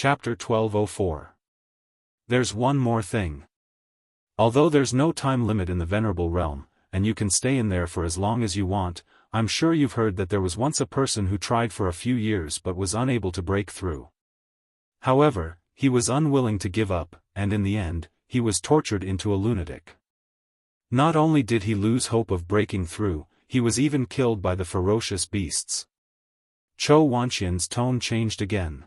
Chapter 1204. There's one more thing. Although there's no time limit in the Venerable Realm, and you can stay in there for as long as you want, I'm sure you've heard that there was once a person who tried for a few years but was unable to break through. However, he was unwilling to give up, and in the end, he was tortured into a lunatic. Not only did he lose hope of breaking through, he was even killed by the ferocious beasts. Chou Wanqian's tone changed again.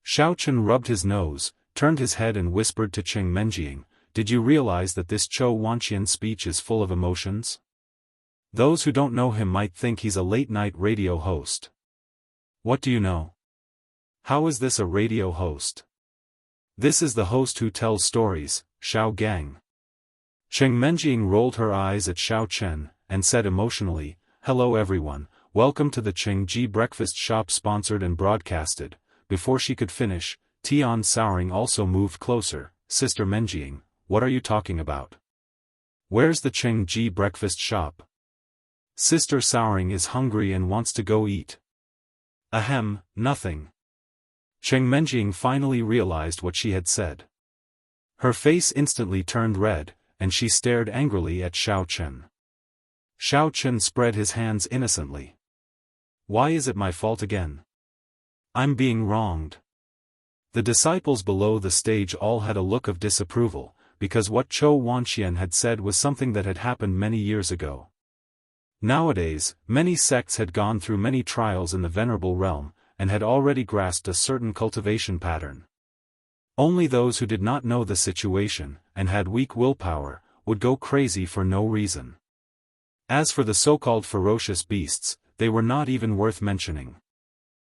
Xiaofan rubbed his nose, turned his head and whispered to Qing Menjing, "Did you realize that this Chou Wanqian speech is full of emotions? Those who don't know him might think he's a late-night radio host." "What do you know? How is this a radio host?" "This is the host who tells stories, Xiao Gang." Qing Menjing rolled her eyes at Xiaofan, and said emotionally, "Hello everyone, welcome to the Qingji breakfast shop sponsored and broadcasted." Before she could finish, Tian Souring also moved closer. "Sister Menjing, what are you talking about? Where's the Qingji breakfast shop? Sister Souring is hungry and wants to go eat." "Ahem, nothing." Qing Menjing finally realized what she had said. Her face instantly turned red, and she stared angrily at Xiaofan. Xiaofan spread his hands innocently. "Why is it my fault again? I'm being wronged." The disciples below the stage all had a look of disapproval, because what Chou Wanqian had said was something that had happened many years ago. Nowadays, many sects had gone through many trials in the Venerable Realm, and had already grasped a certain cultivation pattern. Only those who did not know the situation, and had weak willpower, would go crazy for no reason. As for the so-called ferocious beasts, they were not even worth mentioning.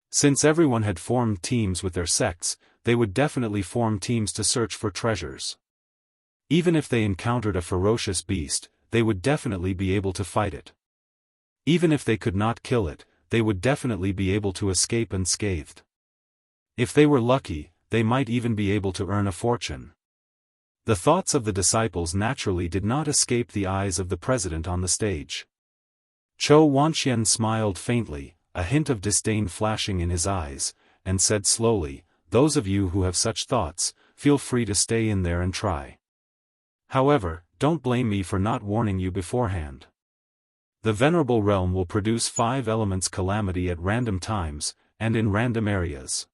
Since everyone had formed teams with their sects, they would definitely form teams to search for treasures. Even if they encountered a ferocious beast, they would definitely be able to fight it. Even if they could not kill it, they would definitely be able to escape unscathed. If they were lucky, they might even be able to earn a fortune. The thoughts of the disciples naturally did not escape the eyes of the president on the stage. Chou Wanqian smiled faintly, a hint of disdain flashing in his eyes, and said slowly, "Those of you who have such thoughts, feel free to stay in there and try. However, don't blame me for not warning you beforehand. The Venerable Realm will produce 5 elements calamity at random times, and in random areas.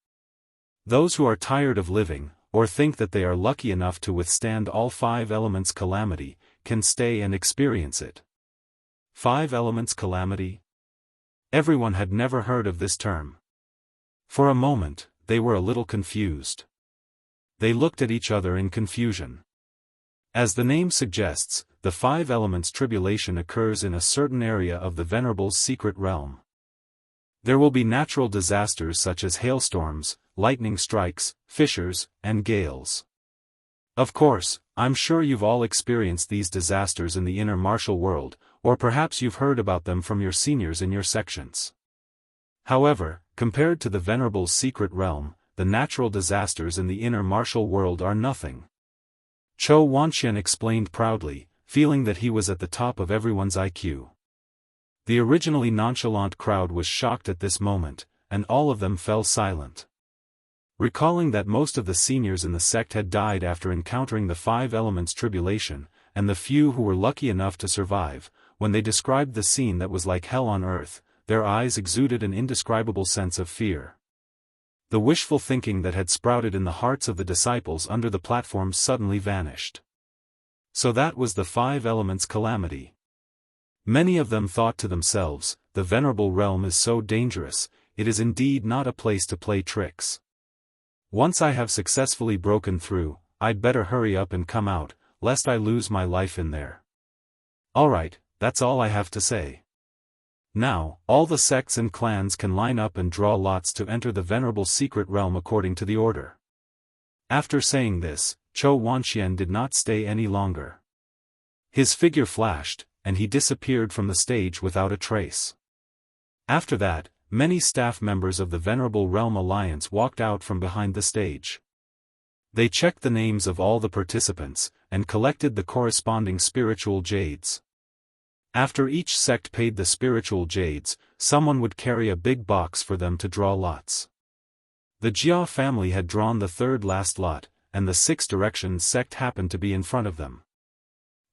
Those who are tired of living, or think that they are lucky enough to withstand all 5 elements calamity, can stay and experience it." 5 elements calamity? Everyone had never heard of this term. For a moment, they were a little confused. They looked at each other in confusion. As the name suggests, the 5 elements tribulation occurs in a certain area of the Venerable's secret realm. There will be natural disasters such as hailstorms, lightning strikes, fissures, and gales. Of course, I'm sure you've all experienced these disasters in the inner martial world, or perhaps you've heard about them from your seniors in your sections. However, compared to the Venerable's secret realm, the natural disasters in the inner martial world are nothing. Chou Wanqian explained proudly, feeling that he was at the top of everyone's IQ. The originally nonchalant crowd was shocked at this moment, and all of them fell silent. Recalling that most of the seniors in the sect had died after encountering the 5 elements tribulation, and the few who were lucky enough to survive, when they described the scene that was like hell on earth, their eyes exuded an indescribable sense of fear. The wishful thinking that had sprouted in the hearts of the disciples under the platform suddenly vanished. So that was the 5 elements calamity. Many of them thought to themselves, "The Venerable Realm is so dangerous, it is indeed not a place to play tricks. Once I have successfully broken through, I'd better hurry up and come out, lest I lose my life in there." Alright, that's all I have to say. Now, all the sects and clans can line up and draw lots to enter the Venerable secret realm according to the order. After saying this, Chou Wanqian did not stay any longer. His figure flashed, and he disappeared from the stage without a trace. After that, many staff members of the Venerable Realm Alliance walked out from behind the stage. They checked the names of all the participants, and collected the corresponding spiritual jades. After each sect paid the spiritual jades, someone would carry a big box for them to draw lots. The Jia family had drawn the third last lot, and the Six Directions sect happened to be in front of them.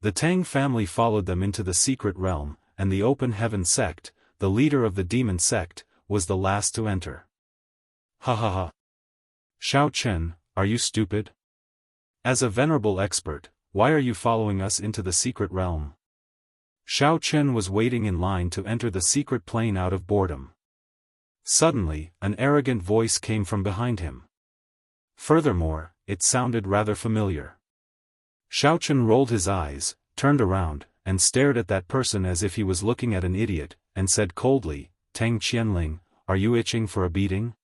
The Tang family followed them into the secret realm, and the Open Heaven sect, the leader of the demon sect, was the last to enter. Ha ha ha. Xiao Chen, are you stupid? As a venerable expert, why are you following us into the secret realm? Xiao Chen was waiting in line to enter the secret plane out of boredom. Suddenly, an arrogant voice came from behind him. Furthermore, it sounded rather familiar. Xiao Chen rolled his eyes, turned around, and stared at that person as if he was looking at an idiot, and said coldly, "Tang Qianling, are you itching for a beating?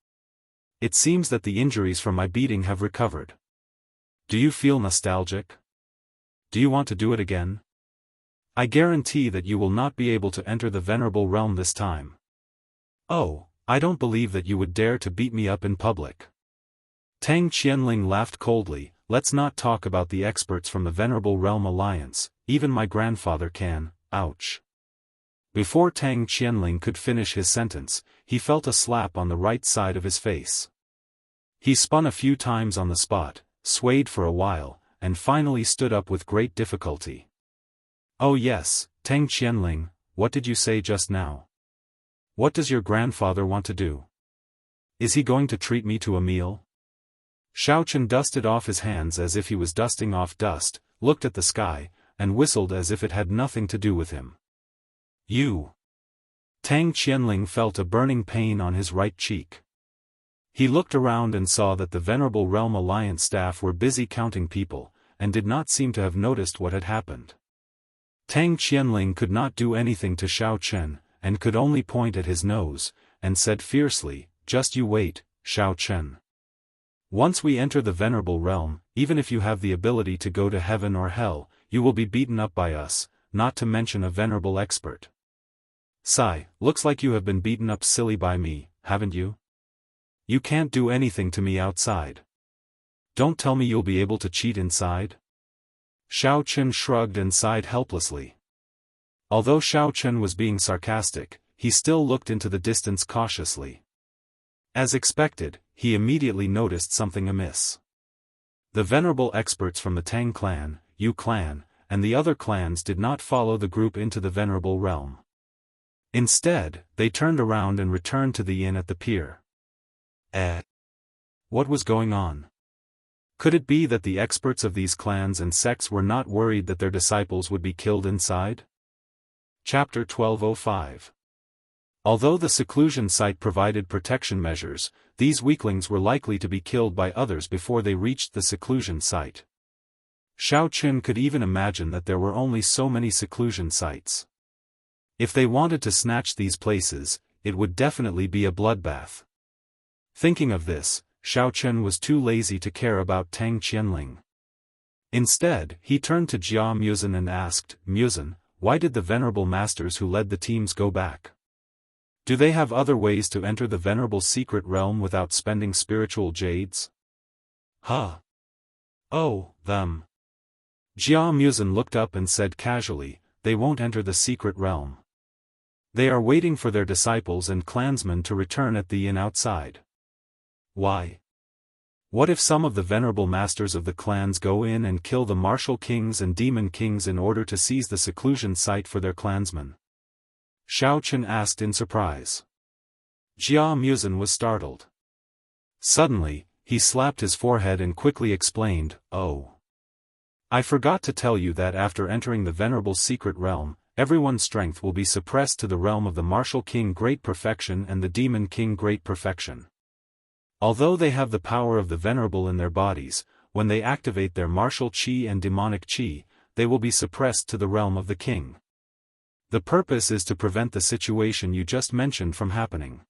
It seems that the injuries from my beating have recovered. Do you feel nostalgic? Do you want to do it again? I guarantee that you will not be able to enter the venerable realm this time. Oh, I don't believe that you would dare to beat me up in public." Tang Qianling laughed coldly. "Let's not talk about the experts from the Venerable Realm Alliance, even my grandfather can, ouch." Before Tang Qianling could finish his sentence, he felt a slap on the right side of his face. He spun a few times on the spot, swayed for a while, and finally stood up with great difficulty. "Oh yes, Tang Qianling, what did you say just now? What does your grandfather want to do? Is he going to treat me to a meal?" Xiao Chen dusted off his hands as if he was dusting off dust, looked at the sky, and whistled as if it had nothing to do with him. "You!" Tang Qianling felt a burning pain on his right cheek. He looked around and saw that the Venerable Realm Alliance staff were busy counting people, and did not seem to have noticed what had happened. Tang Qianling could not do anything to Xiao Chen, and could only point at his nose, and said fiercely, "Just you wait, Xiao Chen. Once we enter the Venerable Realm, even if you have the ability to go to heaven or hell, you will be beaten up by us, not to mention a venerable expert. Sigh, looks like you have been beaten up silly by me, haven't you? You can't do anything to me outside. Don't tell me you'll be able to cheat inside?" Xiao Chen shrugged and sighed helplessly. Although Xiao Chen was being sarcastic, he still looked into the distance cautiously. As expected, he immediately noticed something amiss. The venerable experts from the Tang clan, Yu clan, and the other clans did not follow the group into the Venerable Realm. Instead, they turned around and returned to the inn at the pier. What was going on? Could it be that the experts of these clans and sects were not worried that their disciples would be killed inside? Chapter 1205. Although the seclusion site provided protection measures, these weaklings were likely to be killed by others before they reached the seclusion site. Xiao Chen could even imagine that there were only so many seclusion sites. If they wanted to snatch these places, it would definitely be a bloodbath. Thinking of this, Xiao Chen was too lazy to care about Tang Qianling. Instead, he turned to Jia Muzhen and asked, "Muzhen, why did the venerable masters who led the teams go back? Do they have other ways to enter the venerable secret realm without spending spiritual jades?" "Huh? Oh, them." Jia Muzhen looked up and said casually, "They won't enter the secret realm. They are waiting for their disciples and clansmen to return at the inn outside." "Why? What if some of the venerable masters of the clans go in and kill the martial kings and demon kings in order to seize the seclusion site for their clansmen?" Xiao Chen asked in surprise. Jia Muzhen was startled. Suddenly, he slapped his forehead and quickly explained, "Oh. I forgot to tell you that after entering the venerable secret realm, everyone's strength will be suppressed to the realm of the martial king Great Perfection and the demon king Great Perfection. Although they have the power of the venerable in their bodies, when they activate their martial qi and demonic qi, they will be suppressed to the realm of the king. The purpose is to prevent the situation you just mentioned from happening.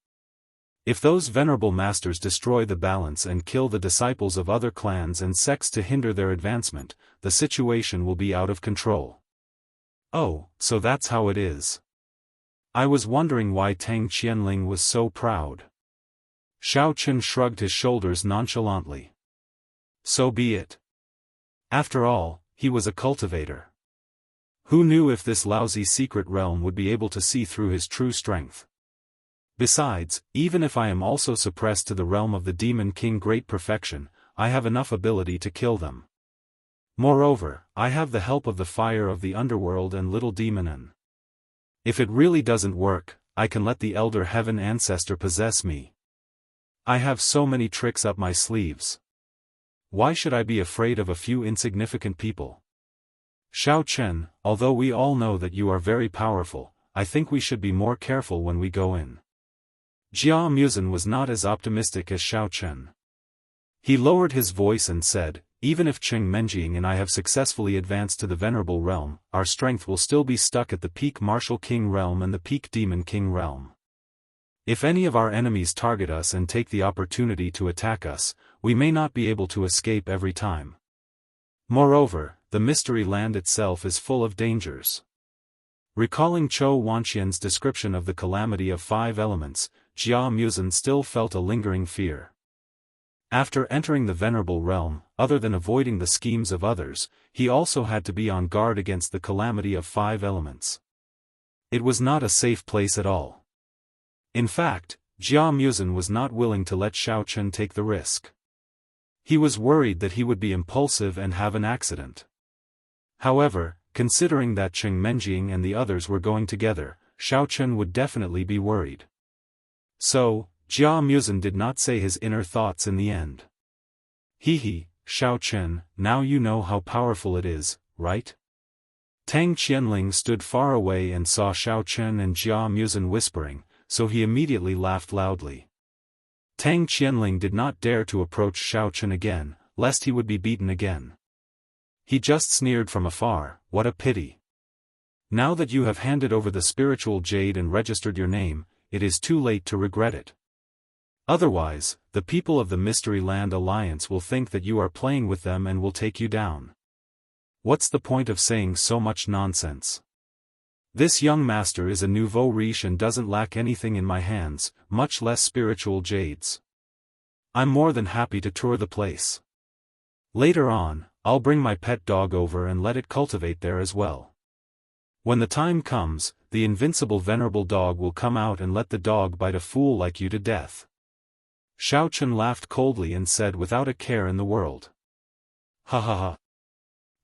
If those venerable masters destroy the balance and kill the disciples of other clans and sects to hinder their advancement, the situation will be out of control." "Oh, so that's how it is. I was wondering why Tang Qianling was so proud." Xiao Chen shrugged his shoulders nonchalantly. So be it. After all, he was a cultivator. Who knew if this lousy secret realm would be able to see through his true strength? Besides, even if I am also suppressed to the realm of the Demon King Great Perfection, I have enough ability to kill them. Moreover, I have the help of the fire of the underworld and little demonin. If it really doesn't work, I can let the Elder Heaven Ancestor possess me. I have so many tricks up my sleeves. Why should I be afraid of a few insignificant people? Xiao Chen, although we all know that you are very powerful, I think we should be more careful when we go in. Jia Muzhen was not as optimistic as Xiao Chen. He lowered his voice and said, even if Cheng Menjing and I have successfully advanced to the Venerable Realm, our strength will still be stuck at the peak Martial King Realm and the peak Demon King Realm. If any of our enemies target us and take the opportunity to attack us, we may not be able to escape every time. Moreover, the Mystery Land itself is full of dangers. Recalling Chou Wanqian's description of the calamity of 5 elements, Jia Muzhen still felt a lingering fear. After entering the Venerable Realm, other than avoiding the schemes of others, he also had to be on guard against the calamity of 5 elements. It was not a safe place at all. In fact, Jia Muzhen was not willing to let Xiao Chen take the risk. He was worried that he would be impulsive and have an accident. However, considering that Cheng Menjing and the others were going together, Xiao Chen would definitely be worried. So, Jia Muzhen did not say his inner thoughts in the end. He, Xiao Chen, now you know how powerful it is, right? Tang Qianling stood far away and saw Xiao Chen and Jia Muzhen whispering, so he immediately laughed loudly. Tang Qianling did not dare to approach Xiao Chen again, lest he would be beaten again. He just sneered from afar, what a pity. Now that you have handed over the spiritual jade and registered your name, it is too late to regret it. Otherwise, the people of the Mystery Land Alliance will think that you are playing with them and will take you down. What's the point of saying so much nonsense? This young master is a nouveau riche and doesn't lack anything in my hands, much less spiritual jades. I'm more than happy to tour the place. Later on, I'll bring my pet dog over and let it cultivate there as well. When the time comes, the invincible venerable dog will come out and let the dog bite a fool like you to death. Xiao Chen laughed coldly and said without a care in the world. Ha ha ha.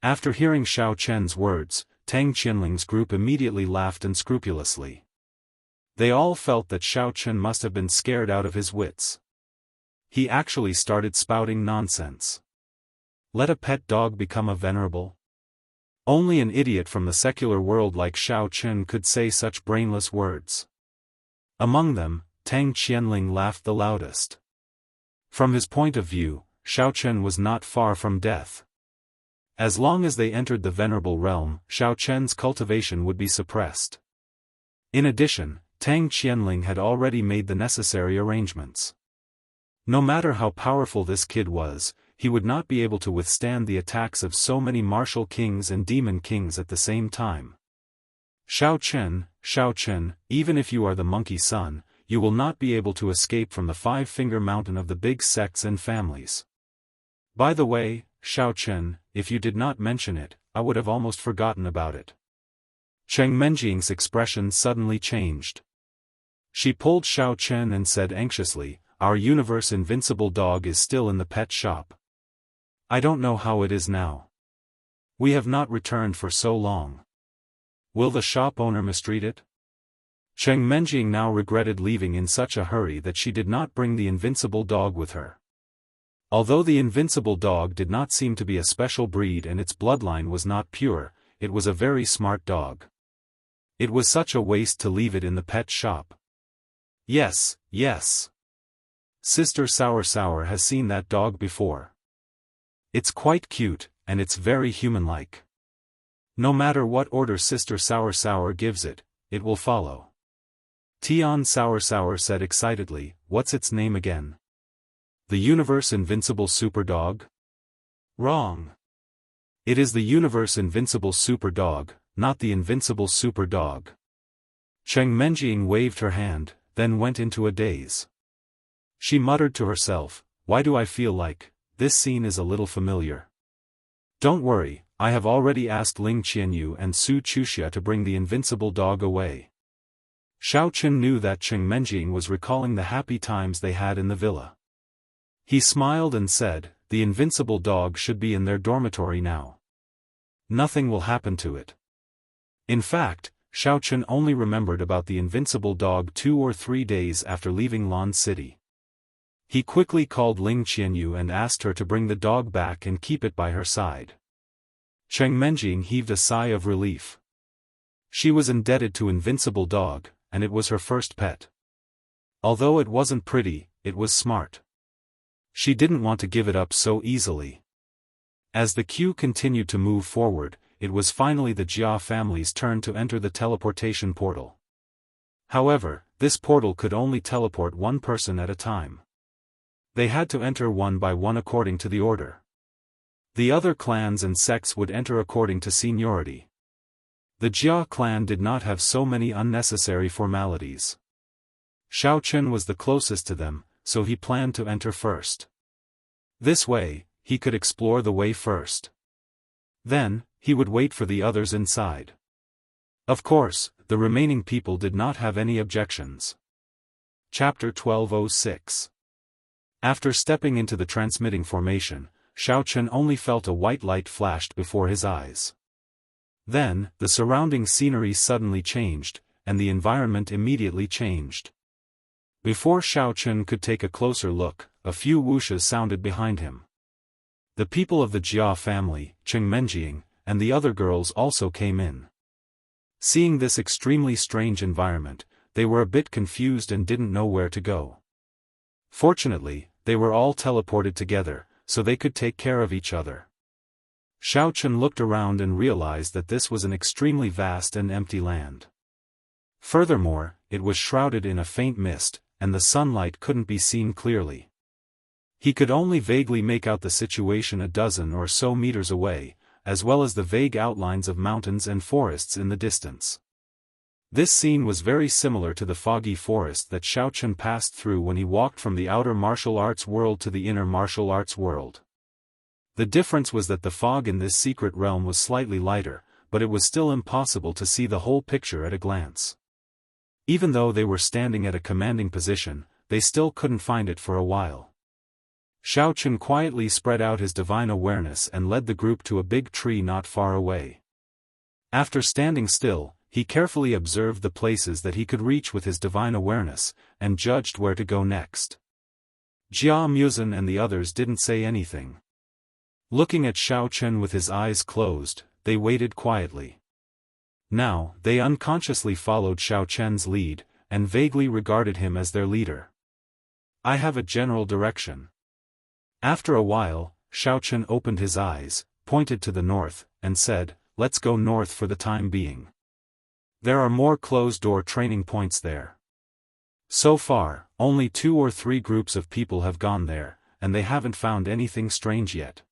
After hearing Xiao Chen's words, Tang Qianling's group immediately laughed unscrupulously. They all felt that Xiao Chen must have been scared out of his wits. He actually started spouting nonsense. Let a pet dog become a venerable? Only an idiot from the secular world like Xiao Chen could say such brainless words. Among them, Tang Qianling laughed the loudest. From his point of view, Xiao Chen was not far from death. As long as they entered the Venerable Realm, Xiao Chen's cultivation would be suppressed. In addition, Tang Qianling had already made the necessary arrangements. No matter how powerful this kid was, he would not be able to withstand the attacks of so many martial kings and demon kings at the same time. Xiao Chen, even if you are the monkey son, you will not be able to escape from the 5-finger mountain of the big sects and families. By the way, Xiao Chen, if you did not mention it, I would have almost forgotten about it. Cheng Menjing's expression suddenly changed. She pulled Xiao Chen and said anxiously, our universe invincible dog is still in the pet shop. I don't know how it is now. We have not returned for so long. Will the shop owner mistreat it? Cheng Menjing now regretted leaving in such a hurry that she did not bring the invincible dog with her. Although the invincible dog did not seem to be a special breed and its bloodline was not pure, it was a very smart dog. It was such a waste to leave it in the pet shop. Yes. Sister Sour has seen that dog before. It's quite cute, and it's very human-like. No matter what order Sister Sour gives it, it will follow. Tian Sour said excitedly, what's its name again? The Universe Invincible Super Dog? Wrong. It is the Universe Invincible Super Dog, not the Invincible Super Dog. Cheng Menjing waved her hand, then went into a daze. She muttered to herself, why do I feel like this scene is a little familiar? Don't worry, I have already asked Ling Qianyu and Su Chuxia to bring the invincible dog away. Xiao Chen knew that Cheng Menjing was recalling the happy times they had in the villa. He smiled and said, "The invincible dog should be in their dormitory now. Nothing will happen to it." In fact, Xiao Chen only remembered about the invincible dog 2 or 3 days after leaving Lan City. He quickly called Ling Qianyu and asked her to bring the dog back and keep it by her side. Cheng Menjing heaved a sigh of relief. She was indebted to Invincible Dog, and it was her first pet. Although it wasn't pretty, it was smart. She didn't want to give it up so easily. As the queue continued to move forward, it was finally the Jia family's turn to enter the teleportation portal. However, this portal could only teleport one person at a time. They had to enter one by one according to the order. The other clans and sects would enter according to seniority. The Jia clan did not have so many unnecessary formalities. Xiao Chen was the closest to them, so he planned to enter first. This way, he could explore the way first. Then, he would wait for the others inside. Of course, the remaining people did not have any objections. Chapter 1206. After stepping into the transmitting formation, Xiao Chen only felt a white light flashed before his eyes. Then, the surrounding scenery suddenly changed, and the environment immediately changed. Before Xiao Chen could take a closer look, a few whooshes sounded behind him. The people of the Jia family, Cheng Menjing, and the other girls also came in. Seeing this extremely strange environment, they were a bit confused and didn't know where to go. Fortunately, they were all teleported together, so they could take care of each other. Xiao Chen looked around and realized that this was an extremely vast and empty land. Furthermore, it was shrouded in a faint mist, and the sunlight couldn't be seen clearly. He could only vaguely make out the situation a dozen or so meters away, as well as the vague outlines of mountains and forests in the distance. This scene was very similar to the foggy forest that Xiao Chen passed through when he walked from the outer martial arts world to the inner martial arts world. The difference was that the fog in this secret realm was slightly lighter, but it was still impossible to see the whole picture at a glance. Even though they were standing at a commanding position, they still couldn't find it for a while. Xiao Chen quietly spread out his divine awareness and led the group to a big tree not far away. After standing still, he carefully observed the places that he could reach with his divine awareness, and judged where to go next. Jia Muzan and the others didn't say anything. Looking at Xiao Chen with his eyes closed, they waited quietly. Now, they unconsciously followed Xiao Chen's lead, and vaguely regarded him as their leader. "I have a general direction." After a while, Xiao Chen opened his eyes, pointed to the north, and said, "Let's go north for the time being. There are more closed-door training points there." So far, only 2 or 3 groups of people have gone there, and they haven't found anything strange yet.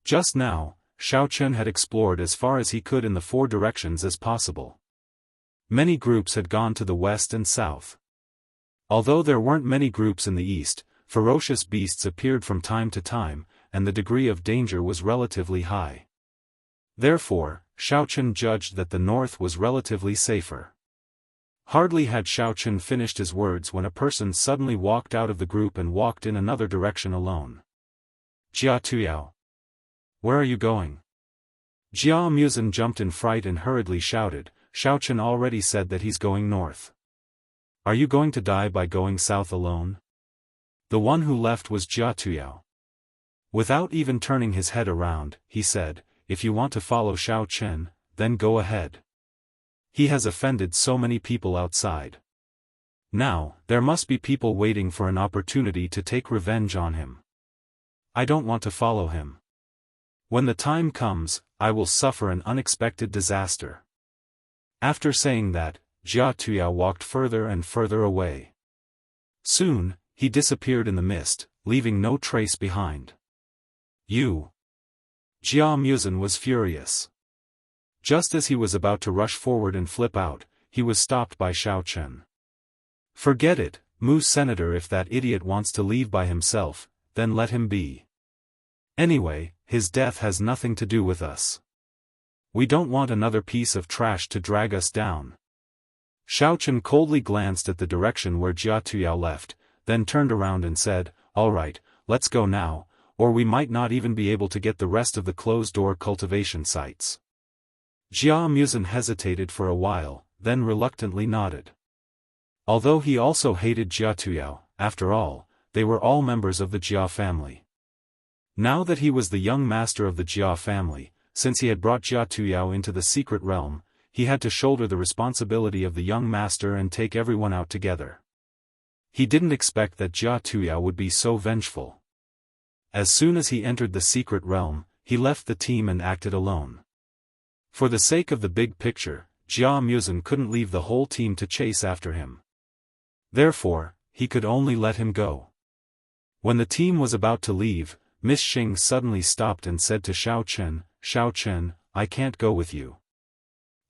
Just now, Xiao Chen had explored as far as he could in the 4 directions as possible. Many groups had gone to the west and south. Although there weren't many groups in the east, ferocious beasts appeared from time to time, and the degree of danger was relatively high. Therefore, Xiao Chen judged that the north was relatively safer. Hardly had Xiao Chen finished his words when a person suddenly walked out of the group and walked in another direction alone. "Jia Tuyao. Where are you going?" Jia Muzan jumped in fright and hurriedly shouted, "Xiao Chen already said that he's going north. Are you going to die by going south alone?" The one who left was Jia Tuyao. Without even turning his head around, he said, "If you want to follow Xiao Chen, then go ahead. He has offended so many people outside. Now, there must be people waiting for an opportunity to take revenge on him. I don't want to follow him. When the time comes, I will suffer an unexpected disaster." After saying that, Jia Tuyao walked further and further away. Soon, he disappeared in the mist, leaving no trace behind. "You!" Jia Muzan was furious. Just as he was about to rush forward and flip out, he was stopped by Xiao Chen. "Forget it, Mu Senator. If that idiot wants to leave by himself, then let him be. Anyway, his death has nothing to do with us. We don't want another piece of trash to drag us down." Xiaochen coldly glanced at the direction where Jia Tuyao left, then turned around and said, "All right, let's go now, or we might not even be able to get the rest of the closed-door cultivation sites." Jia Muzin hesitated for a while, then reluctantly nodded. Although he also hated Jia Tuyao, after all, they were all members of the Jia family. Now that he was the young master of the Jia family, since he had brought Jia Tuyao into the secret realm, he had to shoulder the responsibility of the young master and take everyone out together. He didn't expect that Jia Tuyao would be so vengeful. As soon as he entered the secret realm, he left the team and acted alone. For the sake of the big picture, Jia Muzin couldn't leave the whole team to chase after him. Therefore, he could only let him go. When the team was about to leave, Miss Xing suddenly stopped and said to Xiaochen, "Xiaochen, I can't go with you.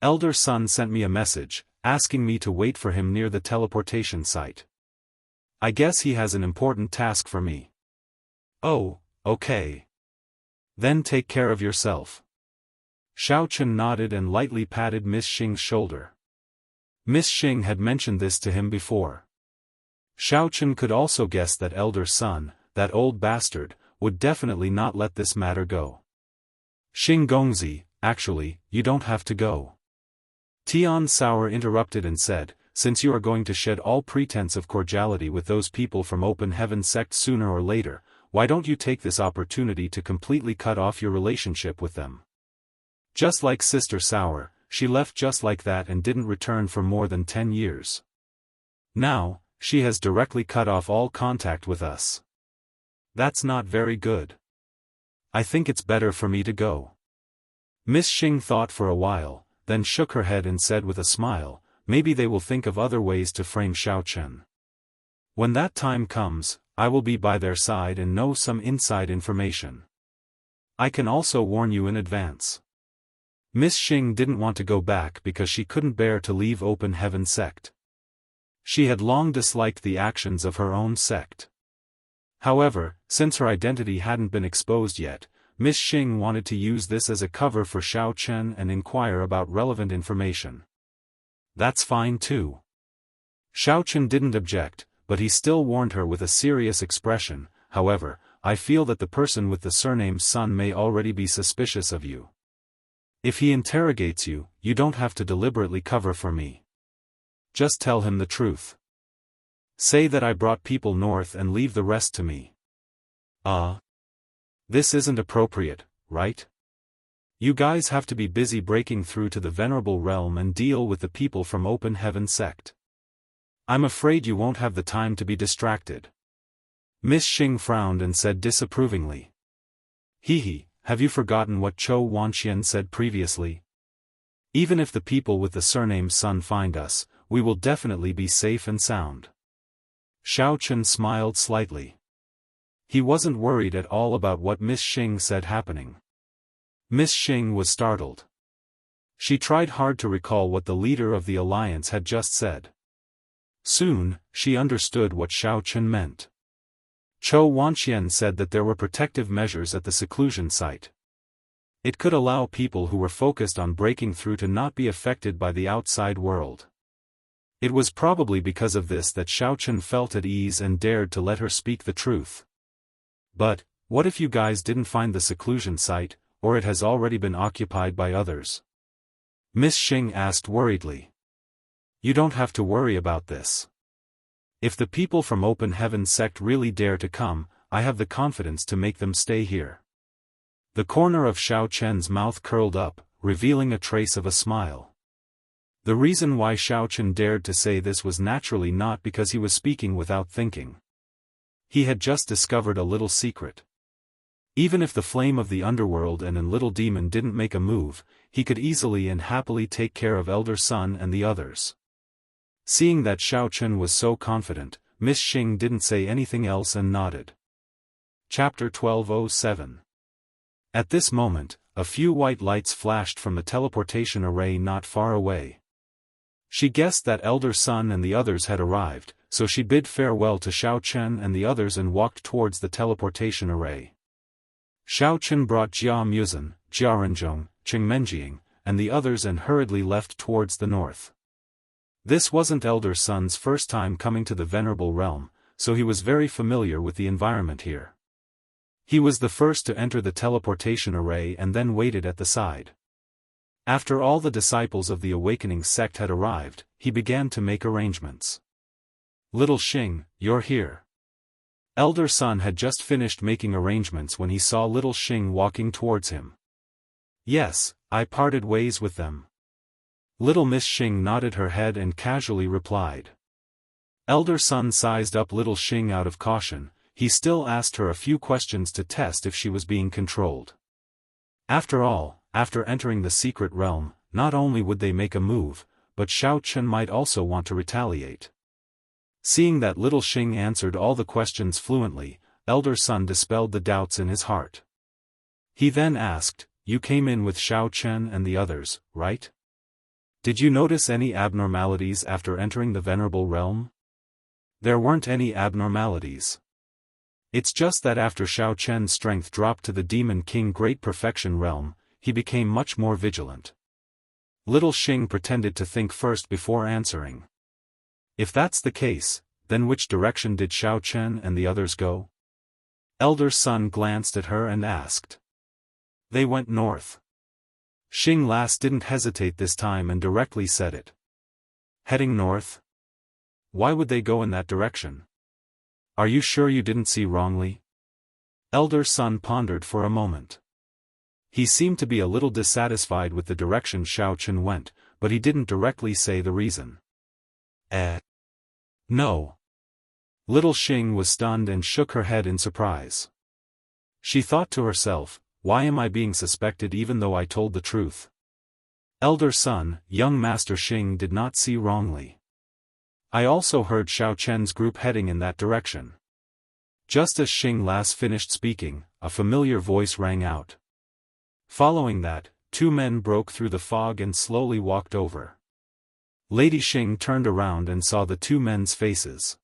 Elder Son sent me a message, asking me to wait for him near the teleportation site. I guess he has an important task for me." "Oh, okay. Then take care of yourself." Xiaochen nodded and lightly patted Miss Xing's shoulder. Miss Xing had mentioned this to him before. Xiaochen could also guess that Elder Son, that old bastard, would definitely not let this matter go. "Xing Gongzi, actually, you don't have to go." Tian Sauer interrupted and said, "Since you are going to shed all pretense of cordiality with those people from Open Heaven sect sooner or later, why don't you take this opportunity to completely cut off your relationship with them?" Just like Sister Sauer, she left just like that and didn't return for more than 10 years. Now, she has directly cut off all contact with us. That's not very good. I think it's better for me to go. Miss Xing thought for a while, then shook her head and said with a smile, "Maybe they will think of other ways to frame Xiaochen. When that time comes, I will be by their side and know some inside information. I can also warn you in advance." Miss Xing didn't want to go back because she couldn't bear to leave Open Heaven sect. She had long disliked the actions of her own sect. However, since her identity hadn't been exposed yet, Miss Xing wanted to use this as a cover for Xiaochen and inquire about relevant information. That's fine too. Xiaochen didn't object, but he still warned her with a serious expression, "However, I feel that the person with the surname Sun may already be suspicious of you. If he interrogates you, you don't have to deliberately cover for me. Just tell him the truth. Say that I brought people north and leave the rest to me." This isn't appropriate, right? You guys have to be busy breaking through to the Venerable Realm and deal with the people from Open Heaven sect. I'm afraid you won't have the time to be distracted. Miss Xing frowned and said disapprovingly. "Hehe, have you forgotten what Chou Wanxian said previously? Even if the people with the surname Sun find us, we will definitely be safe and sound." Xiaochen smiled slightly. He wasn't worried at all about what Miss Xing said happening. Miss Xing was startled. She tried hard to recall what the leader of the alliance had just said. Soon, she understood what Xiaochen meant. Chou Wanxian said that there were protective measures at the seclusion site. It could allow people who were focused on breaking through to not be affected by the outside world. It was probably because of this that Xiaochen felt at ease and dared to let her speak the truth. "But, what if you guys didn't find the seclusion site, or it has already been occupied by others?" Miss Xing asked worriedly. "You don't have to worry about this. If the people from Open Heaven sect really dare to come, I have the confidence to make them stay here." The corner of Xiaochen's mouth curled up, revealing a trace of a smile. The reason why Xiaochen dared to say this was naturally not because he was speaking without thinking. He had just discovered a little secret. Even if the flame of the underworld and Little Demon didn't make a move, he could easily and happily take care of Elder Sun and the others. Seeing that Xiaochen was so confident, Miss Xing didn't say anything else and nodded. Chapter 1207. At this moment, a few white lights flashed from the teleportation array not far away. She guessed that Elder Sun and the others had arrived, so she bid farewell to Xiaochen and the others and walked towards the teleportation array. Xiaochen brought Jia Muzin, Jia Renzhong, Qing Menjiang, and the others and hurriedly left towards the north. This wasn't Elder Sun's first time coming to the Venerable Realm, so he was very familiar with the environment here. He was the first to enter the teleportation array and then waited at the side. After all the disciples of the awakening sect had arrived, he began to make arrangements. "Little Xing, you're here." Elder Sun had just finished making arrangements when he saw Little Xing walking towards him. "Yes, I parted ways with them." Little Miss Xing nodded her head and casually replied. Elder Sun sized up Little Xing out of caution. He still asked her a few questions to test if she was being controlled. After all, after entering the secret realm, not only would they make a move, but Xiaofan might also want to retaliate. Seeing that Little Xing answered all the questions fluently, Elder Sun dispelled the doubts in his heart. He then asked, "You came in with Xiaofan and the others, right? Did you notice any abnormalities after entering the Venerable Realm?" "There weren't any abnormalities. It's just that after Xiaofan's strength dropped to the Demon King Great Perfection Realm, he became much more vigilant." Little Xing pretended to think first before answering. "If that's the case, then which direction did Xiaofan and the others go?" Elder Sun glanced at her and asked. "They went north." Xing Las didn't hesitate this time and directly said it. "Heading north? Why would they go in that direction? Are you sure you didn't see wrongly?" Elder Sun pondered for a moment. He seemed to be a little dissatisfied with the direction Xiaofan went, but he didn't directly say the reason. No. Little Xing was stunned and shook her head in surprise. She thought to herself, "Why am I being suspected even though I told the truth?" Elder Sun, young Master Xing did not see wrongly. "I also heard Xiaofan's group heading in that direction." Just as Xing Las finished speaking, a familiar voice rang out. Following that, two men broke through the fog and slowly walked over. Lady Xing turned around and saw the two men's faces.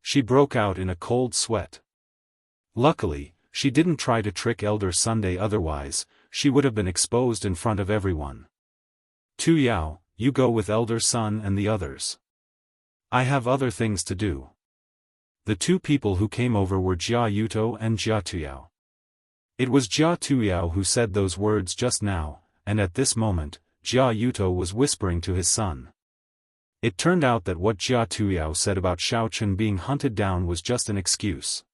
She broke out in a cold sweat. Luckily, she didn't try to trick Elder Sunday, otherwise, she would have been exposed in front of everyone. "Tu Yao, you go with Elder Sun and the others. I have other things to do." The two people who came over were Jia Yuto and Jia Tuyao. It was Jia Tuyao who said those words just now, and at this moment, Jia Yuto was whispering to his son. It turned out that what Jia Tuyao said about Xiaofan being hunted down was just an excuse.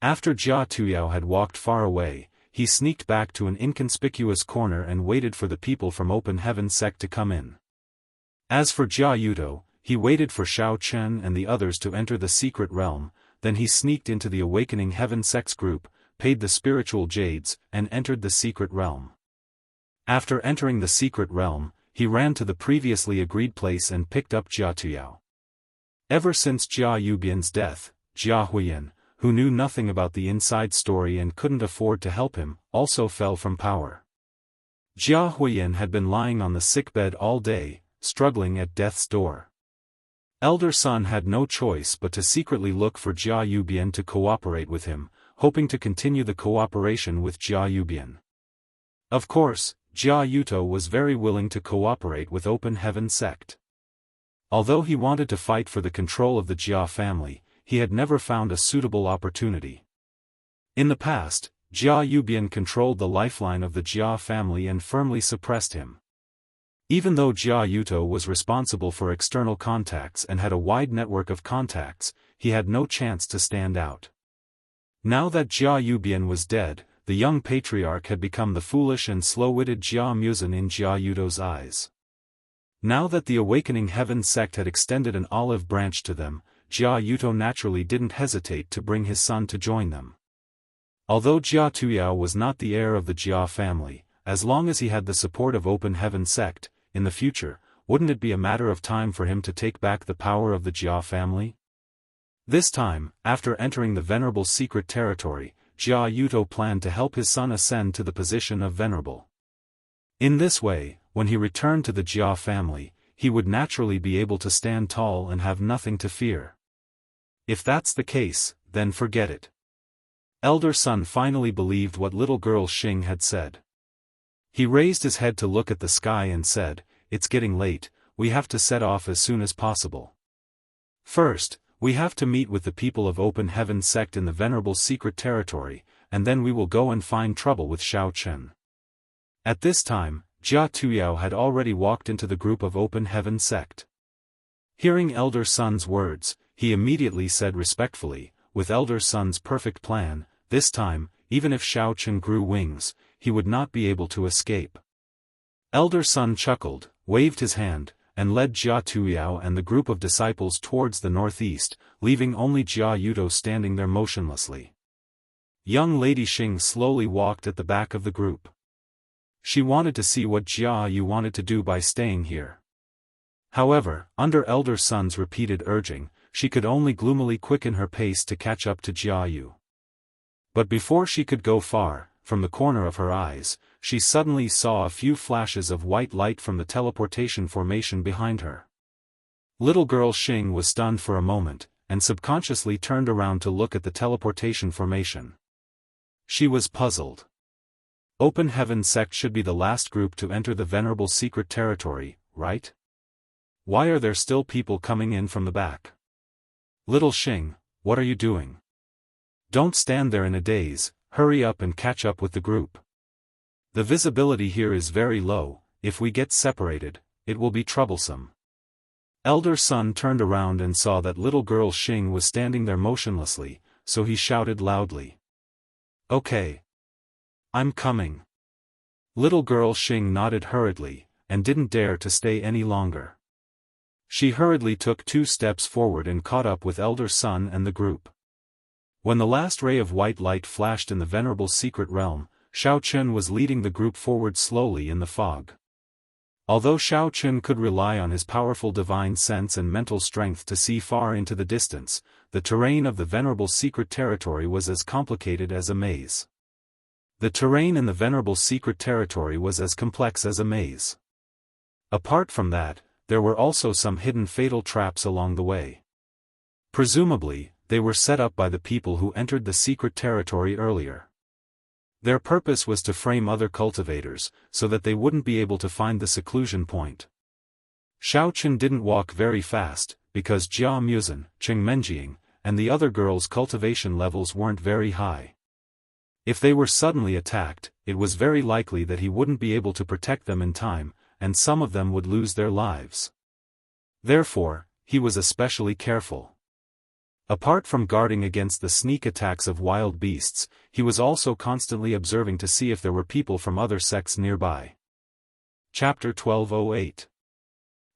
After Jia Tuyao had walked far away, he sneaked back to an inconspicuous corner and waited for the people from Open Heaven sect to come in. As for Jia Yuto, he waited for Xiaofan and the others to enter the secret realm, then he sneaked into the Awakening Heaven sect's group, paid the spiritual jades, and entered the secret realm. After entering the secret realm, he ran to the previously agreed place and picked up Jia Tuyao. Ever since Jia Yubian's death, Jia Huiyan, who knew nothing about the inside story and couldn't afford to help him, also fell from power. Jia Huiyan had been lying on the sickbed all day, struggling at death's door. Elder Sun had no choice but to secretly look for Jia Yubian to cooperate with him, hoping to continue the cooperation with Jia Yubian. Of course, Jia Yuto was very willing to cooperate with Open Heaven sect. Although he wanted to fight for the control of the Jia family, he had never found a suitable opportunity. In the past, Jia Yubian controlled the lifeline of the Jia family and firmly suppressed him. Even though Jia Yuto was responsible for external contacts and had a wide network of contacts, he had no chance to stand out. Now that Jia Yubian was dead, the young patriarch had become the foolish and slow-witted Jia Musan in Jia Yuto's eyes. Now that the Awakening Heaven sect had extended an olive branch to them, Jia Yuto naturally didn't hesitate to bring his son to join them. Although Jia Tuyao was not the heir of the Jia family, as long as he had the support of Open Heaven sect, in the future, wouldn't it be a matter of time for him to take back the power of the Jia family? This time, after entering the Venerable secret territory, Jia Yuto planned to help his son ascend to the position of Venerable. In this way, when he returned to the Jia family, he would naturally be able to stand tall and have nothing to fear. If that's the case, then forget it. Elder Sun finally believed what little girl Xing had said. He raised his head to look at the sky and said, "It's getting late, we have to set off as soon as possible. First, we have to meet with the people of Open Heaven sect in the Venerable Secret Territory, and then we will go and find trouble with Xiaofan. At this time, Jia Tuyao had already walked into the group of Open Heaven sect. Hearing Elder Sun's words, he immediately said respectfully, with Elder Sun's perfect plan, this time, even if Xiaofan grew wings, he would not be able to escape. Elder Sun chuckled, waved his hand, and led Jia Tuyao and the group of disciples towards the northeast, leaving only Jia Yudo standing there motionlessly. Young Lady Xing slowly walked at the back of the group. She wanted to see what Jia Yu wanted to do by staying here. However, under Elder Sun's repeated urging, she could only gloomily quicken her pace to catch up to Jia Yu. But before she could go far, from the corner of her eyes, she suddenly saw a few flashes of white light from the teleportation formation behind her. Little girl Xing was stunned for a moment, and subconsciously turned around to look at the teleportation formation. She was puzzled. Open Heaven sect should be the last group to enter the Venerable Secret Territory, right? Why are there still people coming in from the back? Little Xing, what are you doing? Don't stand there in a daze, hurry up and catch up with the group. The visibility here is very low, if we get separated, it will be troublesome. Elder Sun turned around and saw that little girl Xing was standing there motionlessly, so he shouted loudly. Okay. I'm coming. Little girl Xing nodded hurriedly, and didn't dare to stay any longer. She hurriedly took 2 steps forward and caught up with Elder Sun and the group. When the last ray of white light flashed in the Venerable Secret Realm, Xiaofan was leading the group forward slowly in the fog. Although Xiaofan could rely on his powerful divine sense and mental strength to see far into the distance, the terrain of the Venerable Secret Territory was as complicated as a maze. The terrain in the Venerable Secret Territory was as complex as a maze. Apart from that, there were also some hidden fatal traps along the way. Presumably, they were set up by the people who entered the secret territory earlier. Their purpose was to frame other cultivators, so that they wouldn't be able to find the seclusion point. Xiaofan didn't walk very fast, because Jia Muzhen, Cheng Menjiang, and the other girls' cultivation levels weren't very high. If they were suddenly attacked, it was very likely that he wouldn't be able to protect them in time, and some of them would lose their lives. Therefore, he was especially careful. Apart from guarding against the sneak attacks of wild beasts, he was also constantly observing to see if there were people from other sects nearby. Chapter 1208.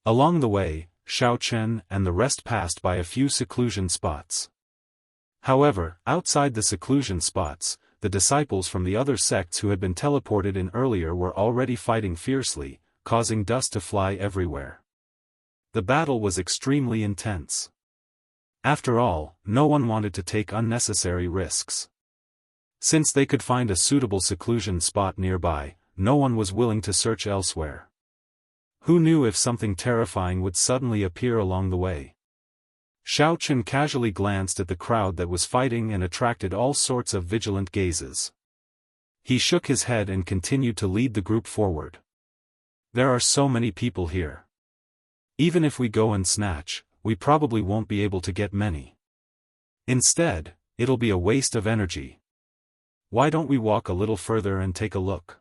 Along the way, Xiaofan and the rest passed by a few seclusion spots. However, outside the seclusion spots, the disciples from the other sects who had been teleported in earlier were already fighting fiercely, causing dust to fly everywhere. The battle was extremely intense. After all, no one wanted to take unnecessary risks. Since they could find a suitable seclusion spot nearby, no one was willing to search elsewhere. Who knew if something terrifying would suddenly appear along the way? Xiaofan casually glanced at the crowd that was fighting and attracted all sorts of vigilant gazes. He shook his head and continued to lead the group forward. There are so many people here. Even if we go and snatch, we probably won't be able to get many. Instead, it'll be a waste of energy. Why don't we walk a little further and take a look?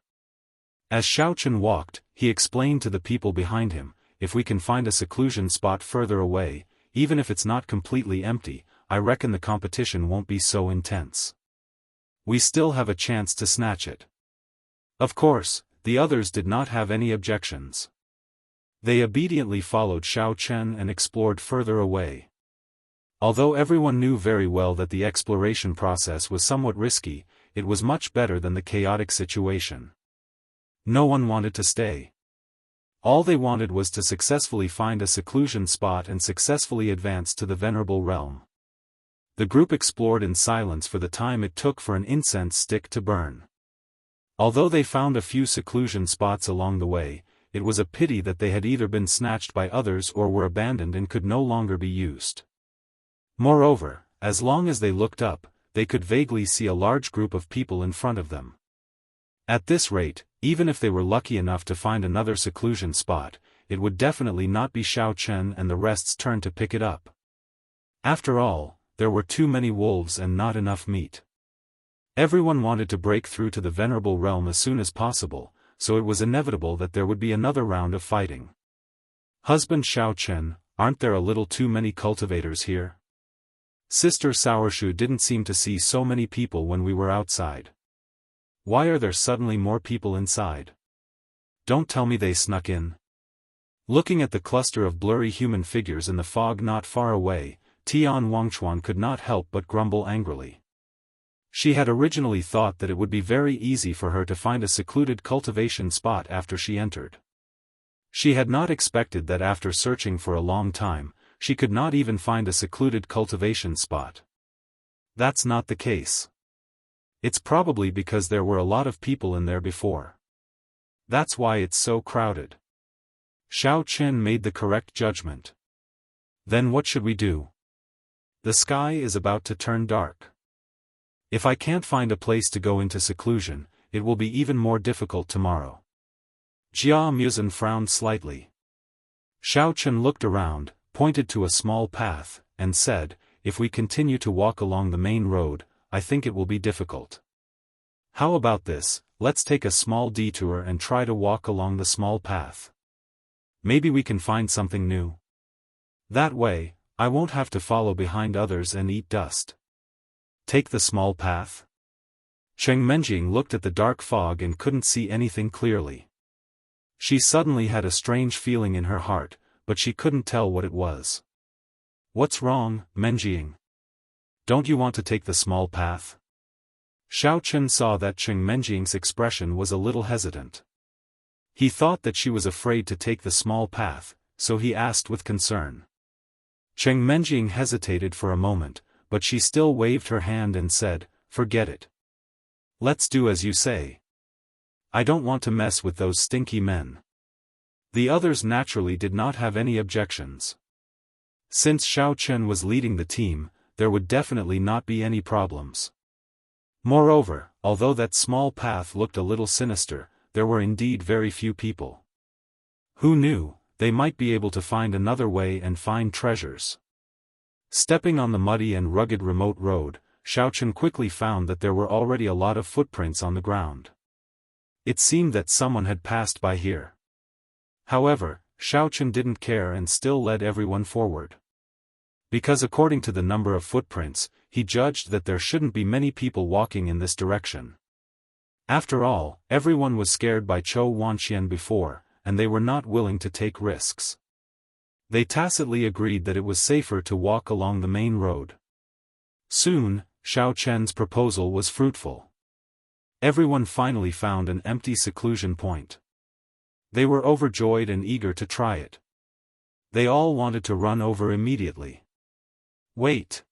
As Xiaofan walked, he explained to the people behind him, if we can find a seclusion spot further away, even if it's not completely empty, I reckon the competition won't be so intense. We still have a chance to snatch it. Of course, the others did not have any objections. They obediently followed Xiaofan and explored further away. Although everyone knew very well that the exploration process was somewhat risky, it was much better than the chaotic situation. No one wanted to stay. All they wanted was to successfully find a seclusion spot and successfully advance to the Venerable Realm. The group explored in silence for the time it took for an incense stick to burn. Although they found a few seclusion spots along the way, it was a pity that they had either been snatched by others or were abandoned and could no longer be used. Moreover, as long as they looked up, they could vaguely see a large group of people in front of them. At this rate, even if they were lucky enough to find another seclusion spot, it would definitely not be Xiao Chen and the rest's turn to pick it up. After all, there were too many wolves and not enough meat. Everyone wanted to break through to the venerable realm as soon as possible, so it was inevitable that there would be another round of fighting. Husband Xiao Chen, aren't there a little too many cultivators here? Sister Sourshu didn't seem to see so many people when we were outside. Why are there suddenly more people inside? Don't tell me they snuck in. Looking at the cluster of blurry human figures in the fog not far away, Tian Wangchuan could not help but grumble angrily. She had originally thought that it would be very easy for her to find a secluded cultivation spot after she entered. She had not expected that after searching for a long time, she could not even find a secluded cultivation spot. That's not the case. It's probably because there were a lot of people in there before. That's why it's so crowded. Xiao Chen made the correct judgment. Then what should we do? The sky is about to turn dark. If I can't find a place to go into seclusion, it will be even more difficult tomorrow. Jia Muzhen frowned slightly. Xiao Chen looked around, pointed to a small path, and said, "If we continue to walk along the main road, I think it will be difficult. How about this, let's take a small detour and try to walk along the small path. Maybe we can find something new. That way, I won't have to follow behind others and eat dust." Take the small path? Cheng Menjing looked at the dark fog and couldn't see anything clearly. She suddenly had a strange feeling in her heart, but she couldn't tell what it was. What's wrong, Menjing? Don't you want to take the small path? Xiao Chen saw that Cheng Menjing's expression was a little hesitant. He thought that she was afraid to take the small path, so he asked with concern. Cheng Menjing hesitated for a moment, but she still waved her hand and said, "Forget it. Let's do as you say. I don't want to mess with those stinky men." The others naturally did not have any objections. Since Xiao Chen was leading the team, there would definitely not be any problems. Moreover, although that small path looked a little sinister, there were indeed very few people. Who knew, they might be able to find another way and find treasures. Stepping on the muddy and rugged remote road, Xiao Chen quickly found that there were already a lot of footprints on the ground. It seemed that someone had passed by here. However, Xiao Chen didn't care and still led everyone forward. Because according to the number of footprints, he judged that there shouldn't be many people walking in this direction. After all, everyone was scared by Chou Wanxian before, and they were not willing to take risks. They tacitly agreed that it was safer to walk along the main road. Soon, Xiao Chen's proposal was fruitful. Everyone finally found an empty seclusion point. They were overjoyed and eager to try it. They all wanted to run over immediately. Wait!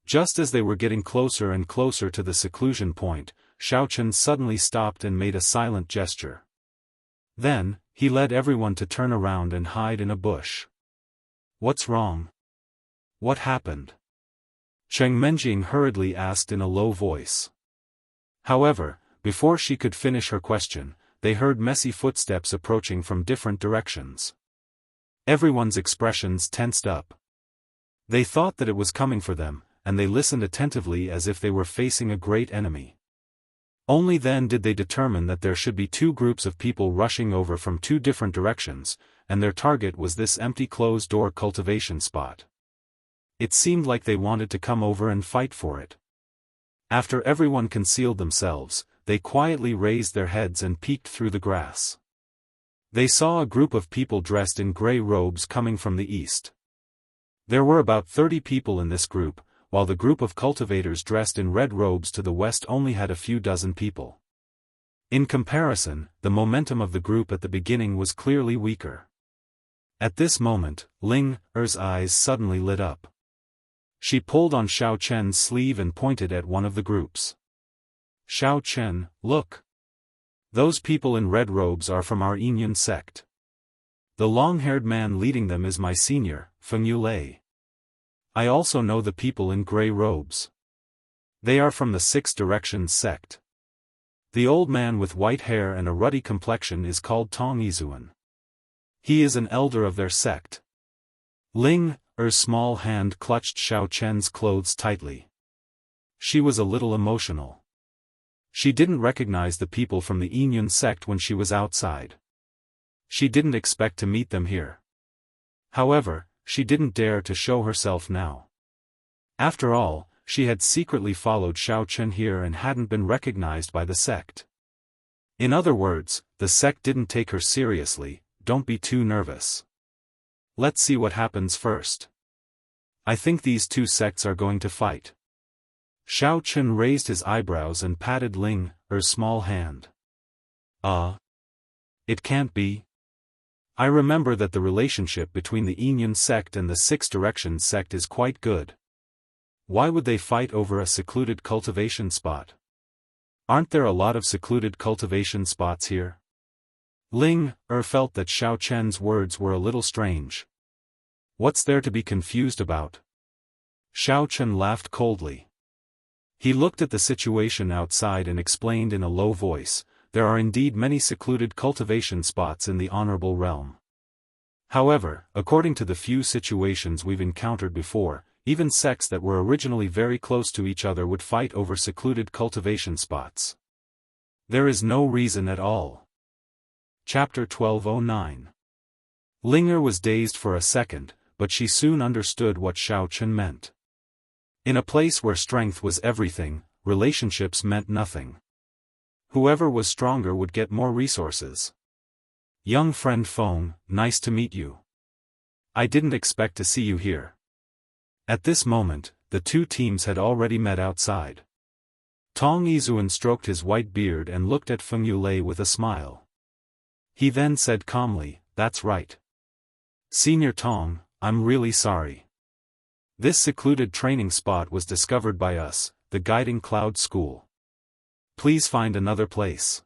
Just as they were getting closer and closer to the seclusion point, Xiao Chen suddenly stopped and made a silent gesture. Then, he led everyone to turn around and hide in a bush. What's wrong? What happened? Cheng Menjing hurriedly asked in a low voice. However, before she could finish her question, they heard messy footsteps approaching from different directions. Everyone's expressions tensed up. They thought that it was coming for them, and they listened attentively as if they were facing a great enemy. Only then did they determine that there should be two groups of people rushing over from two different directions, and their target was this empty closed-door cultivation spot. It seemed like they wanted to come over and fight for it. After everyone concealed themselves, they quietly raised their heads and peeked through the grass. They saw a group of people dressed in gray robes coming from the east. There were about 30 people in this group, while the group of cultivators dressed in red robes to the west only had a few dozen people. In comparison, the momentum of the group at the beginning was clearly weaker. At this moment, Ling Er's eyes suddenly lit up. She pulled on Xiao Chen's sleeve and pointed at one of the groups. "Xiao Chen, look! Those people in red robes are from our Yinyun sect. The long-haired man leading them is my senior, Feng Yulei. I also know the people in gray robes. They are from the Six Directions sect. The old man with white hair and a ruddy complexion is called Tong Yizuan. He is an elder of their sect. Ling Er's small hand clutched Xiao Chen's clothes tightly. She was a little emotional. She didn't recognize the people from the Yinyun sect when she was outside. She didn't expect to meet them here. However, she didn't dare to show herself now. After all, she had secretly followed Xiao Chen here and hadn't been recognized by the sect. In other words, the sect didn't take her seriously. Don't be too nervous. Let's see what happens first. I think these two sects are going to fight. Xiao Chen raised his eyebrows and patted Ling Er's small hand. It can't be. I remember that the relationship between the Yinyun sect and the Six Directions sect is quite good. Why would they fight over a secluded cultivation spot? Aren't there a lot of secluded cultivation spots here? Ling Er felt that Xiao Chen's words were a little strange. What's there to be confused about? Xiao Chen laughed coldly. He looked at the situation outside and explained in a low voice, there are indeed many secluded cultivation spots in the honorable realm. However, according to the few situations we've encountered before, even sects that were originally very close to each other would fight over secluded cultivation spots. There is no reason at all. Chapter 1209. Linger was dazed for a second, but she soon understood what Xiao Chen meant. In a place where strength was everything, relationships meant nothing. Whoever was stronger would get more resources. Young friend Feng, nice to meet you. I didn't expect to see you here. At this moment, the two teams had already met outside. Tong Yizhuan stroked his white beard and looked at Feng Yulei with a smile. He then said calmly, that's right. Senior Tong, I'm really sorry. This secluded training spot was discovered by us, the Guiding Cloud School. Please find another place.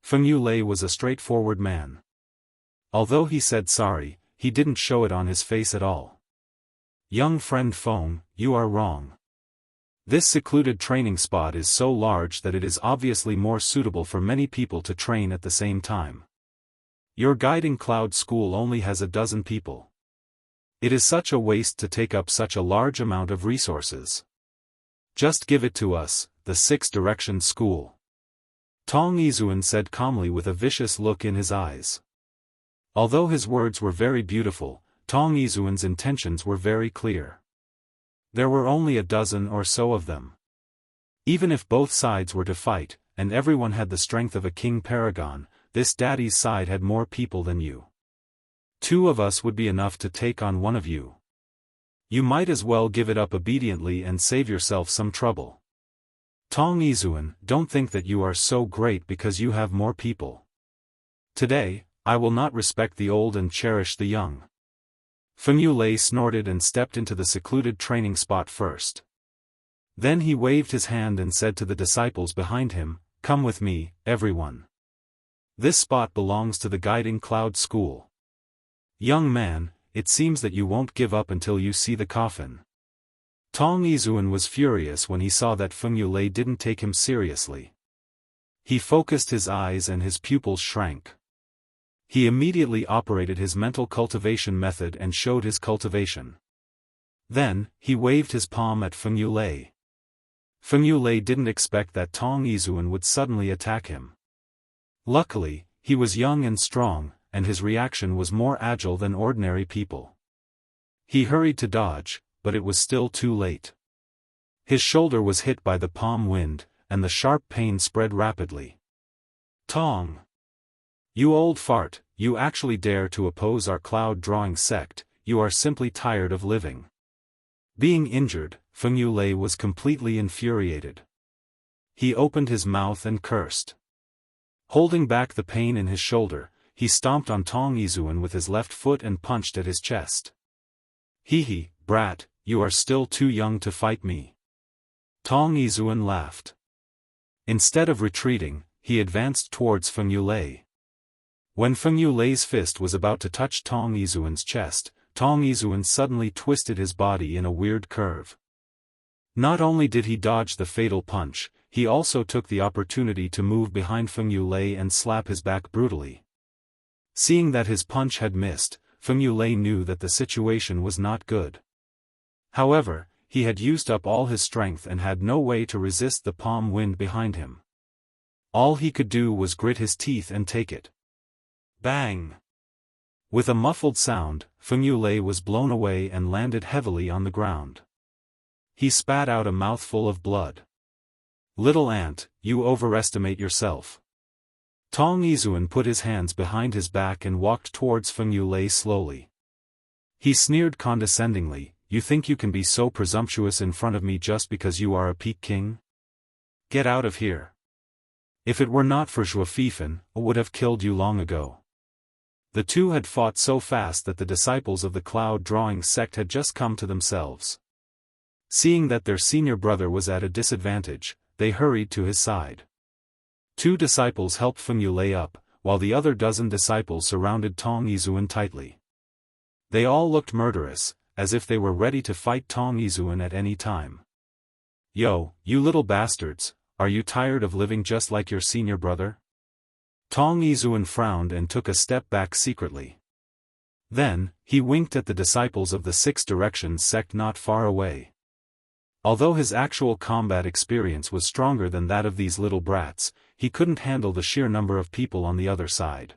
Feng Yulei was a straightforward man. Although he said sorry, he didn't show it on his face at all. Young friend Feng, you are wrong. This secluded training spot is so large that it is obviously more suitable for many people to train at the same time. Your Guiding Cloud School only has 12 people. It is such a waste to take up such a large amount of resources. Just give it to us, the Six Directions School. Tong Yizhuan said calmly with a vicious look in his eyes. Although his words were very beautiful, Tong Yizhuan's intentions were very clear. There were only 12 or so of them. Even if both sides were to fight, and everyone had the strength of a king paragon, this daddy's side had more people than you. 2 of us would be enough to take on one of you. You might as well give it up obediently and save yourself some trouble. Tong Yizhuan, don't think that you are so great because you have more people. Today, I will not respect the old and cherish the young. Feng Yulei snorted and stepped into the secluded training spot first. Then he waved his hand and said to the disciples behind him, come with me, everyone. This spot belongs to the Guiding Cloud School. Young man, it seems that you won't give up until you see the coffin. Tong Yizhuan was furious when he saw that Feng Yulei didn't take him seriously. He focused his eyes and his pupils shrank. He immediately operated his mental cultivation method and showed his cultivation. Then, he waved his palm at Feng Yulei. Feng Yulei didn't expect that Tong Yizhuan would suddenly attack him. Luckily, he was young and strong, and his reaction was more agile than ordinary people. He hurried to dodge, but it was still too late. His shoulder was hit by the palm wind, and the sharp pain spread rapidly. Tong! You old fart, you actually dare to oppose our cloud drawing sect, you are simply tired of living. Being injured, Feng Yulei was completely infuriated. He opened his mouth and cursed. Holding back the pain in his shoulder, he stomped on Tong Yizhuan with his left foot and punched at his chest. Hee, brat, you are still too young to fight me. Tong Yizhuan laughed. Instead of retreating, he advanced towards Feng Yulei. When Feng Yulei's fist was about to touch Tong Yizhuan's chest, Tong Yizhuan suddenly twisted his body in a weird curve. Not only did he dodge the fatal punch, he also took the opportunity to move behind Feng Yulei and slap his back brutally. Seeing that his punch had missed, Feng Yulei knew that the situation was not good. However, he had used up all his strength and had no way to resist the palm wind behind him. All he could do was grit his teeth and take it. Bang! With a muffled sound, Feng Yulei was blown away and landed heavily on the ground. He spat out a mouthful of blood. "Little ant, you overestimate yourself." Tong Yizhuan put his hands behind his back and walked towards Feng Yulei slowly. He sneered condescendingly, "You think you can be so presumptuous in front of me just because you are a peak king? Get out of here. If it were not for Xiaofan, I would have killed you long ago." The two had fought so fast that the disciples of the cloud drawing sect had just come to themselves. Seeing that their senior brother was at a disadvantage, they hurried to his side. 2 disciples helped Feng Yulei up, while the other dozen disciples surrounded Tong Yizhuan tightly. They all looked murderous, as if they were ready to fight Tong Yizhuan at any time. "Yo, you little bastards, are you tired of living just like your senior brother?" Tong Yizhuan frowned and took a step back secretly. Then, he winked at the disciples of the 6 Directions sect not far away. Although his actual combat experience was stronger than that of these little brats, he couldn't handle the sheer number of people on the other side.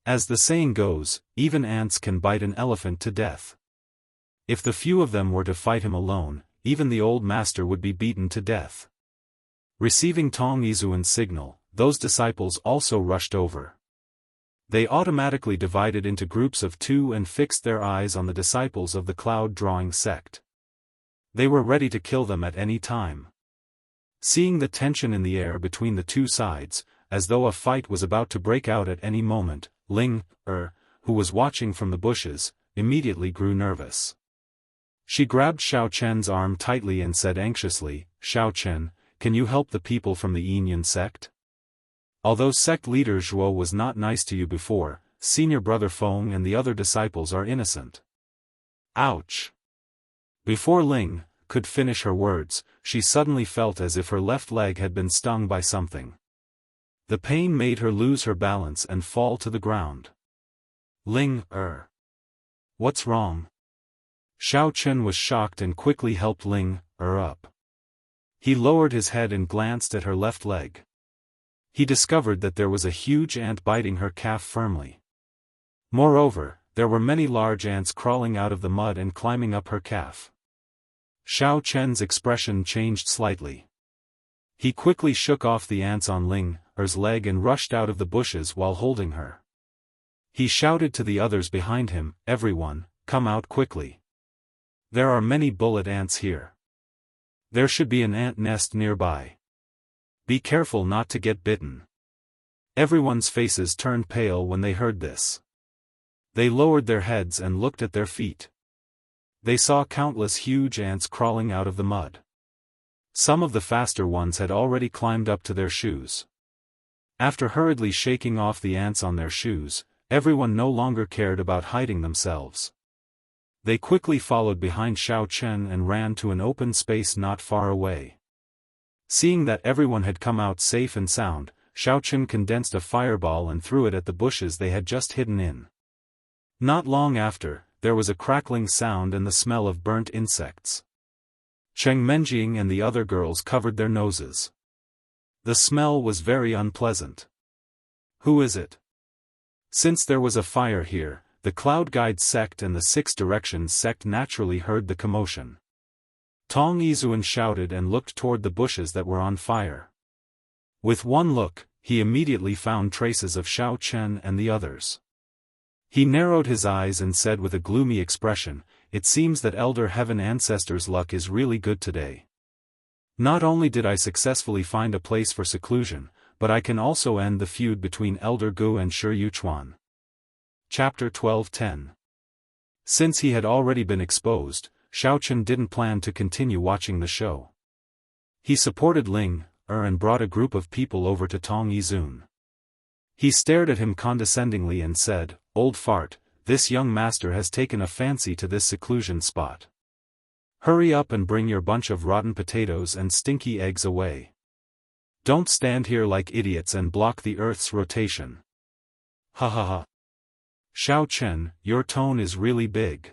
As the saying goes, even ants can bite an elephant to death. If the few of them were to fight him alone, even the old master would be beaten to death. Receiving Tong Yizhuan's signal, those disciples also rushed over. They automatically divided into groups of 2 and fixed their eyes on the disciples of the cloud drawing sect. They were ready to kill them at any time. Seeing the tension in the air between the 2 sides, as though a fight was about to break out at any moment, Ling, who was watching from the bushes, immediately grew nervous. She grabbed Xiao Chen's arm tightly and said anxiously, "Xiao Chen, can you help the people from the Yinyan sect? Although sect leader Zhuo was not nice to you before, senior brother Feng and the other disciples are innocent." Ouch! Before Ling could finish her words, she suddenly felt as if her left leg had been stung by something. The pain made her lose her balance and fall to the ground. "Ling, what's wrong?" Xiao Chen was shocked and quickly helped Ling, up. He lowered his head and glanced at her left leg. He discovered that there was a huge ant biting her calf firmly. Moreover, there were many large ants crawling out of the mud and climbing up her calf. Xiao Chen's expression changed slightly. He quickly shook off the ants on Ling's leg and rushed out of the bushes while holding her. He shouted to the others behind him, "Everyone, come out quickly. There are many bullet ants here. There should be an ant nest nearby. Be careful not to get bitten." Everyone's faces turned pale when they heard this. They lowered their heads and looked at their feet. They saw countless huge ants crawling out of the mud. Some of the faster ones had already climbed up to their shoes. After hurriedly shaking off the ants on their shoes, everyone no longer cared about hiding themselves. They quickly followed behind Xiao Chen and ran to an open space not far away. Seeing that everyone had come out safe and sound, Xiao Chen condensed a fireball and threw it at the bushes they had just hidden in. Not long after, there was a crackling sound and the smell of burnt insects. Cheng Menjing and the other girls covered their noses. The smell was very unpleasant. "Who is it?" Since there was a fire here, the Cloud Guide sect and the 6 Directions sect naturally heard the commotion. Tong Yizhuan shouted and looked toward the bushes that were on fire. With one look, he immediately found traces of Xiao Chen and the others. He narrowed his eyes and said with a gloomy expression, "It seems that Elder Heaven Ancestors' luck is really good today. Not only did I successfully find a place for seclusion, but I can also end the feud between Elder Gu and Shi Yuchuan." Chapter 12:10. Since he had already been exposed, Xiao Chen didn't plan to continue watching the show. He supported Ling, and brought a group of people over to Tong Yizhuan. He stared at him condescendingly and said, "Old fart, this young master has taken a fancy to this seclusion spot. Hurry up and bring your bunch of rotten potatoes and stinky eggs away. Don't stand here like idiots and block the Earth's rotation." Ha ha ha. Xiao Chen, your tone is really big.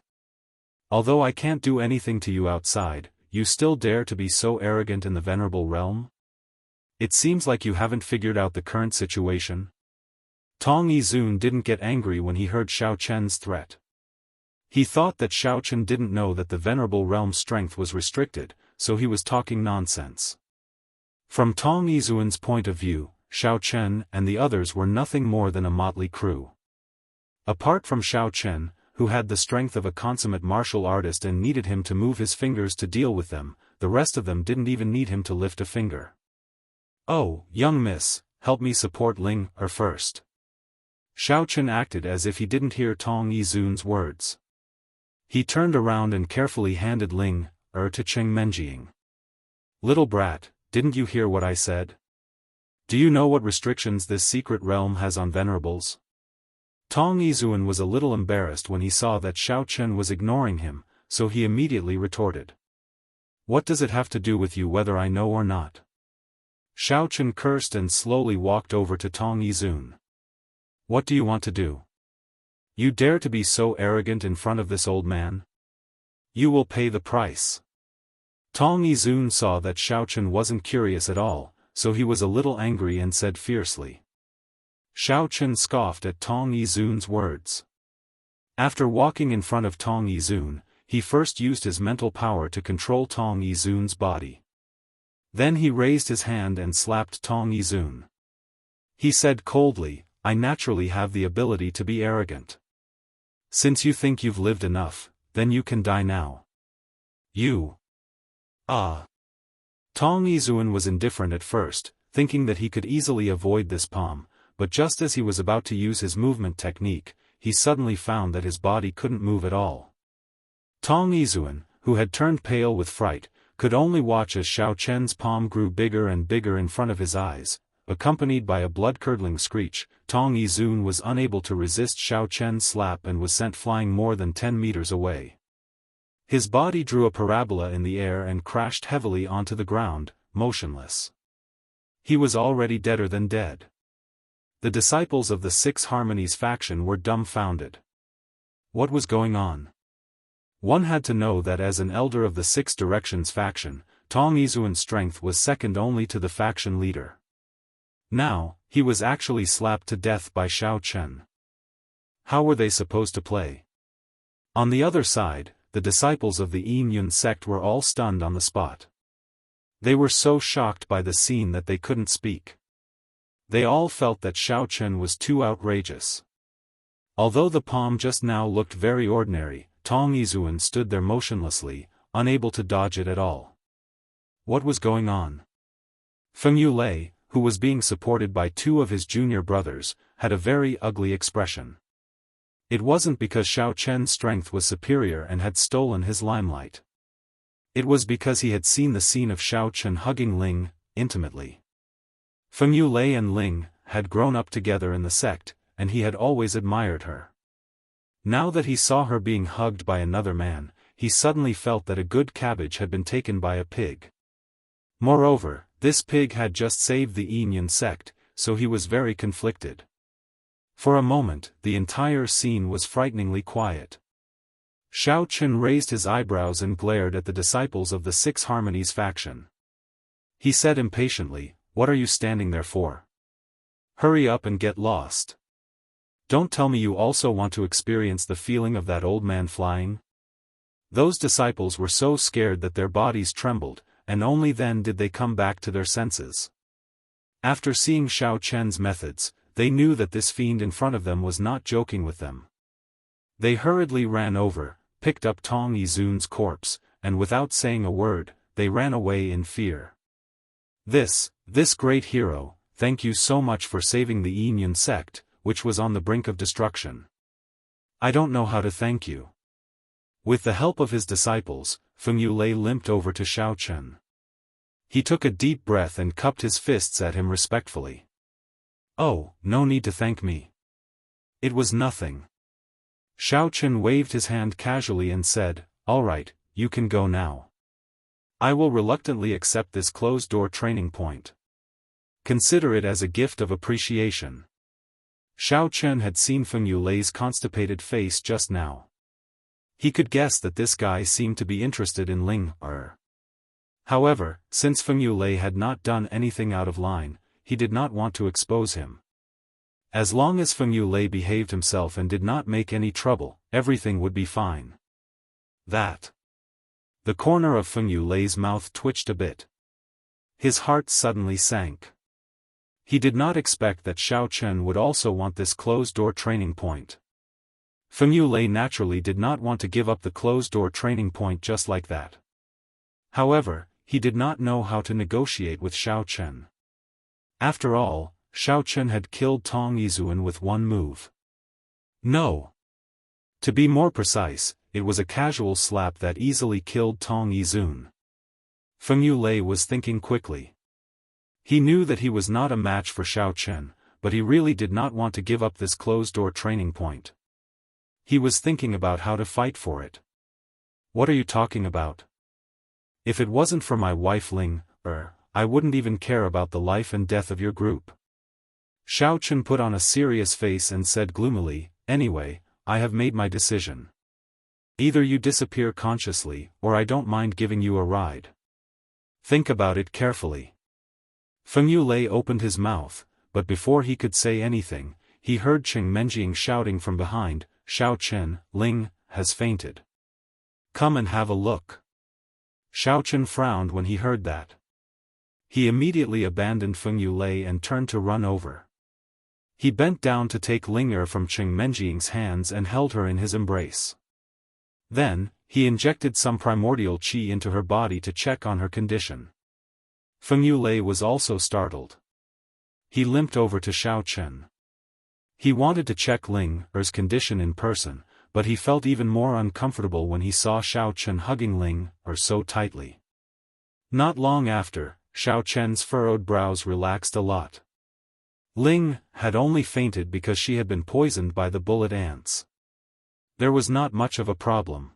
Although I can't do anything to you outside, you still dare to be so arrogant in the venerable realm? It seems like you haven't figured out the current situation. Tong Yizun didn't get angry when he heard Xiao Chen's threat. He thought that Xiao Chen didn't know that the venerable realm's strength was restricted, so he was talking nonsense. From Tong Yizun's point of view, Xiao Chen and the others were nothing more than a motley crew. Apart from Xiao Chen, who had the strength of a consummate martial artist and needed him to move his fingers to deal with them, the rest of them didn't even need him to lift a finger. "Oh, young miss, help me support Ling first." Xiao Chen acted as if he didn't hear Tong Yizun's words. He turned around and carefully handed Ling to Cheng Menjing. "Little brat, didn't you hear what I said? Do you know what restrictions this secret realm has on venerables?" Tong Yizun was a little embarrassed when he saw that Xiao Chen was ignoring him, so he immediately retorted. "What does it have to do with you whether I know or not?" Xiao Chen cursed and slowly walked over to Tong Yizun. "What do you want to do? You dare to be so arrogant in front of this old man? You will pay the price." Tong Yizun saw that Xiao Chen wasn't curious at all, so he was a little angry and said fiercely. Xiao Chen scoffed at Tong Yizun's words. After walking in front of Tong Yizun, he first used his mental power to control Tong Yizun's body. Then he raised his hand and slapped Tong Yizun. He said coldly, "I naturally have the ability to be arrogant. Since you think you've lived enough, then you can die now. You." Tong Yizun was indifferent at first, thinking that he could easily avoid this palm, but just as he was about to use his movement technique, he suddenly found that his body couldn't move at all. Tong Yizun, who had turned pale with fright, could only watch as Xiao Chen's palm grew bigger and bigger in front of his eyes. Accompanied by a blood-curdling screech, Tong Yizun was unable to resist Xiao Chen's slap and was sent flying more than 10 meters away. His body drew a parabola in the air and crashed heavily onto the ground, motionless. He was already deader than dead. The disciples of the Six Harmonies faction were dumbfounded. What was going on? One had to know that as an elder of the Six Directions faction, Tong Yizun's strength was second only to the faction leader. Now, he was actually slapped to death by Xiao Chen. How were they supposed to play? On the other side, the disciples of the Yin Yun sect were all stunned on the spot. They were so shocked by the scene that they couldn't speak. They all felt that Xiao Chen was too outrageous. Although the palm just now looked very ordinary, Tong Yizun stood there motionlessly, unable to dodge it at all. What was going on? Feng Yulei, who was being supported by two of his junior brothers, had a very ugly expression. It wasn't because Xiao Chen's strength was superior and had stolen his limelight. It was because he had seen the scene of Xiao Chen hugging Ling intimately. Feng Yulei and Ling had grown up together in the sect, and he had always admired her. Now that he saw her being hugged by another man, he suddenly felt that a good cabbage had been taken by a pig. Moreover, this pig had just saved the Yin Yun sect, so he was very conflicted. For a moment, the entire scene was frighteningly quiet. Xiao Chen raised his eyebrows and glared at the disciples of the Six Harmonies faction. He said impatiently, "What are you standing there for? Hurry up and get lost. Don't tell me you also want to experience the feeling of that old man flying." Those disciples were so scared that their bodies trembled, and only then did they come back to their senses. After seeing Xiao Chen's methods, they knew that this fiend in front of them was not joking with them. They hurriedly ran over, picked up Tong Yizun's corpse, and without saying a word, they ran away in fear. This great hero, thank you so much for saving the Yin Yun sect, which was on the brink of destruction. I don't know how to thank you. With the help of his disciples, Feng Yulei limped over to Xiao Chen. He took a deep breath and cupped his fists at him respectfully. "Oh, no need to thank me. It was nothing." Xiao Chen waved his hand casually and said, "All right, you can go now. I will reluctantly accept this closed-door training point. Consider it as a gift of appreciation." Xiao Chen had seen Feng Yulei's constipated face just now. He could guess that this guy seemed to be interested in Ling Er. However, since Feng Yulei had not done anything out of line, he did not want to expose him. As long as Feng Yulei behaved himself and did not make any trouble, everything would be fine. That. The corner of Feng Yulei's mouth twitched a bit. His heart suddenly sank. He did not expect that Xiao Chen would also want this closed-door training point. Feng Yulei naturally did not want to give up the closed-door training point just like that. However, he did not know how to negotiate with Xiao Chen. After all, Xiao Chen had killed Tong Yizun with one move. No. To be more precise, it was a casual slap that easily killed Tong Yizun. Feng Yulei was thinking quickly. He knew that he was not a match for Xiao Chen, but he really did not want to give up this closed-door training point. He was thinking about how to fight for it. What are you talking about? If it wasn't for my wife Ling Er, I wouldn't even care about the life and death of your group. Xiao Chen put on a serious face and said gloomily, anyway, I have made my decision. Either you disappear consciously, or I don't mind giving you a ride. Think about it carefully. Feng Yulei opened his mouth, but before he could say anything, he heard Cheng Menjing shouting from behind, Xiao Chen, Ling, has fainted. Come and have a look. Xiao Chen frowned when he heard that. He immediately abandoned Feng Yulei and turned to run over. He bent down to take Ling Er from Cheng Menjing's hands and held her in his embrace. Then, he injected some primordial qi into her body to check on her condition. Feng Yulei was also startled. He limped over to Xiao Chen. He wanted to check Ling Er's condition in person, but he felt even more uncomfortable when he saw Xiao Chen hugging Ling Er so tightly. Not long after, Xiao Chen's furrowed brows relaxed a lot. Ling had only fainted because she had been poisoned by the bullet ants. There was not much of a problem.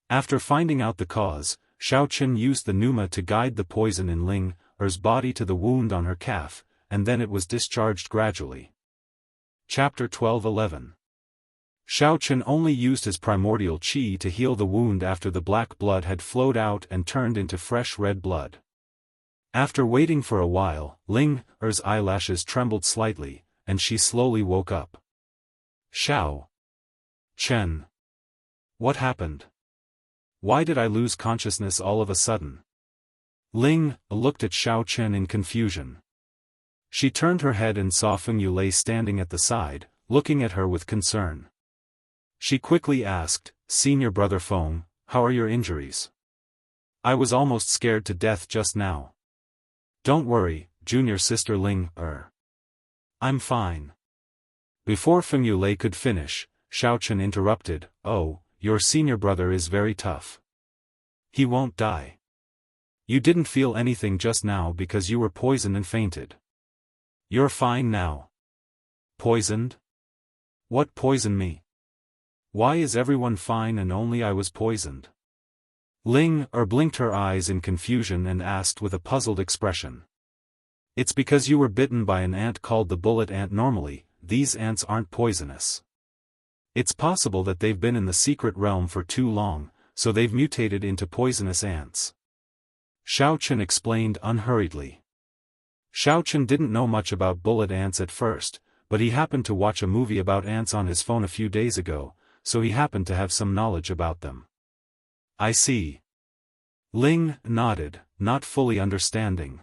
After finding out the cause, Xiao Chen used the pneuma to guide the poison in Ling Er's body to the wound on her calf, and then it was discharged gradually. Chapter 12:11. Xiao Chen only used his primordial qi to heal the wound after the black blood had flowed out and turned into fresh red blood. After waiting for a while, Ling Er's eyelashes trembled slightly, and she slowly woke up. Xiao Chen. What happened? Why did I lose consciousness all of a sudden? Ling looked at Xiao Chen in confusion. She turned her head and saw Feng Yulei standing at the side, looking at her with concern. She quickly asked, Senior Brother Feng, how are your injuries? I was almost scared to death just now. Don't worry, Junior Sister Ling Er. I'm fine. Before Feng Yulei could finish, Xiao Chen interrupted, oh, your senior brother is very tough. He won't die. You didn't feel anything just now because you were poisoned and fainted. You're fine now. Poisoned? What poisoned me? Why is everyone fine and only I was poisoned? Ling Er blinked her eyes in confusion and asked with a puzzled expression. It's because you were bitten by an ant called the bullet ant. Normally, these ants aren't poisonous. It's possible that they've been in the secret realm for too long, so they've mutated into poisonous ants. Xiao Chen explained unhurriedly. Xiao Chen didn't know much about bullet ants at first, but he happened to watch a movie about ants on his phone a few days ago, so he happened to have some knowledge about them. I see. Ling nodded, not fully understanding.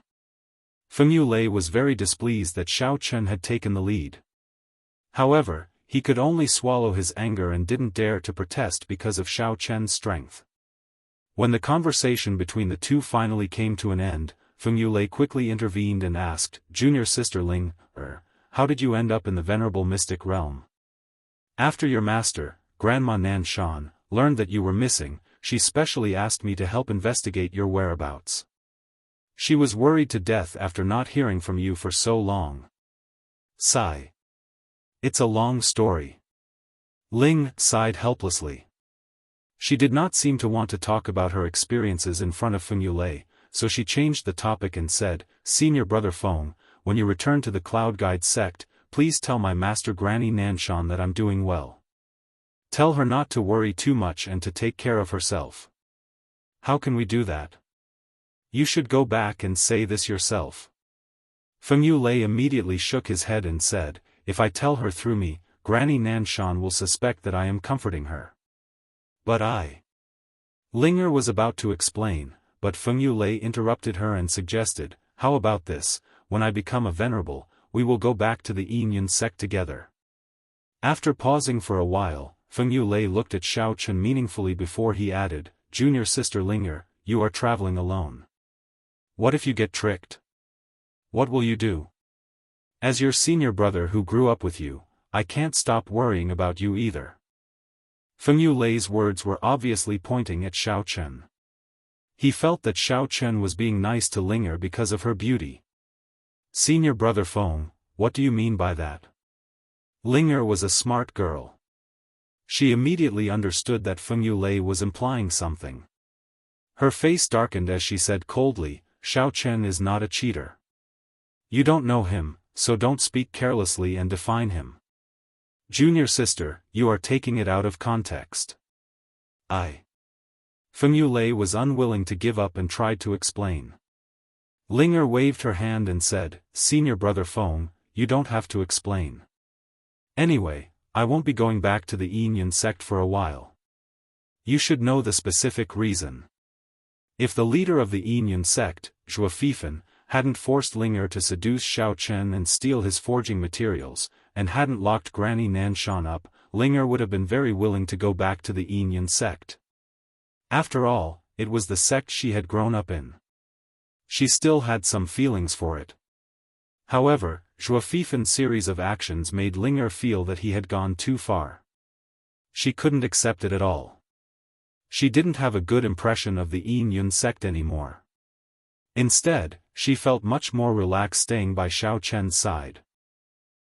Feng Yulei was very displeased that Xiao Chen had taken the lead. However, he could only swallow his anger and didn't dare to protest because of Xiao Chen's strength. When the conversation between the two finally came to an end, Feng Yulei quickly intervened and asked, Junior Sister Ling Er, how did you end up in the venerable mystic realm? After your master, Grandma Nan Shan, learned that you were missing, she specially asked me to help investigate your whereabouts. She was worried to death after not hearing from you for so long. Sigh. It's a long story. Ling sighed helplessly. She did not seem to want to talk about her experiences in front of Feng Yulei, so she changed the topic and said, Senior Brother Feng, when you return to the Cloud Guide sect, please tell my master Granny Nanshan that I'm doing well. Tell her not to worry too much and to take care of herself. How can we do that? You should go back and say this yourself. Feng Yulei immediately shook his head and said, if I tell her through me, Granny Nanshan will suspect that I am comforting her. But Linger was about to explain, but Feng Yulei interrupted her and suggested, how about this, when I become a venerable, we will go back to the Yin sect together. After pausing for a while, Feng Yulei looked at Xiao Chen meaningfully before he added, Junior sister Linger, you are traveling alone. What if you get tricked? What will you do? As your senior brother who grew up with you, I can't stop worrying about you either. Feng Yulei's words were obviously pointing at Xiao Chen. He felt that Xiao Chen was being nice to Linger because of her beauty. Senior brother Feng, what do you mean by that? Linger was a smart girl. She immediately understood that Feng Yulei was implying something. Her face darkened as she said coldly, Xiao Chen is not a cheater. You don't know him, so don't speak carelessly and define him. Junior sister, you are taking it out of context. Feng Yulei was unwilling to give up and tried to explain. Linger waved her hand and said, Senior brother Feng, you don't have to explain. Anyway, I won't be going back to the Yin sect for a while. You should know the specific reason. If the leader of the Yin sect, Xiaofan, hadn't forced Linger to seduce Xiao Chen and steal his forging materials, and hadn't locked Granny Nanshan up, Linger would have been very willing to go back to the Yin sect. After all, it was the sect she had grown up in. She still had some feelings for it. However, Xiaofan's series of actions made Linger feel that he had gone too far. She couldn't accept it at all. She didn't have a good impression of the Yin sect anymore. Instead, she felt much more relaxed staying by Xiao Chen's side.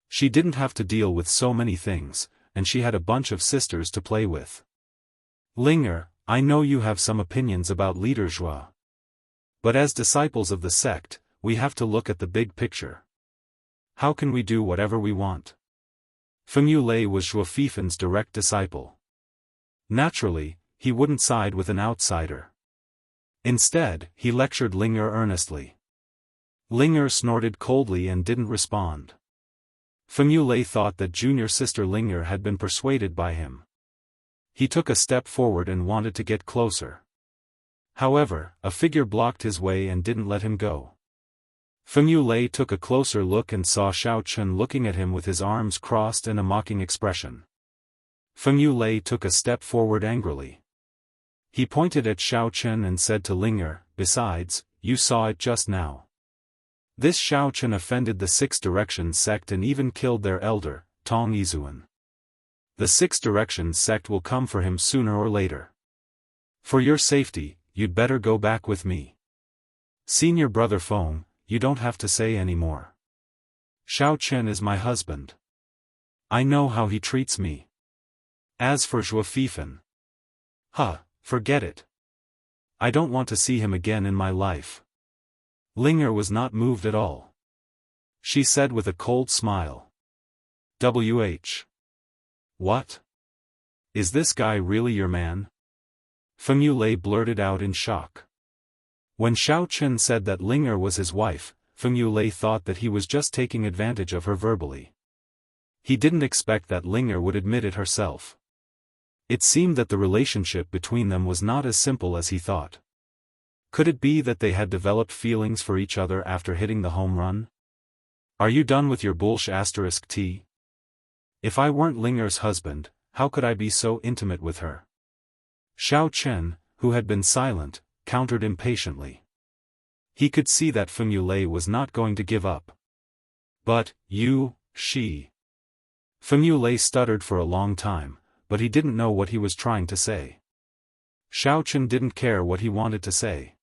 She didn't have to deal with so many things, and she had a bunch of sisters to play with. Linger, I know you have some opinions about Leader Zhua. But as disciples of the sect, we have to look at the big picture. How can we do whatever we want? Feng Yulei was Xiaofan's direct disciple. Naturally, he wouldn't side with an outsider. Instead, he lectured Linger earnestly. Linger snorted coldly and didn't respond. Feng Yulei thought that junior sister Linger had been persuaded by him. He took a step forward and wanted to get closer. However, a figure blocked his way and didn't let him go. Feng Yulei took a closer look and saw Xiao Chen looking at him with his arms crossed and a mocking expression. Feng Yulei took a step forward angrily. He pointed at Xiao Chen and said to Linger, besides, you saw it just now. This Xiao Chen offended the Six Directions sect and even killed their elder, Tong Yizuan. The Six Directions sect will come for him sooner or later. For your safety, you'd better go back with me. Senior brother Feng, you don't have to say any more. Xiao Chen is my husband. I know how he treats me. As for Xiaofan, forget it. I don't want to see him again in my life. Linger was not moved at all. She said with a cold smile. What? Is this guy really your man? Feng Yulei blurted out in shock. When Xiao Chen said that Linger was his wife, Feng Yulei thought that he was just taking advantage of her verbally. He didn't expect that Linger would admit it herself. It seemed that the relationship between them was not as simple as he thought. Could it be that they had developed feelings for each other after hitting the home run? Are you done with your **T? If I weren't Linger's husband, how could I be so intimate with her? Xiao Chen, who had been silent, countered impatiently. He could see that Feng Yulei was not going to give up. But, she. Feng Yulei stuttered for a long time, but he didn't know what he was trying to say. Xiao Chen didn't care what he wanted to say.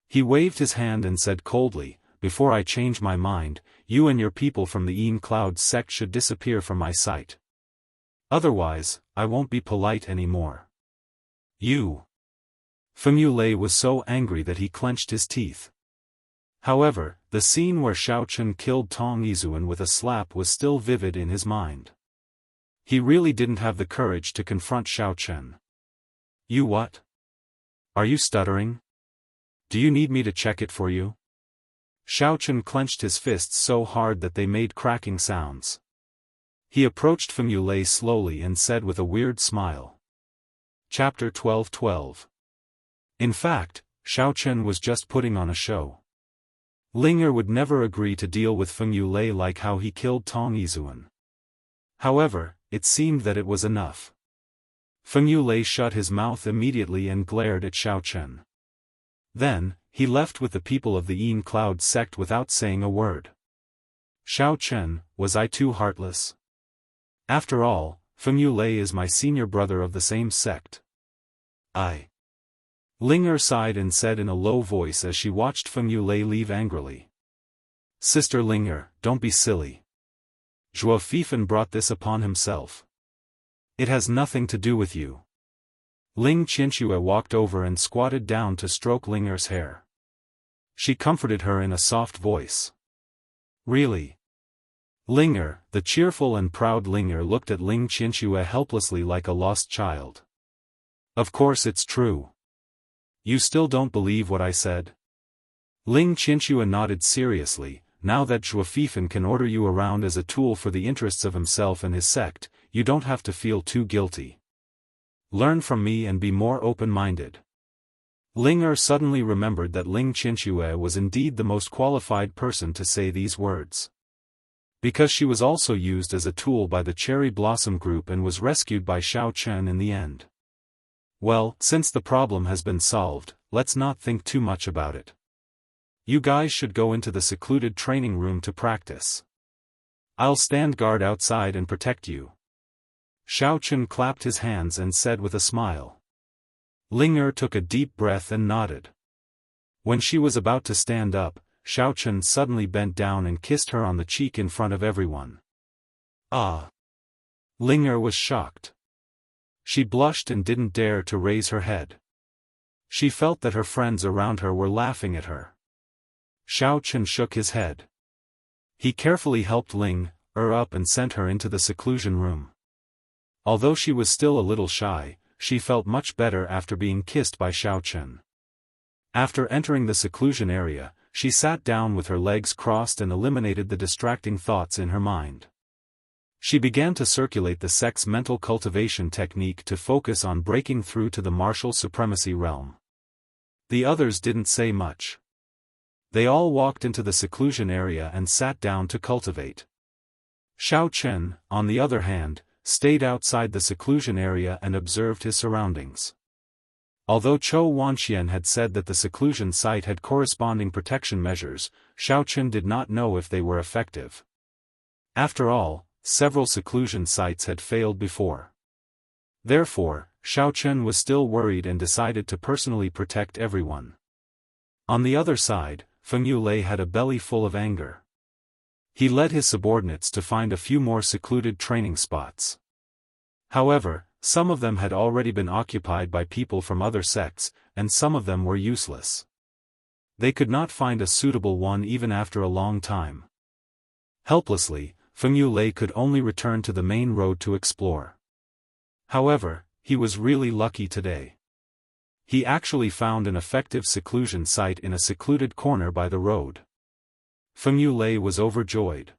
He waved his hand and said coldly, before I change my mind, you and your people from the Yin Cloud sect should disappear from my sight. Otherwise, I won't be polite anymore. You. Feng Yulei was so angry that he clenched his teeth. However, the scene where Xiaochen killed Tong Yizuan with a slap was still vivid in his mind. He really didn't have the courage to confront Xiaochen. "You what? Are you stuttering? Do you need me to check it for you?" Xiaochen clenched his fists so hard that they made cracking sounds. He approached Feng Yulei slowly and said with a weird smile. Chapter 12:12. In fact, Xiaochen was just putting on a show. Linger would never agree to deal with Feng Yulei like how he killed Tong Yizuan. However, it seemed that it was enough. Feng Yulei shut his mouth immediately and glared at Xiaochen. Then, he left with the people of the Yin Cloud sect without saying a word. Xiaochen, was I too heartless? After all, Feng Yulei is my senior brother of the same sect. Linger sighed and said in a low voice as she watched Feng Yulei leave angrily. "Sister Linger, don't be silly. Xiaofan brought this upon himself. It has nothing to do with you." Ling Qianxue walked over and squatted down to stroke Linger's hair. She comforted her in a soft voice. "Really?" Linger, the cheerful and proud Linger, looked at Ling Qianxue helplessly like a lost child. "Of course it's true. You still don't believe what I said?" Ling Qianxue nodded seriously. "Now that Xiaofan can order you around as a tool for the interests of himself and his sect, you don't have to feel too guilty. Learn from me and be more open-minded." Linger suddenly remembered that Ling Qianxue was indeed the most qualified person to say these words. Because she was also used as a tool by the Cherry Blossom Group and was rescued by Xiaochen in the end. Well, since the problem has been solved, let's not think too much about it. You guys should go into the secluded training room to practice. I'll stand guard outside and protect you. Xiaochen clapped his hands and said with a smile. Linger took a deep breath and nodded. When she was about to stand up, Xiaochen suddenly bent down and kissed her on the cheek in front of everyone. Ah! Linger was shocked. She blushed and didn't dare to raise her head. She felt that her friends around her were laughing at her. Xiaochen shook his head. He carefully helped Linger up and sent her into the seclusion room. Although she was still a little shy, she felt much better after being kissed by Xiaochen. After entering the seclusion area, she sat down with her legs crossed and eliminated the distracting thoughts in her mind. She began to circulate the sect's mental cultivation technique to focus on breaking through to the martial supremacy realm. The others didn't say much. They all walked into the seclusion area and sat down to cultivate. Xiaochen, on the other hand, stayed outside the seclusion area and observed his surroundings. Although Chou Wanxian had said that the seclusion site had corresponding protection measures, Xiaochen did not know if they were effective. After all, several seclusion sites had failed before. Therefore, Xiaochen was still worried and decided to personally protect everyone. On the other side, Feng Yulei had a belly full of anger. He led his subordinates to find a few more secluded training spots. However, some of them had already been occupied by people from other sects, and some of them were useless. They could not find a suitable one even after a long time. Helplessly, Feng Yulei could only return to the main road to explore. However, he was really lucky today. He actually found an effective seclusion site in a secluded corner by the road. Feng Yulei was overjoyed.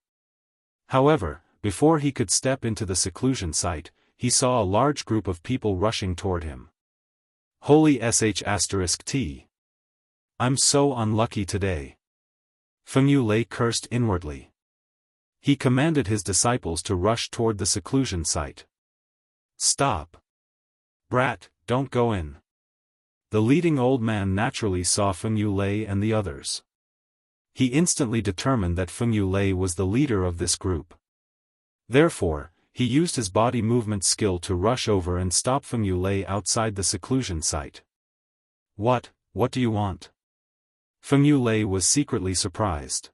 However, before he could step into the seclusion site, he saw a large group of people rushing toward him. Holy sh*T. I'm so unlucky today. Feng Yulei cursed inwardly. He commanded his disciples to rush toward the seclusion site. Stop! Brat, don't go in. The leading old man naturally saw Feng Yulei and the others. He instantly determined that Feng Yulei was the leader of this group. Therefore, he used his body movement skill to rush over and stop Feng Yulei outside the seclusion site. What do you want? Feng Yulei was secretly surprised.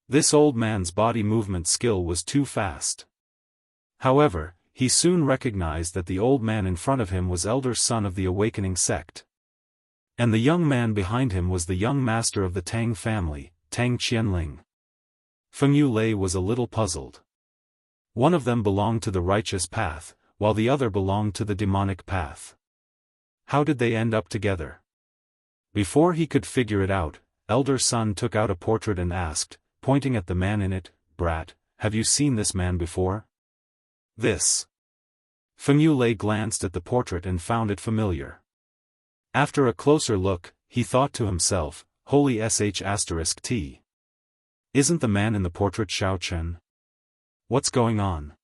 This old man's body movement skill was too fast. However, he soon recognized that the old man in front of him was elder son of the awakening sect. And the young man behind him was the young master of the Tang family, Tang Qianling. Feng Yulei was a little puzzled. One of them belonged to the righteous path, while the other belonged to the demonic path. How did they end up together? Before he could figure it out, elder son took out a portrait and asked, pointing at the man in it, "Brat, have you seen this man before?" "This." Feng Yulei glanced at the portrait and found it familiar. After a closer look, he thought to himself, "Holy sh**t. Isn't the man in the portrait Xiaochen? What's going on?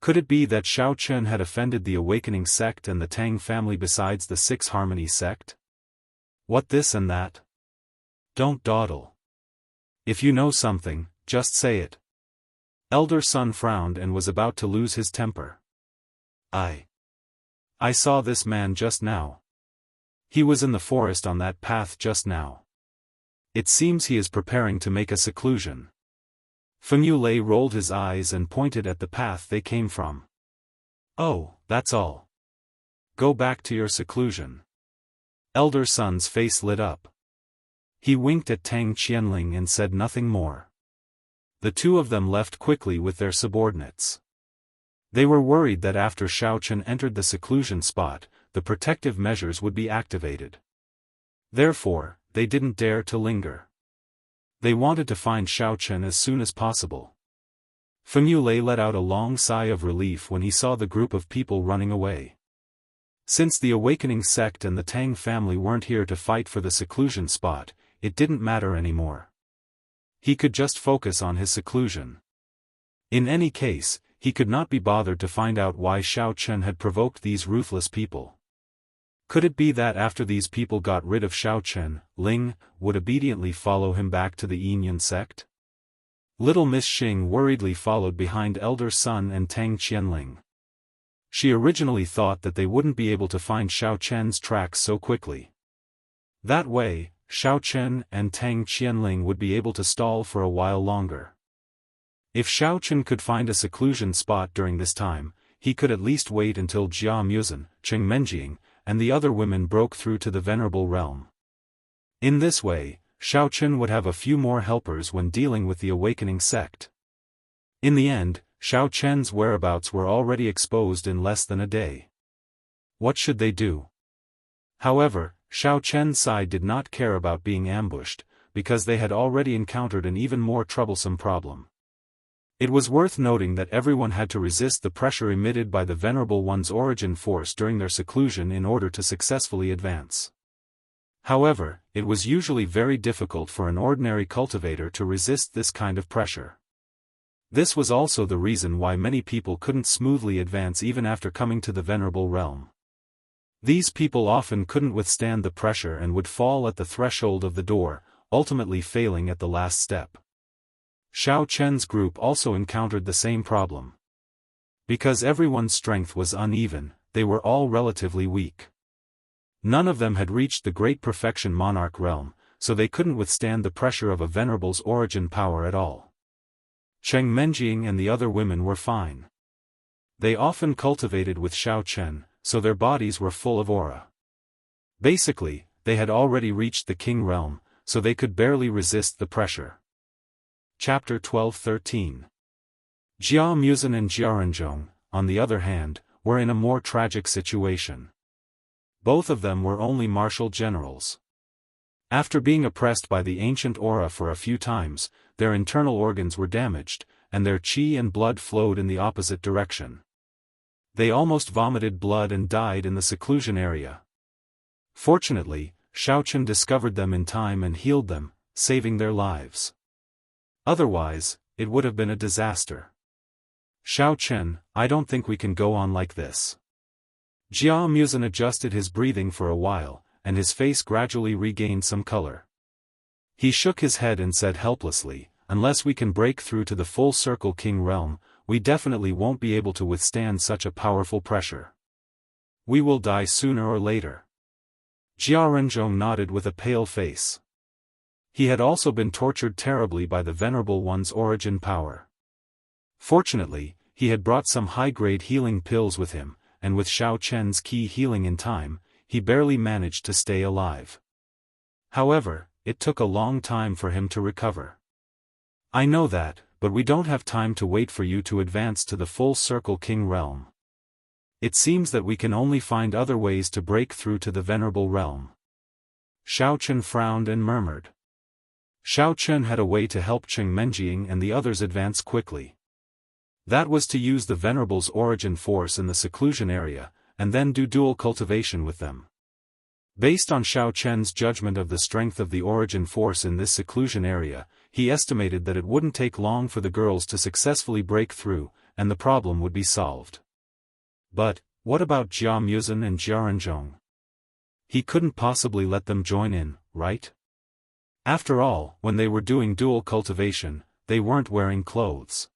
Could it be that Xiaochen had offended the Awakening sect and the Tang family besides the Six Harmony sect? What this and that? Don't dawdle. If you know something, just say it." Elder son frowned and was about to lose his temper. I saw this man just now. He was in the forest on that path just now. It seems he is preparing to make a seclusion. Feng Yulei rolled his eyes and pointed at the path they came from. "Oh, that's all. Go back to your seclusion." Elder son's face lit up. He winked at Tang Qianling and said nothing more. The two of them left quickly with their subordinates. They were worried that after Xiaochen entered the seclusion spot, the protective measures would be activated. Therefore, they didn't dare to linger. They wanted to find Xiaochen as soon as possible. Feng Yulei let out a long sigh of relief when he saw the group of people running away. Since the Awakening sect and the Tang family weren't here to fight for the seclusion spot, it didn't matter anymore. He could just focus on his seclusion. In any case, he could not be bothered to find out why Xiaochen had provoked these ruthless people. Could it be that after these people got rid of Xiaochen, Ling would obediently follow him back to the Yinyan sect? Little Miss Xing worriedly followed behind elder son and Tang Qianling. She originally thought that they wouldn't be able to find Xiaochen's tracks so quickly. That way, Xiaochen and Tang Qianling would be able to stall for a while longer. If Xiaochen could find a seclusion spot during this time, he could at least wait until Jia Muzhen, Cheng Menjing, and the other women broke through to the Venerable Realm. In this way, Xiaochen would have a few more helpers when dealing with the Awakening sect. In the end, Xiaochen's whereabouts were already exposed in less than a day. What should they do? However, Xiaochen's side did not care about being ambushed, because they had already encountered an even more troublesome problem. It was worth noting that everyone had to resist the pressure emitted by the Venerable One's origin force during their seclusion in order to successfully advance. However, it was usually very difficult for an ordinary cultivator to resist this kind of pressure. This was also the reason why many people couldn't smoothly advance even after coming to the Venerable Realm. These people often couldn't withstand the pressure and would fall at the threshold of the door, ultimately failing at the last step. Xiaochen's group also encountered the same problem. Because everyone's strength was uneven, they were all relatively weak. None of them had reached the Great Perfection Monarch realm, so they couldn't withstand the pressure of a Venerable's origin power at all. Cheng Menjing and the other women were fine. They often cultivated with Xiaochen, so their bodies were full of aura. Basically, they had already reached the King realm, so they could barely resist the pressure. Chapter 12-13. Jia Muzhen and Jiaranzhong, on the other hand, were in a more tragic situation. Both of them were only martial generals. After being oppressed by the ancient aura for a few times, their internal organs were damaged, and their qi and blood flowed in the opposite direction. They almost vomited blood and died in the seclusion area. Fortunately, Xiaochen discovered them in time and healed them, saving their lives. Otherwise, it would have been a disaster. Xiaochen, I don't think we can go on like this. Jia Muzhen adjusted his breathing for a while, and his face gradually regained some color. He shook his head and said helplessly, unless we can break through to the full circle King realm, we definitely won't be able to withstand such a powerful pressure. We will die sooner or later. Jiaranzhong nodded with a pale face. He had also been tortured terribly by the Venerable One's origin power. Fortunately, he had brought some high-grade healing pills with him, and with Xiaochen's key healing in time, he barely managed to stay alive. However, it took a long time for him to recover. I know that, but we don't have time to wait for you to advance to the full circle king realm. It seems that we can only find other ways to break through to the venerable realm. Xiaochen frowned and murmured. Xiaochen had a way to help Cheng Menjing and the others advance quickly. That was to use the venerable's origin force in the seclusion area, and then do dual cultivation with them. Based on Xiaochen's judgment of the strength of the origin force in this seclusion area, he estimated that it wouldn't take long for the girls to successfully break through, and the problem would be solved. But, what about Jia Muzhen and Jiaranzhong? He couldn't possibly let them join in, right? After all, when they were doing dual cultivation, they weren't wearing clothes.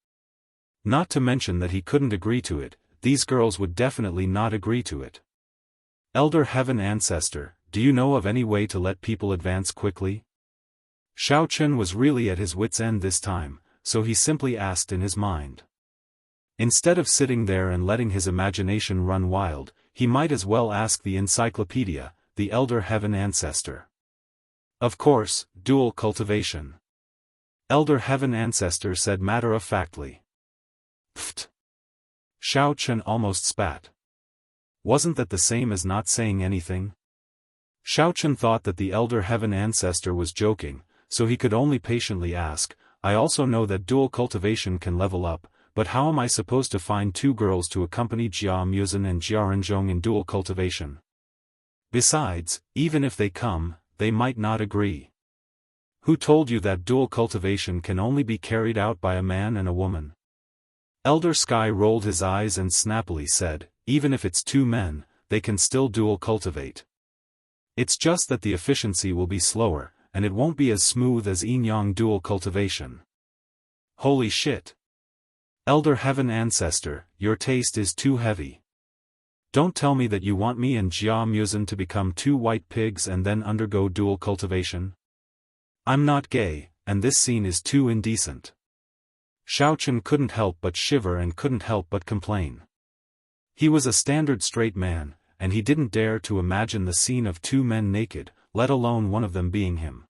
Not to mention that he couldn't agree to it, these girls would definitely not agree to it. Elder Heaven Ancestor, do you know of any way to let people advance quickly? Xiaochen was really at his wit's end this time, so he simply asked in his mind. Instead of sitting there and letting his imagination run wild, he might as well ask the encyclopedia, the Elder Heaven Ancestor. Of course, dual cultivation. Elder Heaven Ancestor said matter-of-factly. Pfft. Xiaochen almost spat. Wasn't that the same as not saying anything? Xiaochen thought that the Elder Heaven Ancestor was joking, so he could only patiently ask, I also know that dual cultivation can level up, but how am I supposed to find two girls to accompany Jia Muzhen and Jiaranzhong in dual cultivation? Besides, even if they come, they might not agree. Who told you that dual cultivation can only be carried out by a man and a woman? Elder Sky rolled his eyes and snappily said, even if it's two men, they can still dual cultivate. It's just that the efficiency will be slower, and it won't be as smooth as yin-yang dual cultivation. Holy shit! Elder Heaven Ancestor, your taste is too heavy. Don't tell me that you want me and Jia Muzhen to become two white pigs and then undergo dual cultivation? I'm not gay, and this scene is too indecent. Xiaochen couldn't help but shiver and couldn't help but complain. He was a standard straight man, and he didn't dare to imagine the scene of two men naked, let alone one of them being him.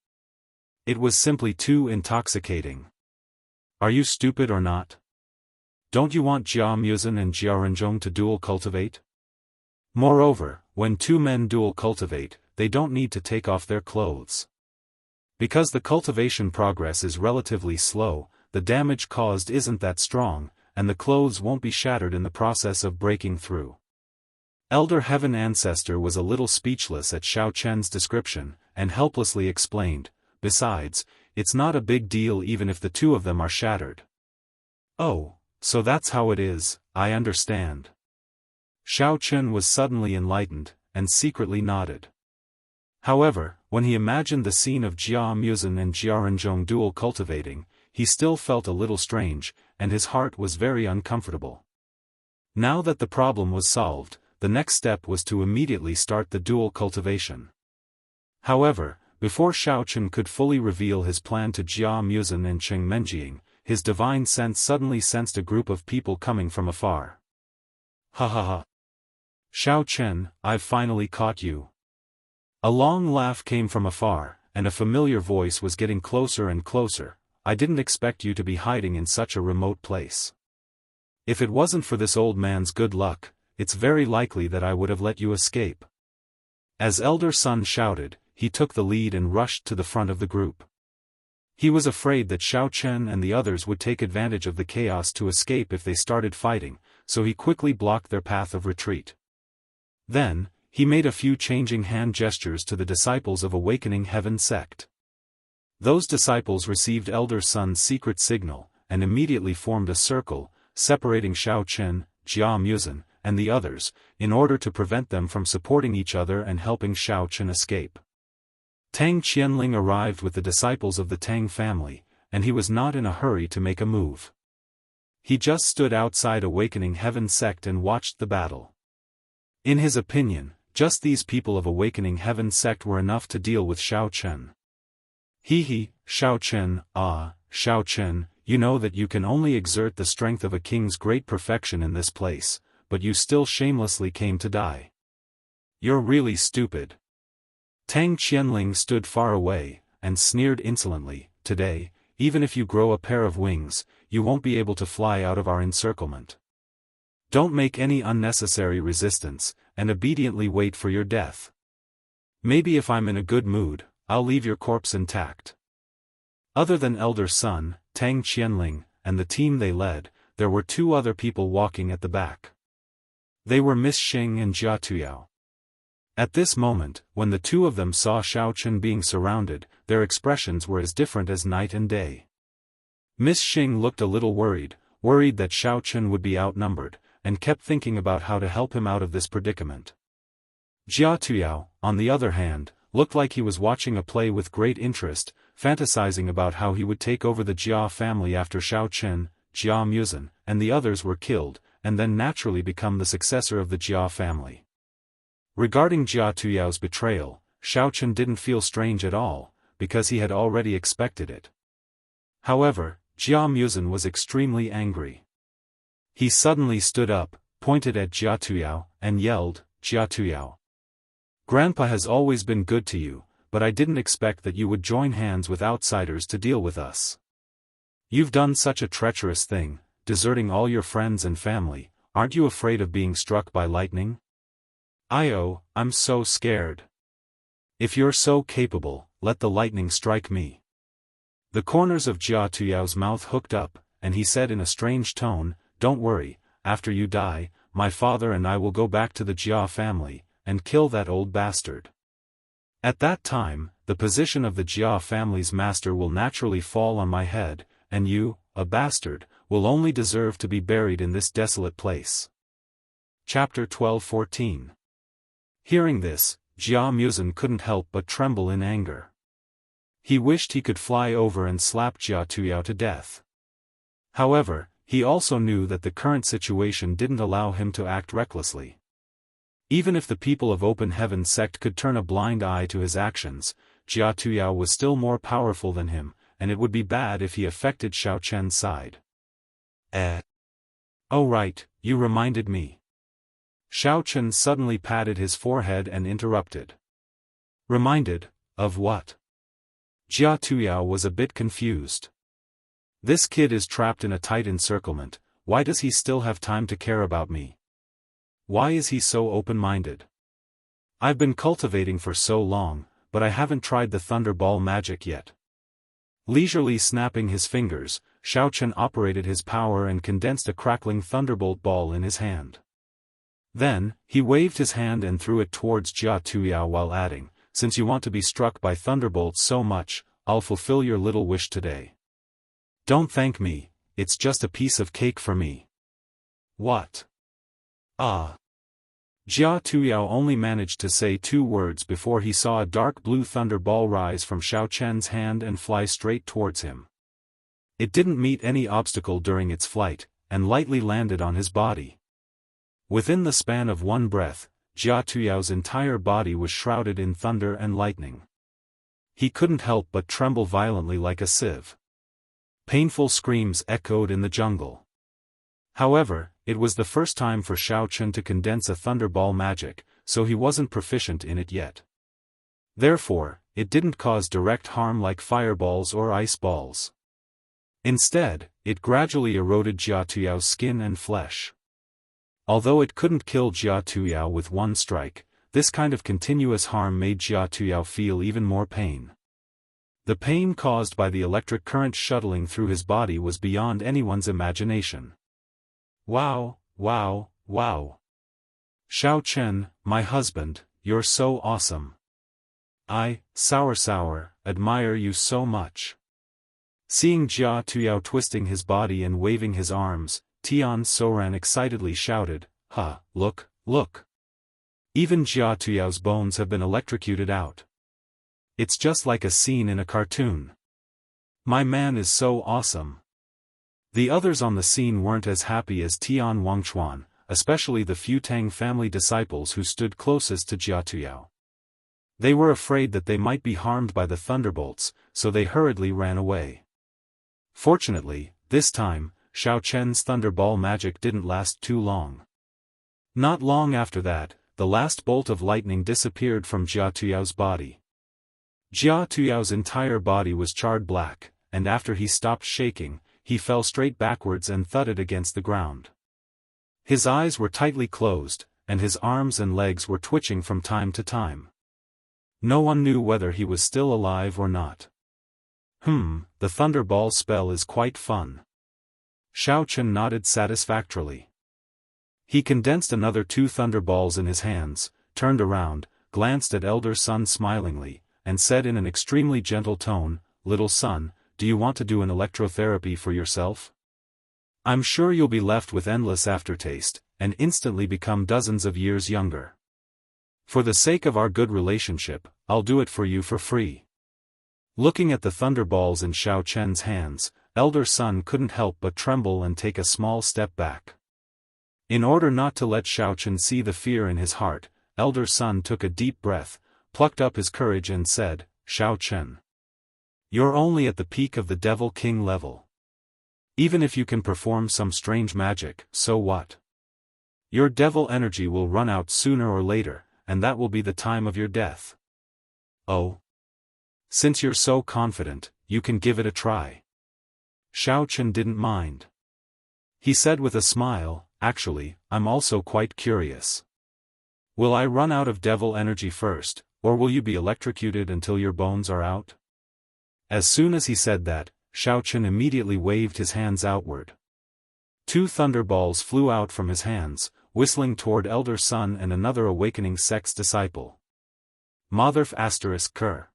It was simply too intoxicating. Are you stupid or not? Don't you want Jia Muzhen and Jiaranzhong to dual cultivate? Moreover, when two men dual cultivate, they don't need to take off their clothes. Because the cultivation progress is relatively slow, the damage caused isn't that strong, and the clothes won't be shattered in the process of breaking through. Elder Heaven Ancestor was a little speechless at Xiaochen's description, and helplessly explained, besides, it's not a big deal even if the two of them are shattered. Oh, so that's how it is, I understand. Xiaochen was suddenly enlightened, and secretly nodded. However, when he imagined the scene of Jia Muzhen and Jiaranzhong dual cultivating, he still felt a little strange, and his heart was very uncomfortable. Now that the problem was solved, the next step was to immediately start the dual cultivation. However, before Xiaochen could fully reveal his plan to Jia Muzhen and Cheng Menjing, his divine sense suddenly sensed a group of people coming from afar. Ha ha ha. Xiaochen, I've finally caught you. A long laugh came from afar, and a familiar voice was getting closer and closer. I didn't expect you to be hiding in such a remote place. If it wasn't for this old man's good luck, it's very likely that I would have let you escape. As Elder Sun shouted, he took the lead and rushed to the front of the group. He was afraid that Xiaochen and the others would take advantage of the chaos to escape if they started fighting, so he quickly blocked their path of retreat. Then, he made a few changing hand gestures to the disciples of Awakening Heaven sect. Those disciples received Elder Sun's secret signal, and immediately formed a circle, separating Xiaochen, Jia Muzhen, and the others, in order to prevent them from supporting each other and helping Xiaochen escape. Tang Qianling arrived with the disciples of the Tang family, and he was not in a hurry to make a move. He just stood outside Awakening Heaven sect and watched the battle. In his opinion, just these people of Awakening Heaven sect were enough to deal with Xiaochen. Xiaochen, Xiaochen, you know that you can only exert the strength of a king's great perfection in this place, but you still shamelessly came to die. You're really stupid. Tang Qianling stood far away, and sneered insolently, today, even if you grow a pair of wings, you won't be able to fly out of our encirclement. Don't make any unnecessary resistance, and obediently wait for your death. Maybe if I'm in a good mood, I'll leave your corpse intact. Other than elder son, Tang Qianling, and the team they led, there were two other people walking at the back. They were Miss Xing and Jia Tuyao. At this moment, when the two of them saw Xiaochen being surrounded, their expressions were as different as night and day. Miss Xing looked a little worried that Xiaochen would be outnumbered, and kept thinking about how to help him out of this predicament. Jia Tuyao, on the other hand, looked like he was watching a play with great interest, fantasizing about how he would take over the Jia family after Xiaochen, Jia Muzan, and the others were killed, and then naturally become the successor of the Jia family. Regarding Jia Tuyao's betrayal, Xiaochen didn't feel strange at all, because he had already expected it. However, Jia Muzan was extremely angry. He suddenly stood up, pointed at Jia Tuyao, and yelled, "Jia Tuyao! Grandpa has always been good to you, but I didn't expect that you would join hands with outsiders to deal with us. You've done such a treacherous thing, deserting all your friends and family. Aren't you afraid of being struck by lightning? I'm so scared. If you're so capable, let the lightning strike me." The corners of Jia Tuyao's mouth hooked up, and he said in a strange tone, "Don't worry, after you die, my father and I will go back to the Jia family, and kill that old bastard. At that time, the position of the Jia family's master will naturally fall on my head, and you, a bastard, will only deserve to be buried in this desolate place." Chapter 12-14. Hearing this, Jia Muzan couldn't help but tremble in anger. He wished he could fly over and slap Jia Tuyao to death. However, he also knew that the current situation didn't allow him to act recklessly. Even if the people of Open Heaven sect could turn a blind eye to his actions, Jia Tuyao was still more powerful than him, and it would be bad if he affected Xiaochen's side. Oh right, you reminded me. Xiaochen suddenly patted his forehead and interrupted. Reminded, of what? Jia Tuyao was a bit confused. This kid is trapped in a tight encirclement, why does he still have time to care about me? Why is he so open-minded? I've been cultivating for so long, but I haven't tried the thunderball magic yet. Leisurely snapping his fingers, Xiaochen operated his power and condensed a crackling thunderbolt ball in his hand. Then, he waved his hand and threw it towards Jia Tuyao while adding, "Since you want to be struck by thunderbolts so much, I'll fulfill your little wish today. Don't thank me, it's just a piece of cake for me." What? Ah. Jia Tuyao only managed to say 2 words before he saw a dark blue thunder ball rise from Xiaochen's hand and fly straight towards him. It didn't meet any obstacle during its flight, and lightly landed on his body. Within the span of one breath, Jia Tuyao's entire body was shrouded in thunder and lightning. He couldn't help but tremble violently like a sieve. Painful screams echoed in the jungle. However, it was the first time for Xiaochen to condense a thunderball magic, so he wasn't proficient in it yet. Therefore, it didn't cause direct harm like fireballs or ice balls. Instead, it gradually eroded Jia Tuyao's skin and flesh. Although it couldn't kill Jia Tuyao with one strike, this kind of continuous harm made Jia Tuyao feel even more pain. The pain caused by the electric current shuttling through his body was beyond anyone's imagination. Wow, wow, wow. Xiaochen, my husband, you're so awesome. I, sour, admire you so much. Seeing Jia Tuyao twisting his body and waving his arms, Tian Soran excitedly shouted, look, look. Even Jia Tuyao's bones have been electrocuted out. It's just like a scene in a cartoon. My man is so awesome. The others on the scene weren't as happy as Tian Wangchuan, especially the few Tang family disciples who stood closest to Jia Tuyao. They were afraid that they might be harmed by the thunderbolts, so they hurriedly ran away. Fortunately, this time, Xiaochen's thunderball magic didn't last too long. Not long after that, the last bolt of lightning disappeared from Jia Tuyao's body. Jia Tuyao's entire body was charred black, and after he stopped shaking, he fell straight backwards and thudded against the ground. His eyes were tightly closed, and his arms and legs were twitching from time to time. No one knew whether he was still alive or not. The Thunderball spell is quite fun. Xiaochen nodded satisfactorily. He condensed another 2 thunderballs in his hands, turned around, glanced at elder son smilingly, and said in an extremely gentle tone, "Little son, do you want to do an electrotherapy for yourself? I'm sure you'll be left with endless aftertaste, and instantly become dozens of years younger. For the sake of our good relationship, I'll do it for you for free." Looking at the thunderballs in Xiaochen's hands, elder son couldn't help but tremble and take a small step back. In order not to let Xiaochen see the fear in his heart, elder son took a deep breath, plucked up his courage and said, "Xiaochen, you're only at the peak of the Devil King level. Even if you can perform some strange magic, so what? Your devil energy will run out sooner or later, and that will be the time of your death. Oh. Since you're so confident, you can give it a try." Xiaochen didn't mind. He said with a smile, "Actually, I'm also quite curious. Will I run out of devil energy first, or will you be electrocuted until your bones are out?" As soon as he said that, Xiaochen immediately waved his hands outward. 2 thunderballs flew out from his hands, whistling toward elder son and another awakening sect's disciple. Motherf ****.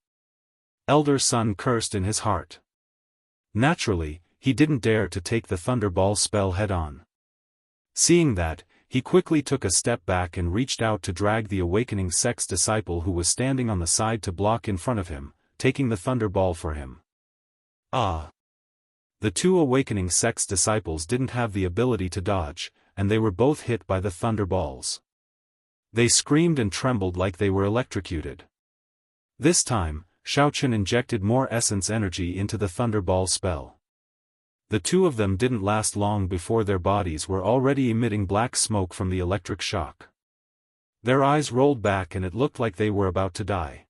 Elder son cursed in his heart. Naturally, he didn't dare to take the thunderball spell head-on. Seeing that, he quickly took a step back and reached out to drag the awakening sect's disciple who was standing on the side to block in front of him, taking the thunderball for him. The 2 awakening sect's disciples didn't have the ability to dodge, and they were both hit by the thunderballs. They screamed and trembled like they were electrocuted. This time, Xiaochen injected more essence energy into the thunderball spell. The 2 of them didn't last long before their bodies were already emitting black smoke from the electric shock. Their eyes rolled back and it looked like they were about to die.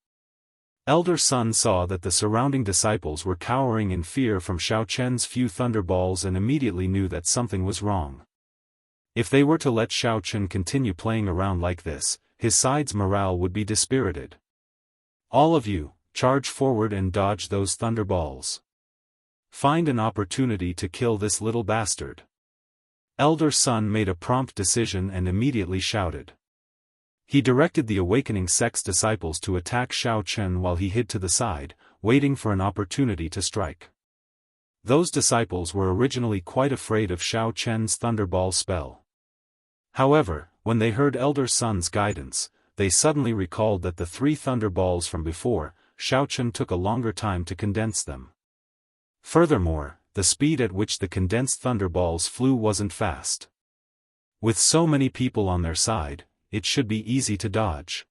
Elder Sun saw that the surrounding disciples were cowering in fear from Xiaochen's few thunderballs and immediately knew that something was wrong. If they were to let Xiaochen continue playing around like this, his side's morale would be dispirited. "All of you, charge forward and dodge those thunderballs. Find an opportunity to kill this little bastard." Elder Sun made a prompt decision and immediately shouted. He directed the awakening sect's disciples to attack Xiaochen while he hid to the side, waiting for an opportunity to strike. Those disciples were originally quite afraid of Xiaochen's thunderball spell. However, when they heard Elder Sun's guidance, they suddenly recalled that the 3 thunderballs from before, Xiaochen took a longer time to condense them. Furthermore, the speed at which the condensed thunderballs flew wasn't fast. With so many people on their side, it should be easy to dodge.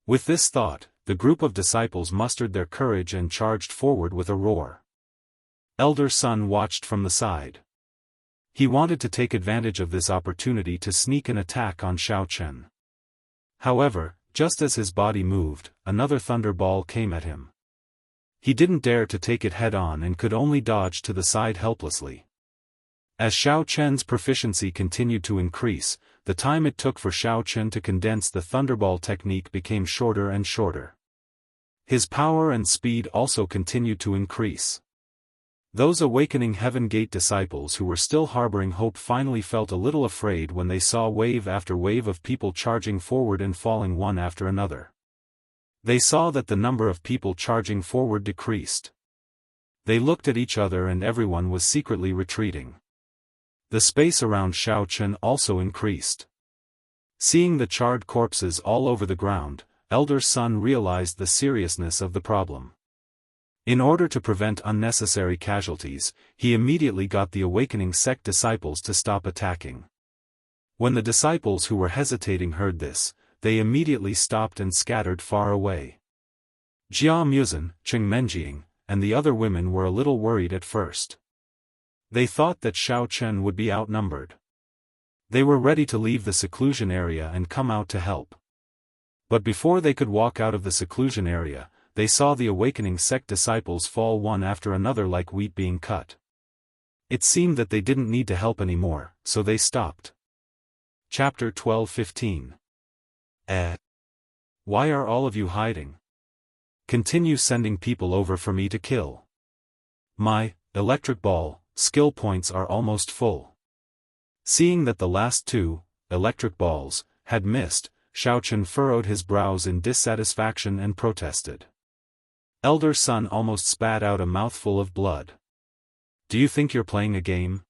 With this thought, the group of disciples mustered their courage and charged forward with a roar. Elder Sun watched from the side. He wanted to take advantage of this opportunity to sneak an attack on Xiaochen. However, just as his body moved, another thunderball came at him. He didn't dare to take it head-on and could only dodge to the side helplessly. As Xiaochen's proficiency continued to increase, the time it took for Xiaochen to condense the thunderball technique became shorter and shorter. His power and speed also continued to increase. Those awakening Heaven Gate disciples who were still harboring hope finally felt a little afraid when they saw wave after wave of people charging forward and falling one after another. They saw that the number of people charging forward decreased. They looked at each other and everyone was secretly retreating. The space around Xiaochen also increased. Seeing the charred corpses all over the ground, Elder Sun realized the seriousness of the problem. In order to prevent unnecessary casualties, he immediately got the awakening sect disciples to stop attacking. When the disciples who were hesitating heard this, they immediately stopped and scattered far away. Jia Muzhen, Cheng Menjiang, and the other women were a little worried at first. They thought that Xiaochen would be outnumbered. They were ready to leave the seclusion area and come out to help. But before they could walk out of the seclusion area, they saw the awakening sect disciples fall one after another like wheat being cut. It seemed that they didn't need to help anymore, so they stopped. Chapter 12-15. Why are all of you hiding? Continue sending people over for me to kill. My electric ball skill points are almost full. Seeing that the last 2 electric balls had missed, Xiaofan furrowed his brows in dissatisfaction and protested. Elder Son almost spat out a mouthful of blood. Do you think you're playing a game?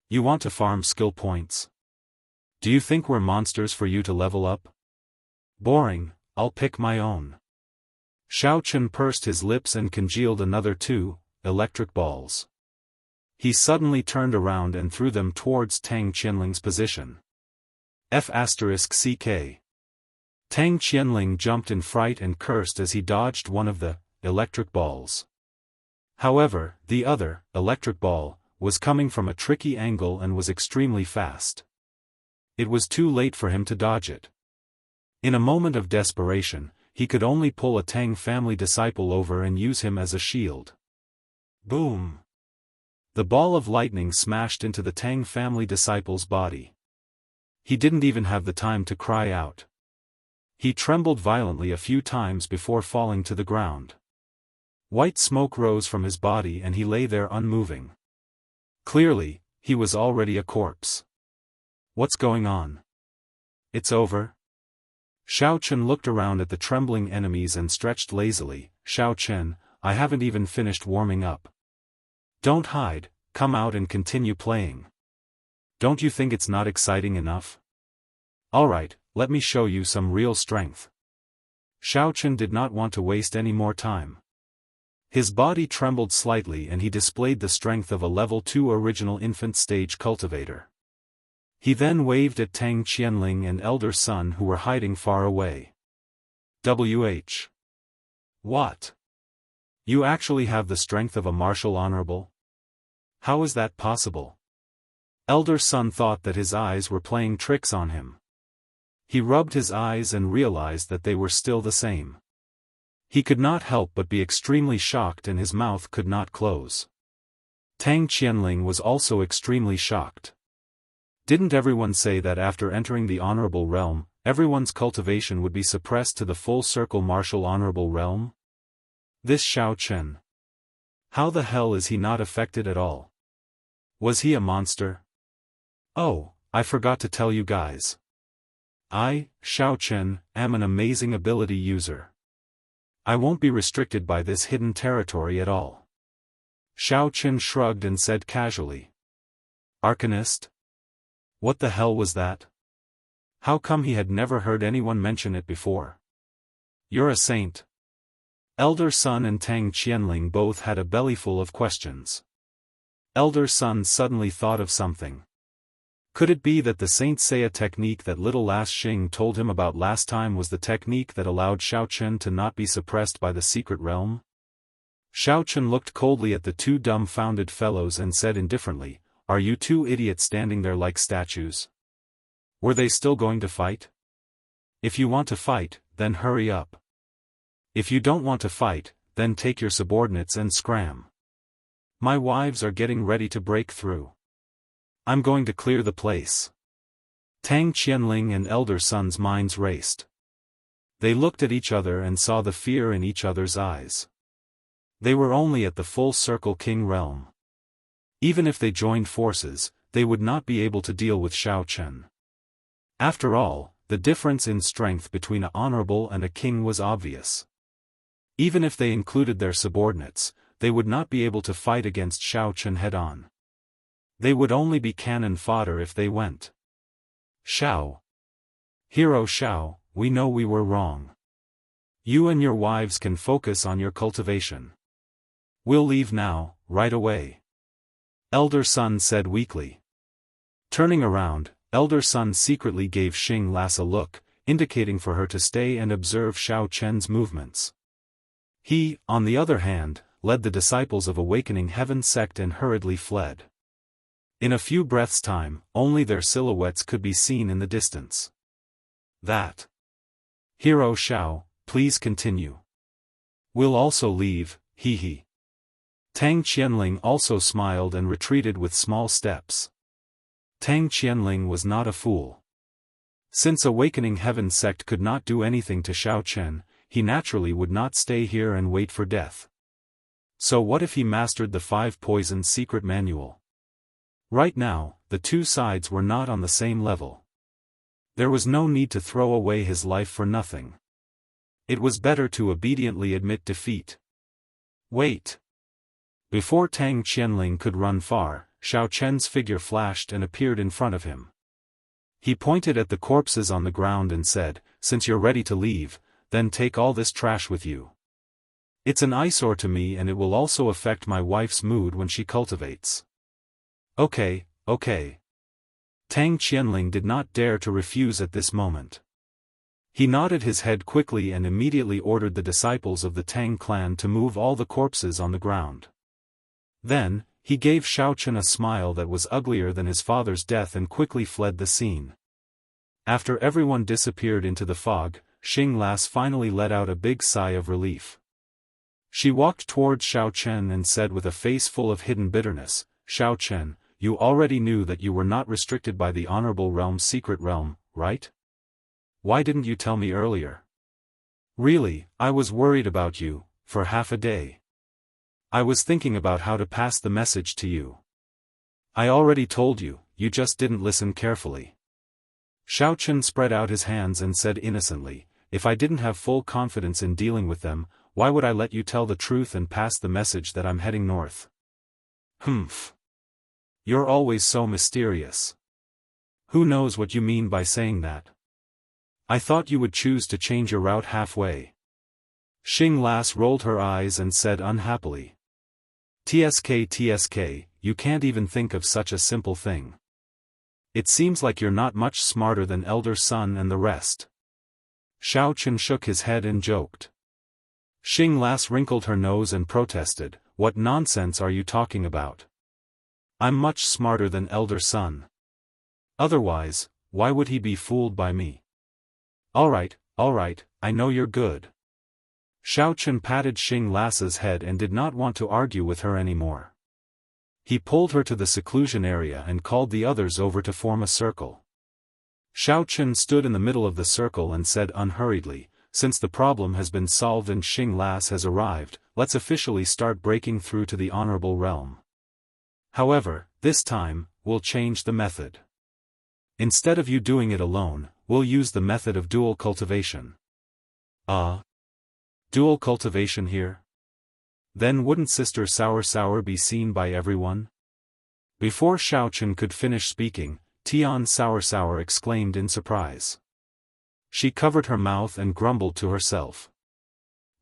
You want to farm skill points? Do you think we're monsters for you to level up? Boring, I'll pick my own. Xiaofan pursed his lips and congealed another 2 electric balls. He suddenly turned around and threw them towards Tang Qianling's position. F***CK. Tang Qianling jumped in fright and cursed as he dodged one of the electric balls. However, the other electric ball was coming from a tricky angle and was extremely fast. It was too late for him to dodge it. In a moment of desperation, he could only pull a Tang family disciple over and use him as a shield. Boom! The ball of lightning smashed into the Tang family disciple's body. He didn't even have the time to cry out. He trembled violently a few times before falling to the ground. White smoke rose from his body and he lay there unmoving. Clearly, he was already a corpse. What's going on? It's over? Xiaofan looked around at the trembling enemies and stretched lazily. Xiaofan, I haven't even finished warming up. Don't hide, come out and continue playing. Don't you think it's not exciting enough? Alright, let me show you some real strength. Xiaofan did not want to waste any more time. His body trembled slightly and he displayed the strength of a level 2 original infant stage cultivator. He then waved at Tang Qianling and Elder Son who were hiding far away. WH. What? You actually have the strength of a martial honorable? How is that possible? Elder Son thought that his eyes were playing tricks on him. He rubbed his eyes and realized that they were still the same. He could not help but be extremely shocked and his mouth could not close. Tang Qianling was also extremely shocked. Didn't everyone say that after entering the honorable realm, everyone's cultivation would be suppressed to the full circle martial honorable realm? This Xiaofan. How the hell is he not affected at all? Was he a monster? Oh, I forgot to tell you guys. I, Xiaofan, am an amazing ability user. I won't be restricted by this hidden territory at all. Xiaofan shrugged and said casually. Arcanist? What the hell was that? How come he had never heard anyone mention it before? You're a saint. Elder Son and Tang Qianling both had a bellyful of questions. Elder Son suddenly thought of something. Could it be that the Saint Seiya technique that little last Xing told him about last time was the technique that allowed Xiaofan to not be suppressed by the secret realm? Xiaofan looked coldly at the 2 dumbfounded fellows and said indifferently, Are you 2 idiots standing there like statues? Were they still going to fight? If you want to fight, then hurry up. If you don't want to fight, then take your subordinates and scram. My wives are getting ready to break through. I'm going to clear the place. Tang Qianling and Elder Son's minds raced. They looked at each other and saw the fear in each other's eyes. They were only at the full circle king realm. Even if they joined forces, they would not be able to deal with Xiaofan. After all, the difference in strength between an honorable and a king was obvious. Even if they included their subordinates, they would not be able to fight against Xiaofan head-on. They would only be cannon fodder if they went. Xiao. Hero Xiao, we know we were wrong. You and your wives can focus on your cultivation. We'll leave now, right away. Elder Son said weakly. Turning around, Elder Son secretly gave Xing Las a look, indicating for her to stay and observe Xiaofan's movements. He, on the other hand, led the disciples of Awakening Heaven sect and hurriedly fled. In a few breaths' time, only their silhouettes could be seen in the distance. That. Hero Xiao, please continue. We'll also leave, hee hee. Tang Qianling also smiled and retreated with small steps. Tang Qianling was not a fool. Since Awakening Heaven sect could not do anything to Xiao Chen, he naturally would not stay here and wait for death. So what if he mastered the 5 poisons secret manual? Right now, the two sides were not on the same level. There was no need to throw away his life for nothing. It was better to obediently admit defeat. Wait. Before Tang Qianling could run far, Xiao Chen's figure flashed and appeared in front of him. He pointed at the corpses on the ground and said, "Since you're ready to leave, then take all this trash with you. It's an eyesore to me and it will also affect my wife's mood when she cultivates." Okay. Tang Qianling did not dare to refuse at this moment. He nodded his head quickly and immediately ordered the disciples of the Tang clan to move all the corpses on the ground. Then, he gave Xiao Chen a smile that was uglier than his father's death and quickly fled the scene. After everyone disappeared into the fog, Xing Las finally let out a big sigh of relief. She walked towards Xiao Chen and said with a face full of hidden bitterness, "Xiao Chen, you already knew that you were not restricted by the Honorable Realm's secret realm, right? Why didn't you tell me earlier? Really, I was worried about you, for half a day. I was thinking about how to pass the message to you. I already told you, you just didn't listen carefully." Xiao Chen spread out his hands and said innocently, "If I didn't have full confidence in dealing with them, why would I let you tell the truth and pass the message that I'm heading north?" "Humph. You're always so mysterious. Who knows what you mean by saying that? I thought you would choose to change your route halfway." Xing Las rolled her eyes and said unhappily, TSK, you can't even think of such a simple thing. It seems like you're not much smarter than Elder Sun and the rest." Xiao Chen shook his head and joked. Xing Las wrinkled her nose and protested, "What nonsense are you talking about? I'm much smarter than Elder Sun. Otherwise, why would he be fooled by me?" Alright, I know you're good." Xiao Chen patted Xing Las's head and did not want to argue with her anymore. He pulled her to the seclusion area and called the others over to form a circle. Xiao Chen stood in the middle of the circle and said unhurriedly, "Since the problem has been solved and Xing Las has arrived, let's officially start breaking through to the Honorable Realm. However, this time, we'll change the method. Instead of you doing it alone, we'll use the method of dual cultivation." Dual cultivation here? Then wouldn't Sister Sour be seen by everyone? Before Xiao Chen could finish speaking, Tian Sour exclaimed in surprise. She covered her mouth and grumbled to herself.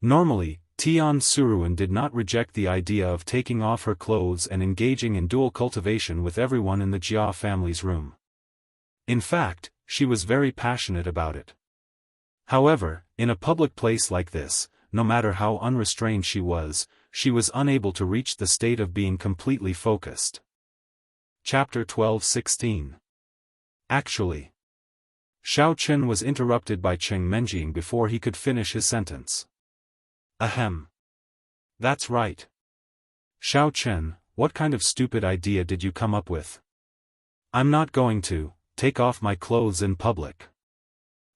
Normally, Tian Suruan did not reject the idea of taking off her clothes and engaging in dual cultivation with everyone in the Jia family's room. In fact, she was very passionate about it. However, in a public place like this, no matter how unrestrained she was unable to reach the state of being completely focused. Chapter 12:16. Actually. Xiao Chen was interrupted by Cheng Menjing before he could finish his sentence. Ahem. That's right. Xiao Chen, what kind of stupid idea did you come up with? I'm not going to take off my clothes in public.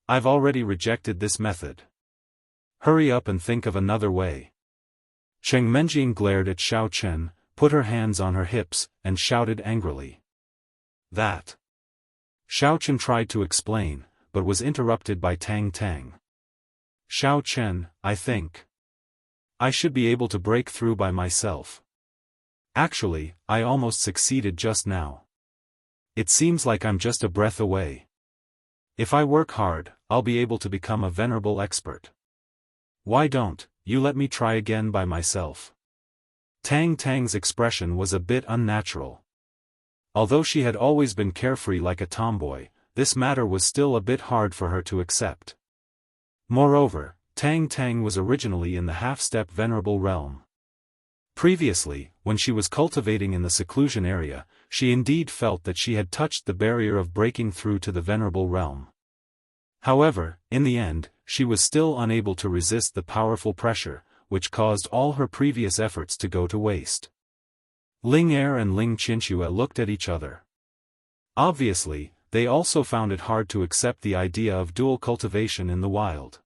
I've already rejected this method. Hurry up and think of another way. Cheng Menjing glared at Xiao Chen, put her hands on her hips, and shouted angrily. That. Xiao Chen tried to explain, but was interrupted by Tang. Xiao Chen, I think I should be able to break through by myself. Actually, I almost succeeded just now. It seems like I'm just a breath away. If I work hard, I'll be able to become a venerable expert. Why don't you let me try again by myself? Tang's expression was a bit unnatural. Although she had always been carefree like a tomboy, this matter was still a bit hard for her to accept. Moreover, Tang was originally in the half-step venerable realm. Previously, when she was cultivating in the seclusion area, she indeed felt that she had touched the barrier of breaking through to the venerable realm. However, in the end, she was still unable to resist the powerful pressure, which caused all her previous efforts to go to waste. Ling Er and Ling Qinxue looked at each other. Obviously, they also found it hard to accept the idea of dual cultivation in the wild.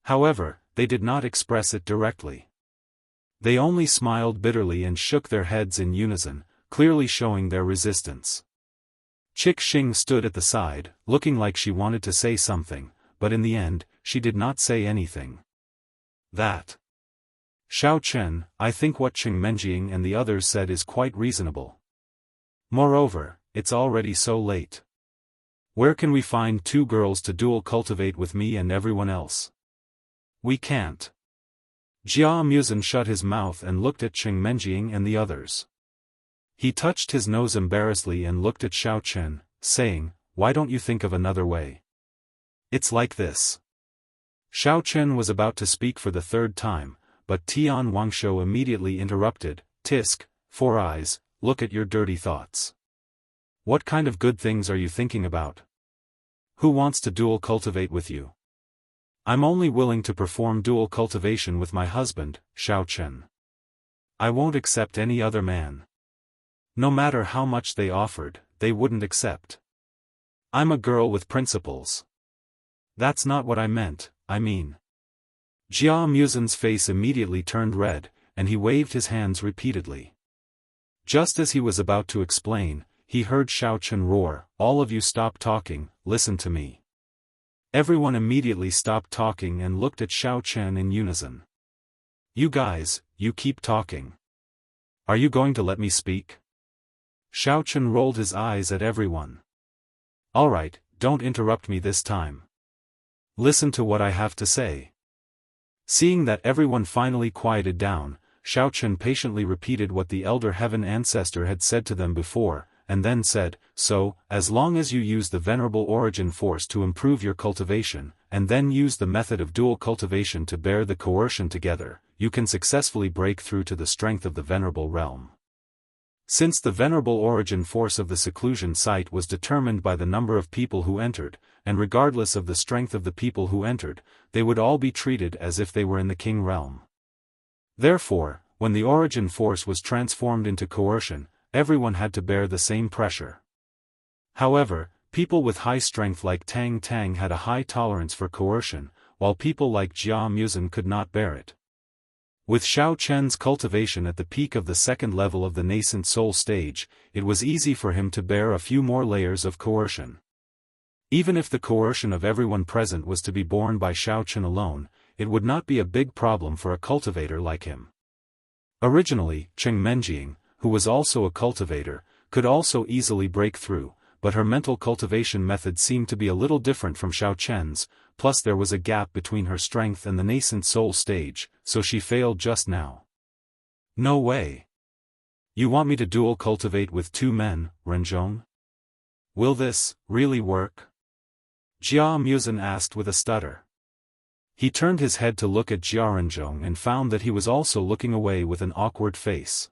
However, they did not express it directly. They only smiled bitterly and shook their heads in unison, clearly showing their resistance. Chick Xing stood at the side, looking like she wanted to say something, but in the end, she did not say anything. That. Xiao Chen, I think what Cheng Menjing and the others said is quite reasonable. Moreover, it's already so late. Where can we find 2 girls to dual cultivate with me and everyone else? We can't. Jia Muzhen shut his mouth and looked at Cheng Menjing and the others. He touched his nose embarrassedly and looked at Xiao Chen, saying, why don't you think of another way? It's like this. Xiao Chen was about to speak for the 3rd time, but Tian Wangshou immediately interrupted, Tisk, 4 Eyes, look at your dirty thoughts. What kind of good things are you thinking about? Who wants to dual cultivate with you? I'm only willing to perform dual cultivation with my husband, Xiao Chen. I won't accept any other man. No matter how much they offered, they wouldn't accept. I'm a girl with principles. That's not what I meant, I mean. Jia Muzhen's face immediately turned red, and he waved his hands repeatedly. Just as he was about to explain, he heard Xiao Chen roar, all of you stop talking, listen to me. Everyone immediately stopped talking and looked at Xiao Chen in unison. You guys, you keep talking. Are you going to let me speak? Xiao Chen rolled his eyes at everyone. Alright, don't interrupt me this time. Listen to what I have to say. Seeing that everyone finally quieted down, Xiao Chen patiently repeated what the Elder Heaven Ancestor had said to them before, and then said, so, as long as you use the Venerable Origin Force to improve your cultivation, and then use the method of dual cultivation to bear the coercion together, you can successfully break through to the strength of the Venerable Realm. Since the Venerable Origin Force of the seclusion site was determined by the number of people who entered, and regardless of the strength of the people who entered, they would all be treated as if they were in the King Realm. Therefore, when the Origin Force was transformed into coercion, everyone had to bear the same pressure. However, people with high strength like Tang Tang had a high tolerance for coercion, while people like Jia Muzhen could not bear it. With Xiao Chen's cultivation at the peak of the 2nd level of the nascent soul stage, it was easy for him to bear a few more layers of coercion. Even if the coercion of everyone present was to be borne by Xiao Chen alone, it would not be a big problem for a cultivator like him. Originally, Cheng Menjing, who was also a cultivator, could also easily break through, but her mental cultivation method seemed to be a little different from Xiao Chen's, plus there was a gap between her strength and the nascent soul stage, so she failed just now. No way. You want me to dual cultivate with 2 men, Renzhong? Will this really work? Jia Muzhen asked with a stutter. He turned his head to look at Jia Renzhong and found that he was also looking away with an awkward face.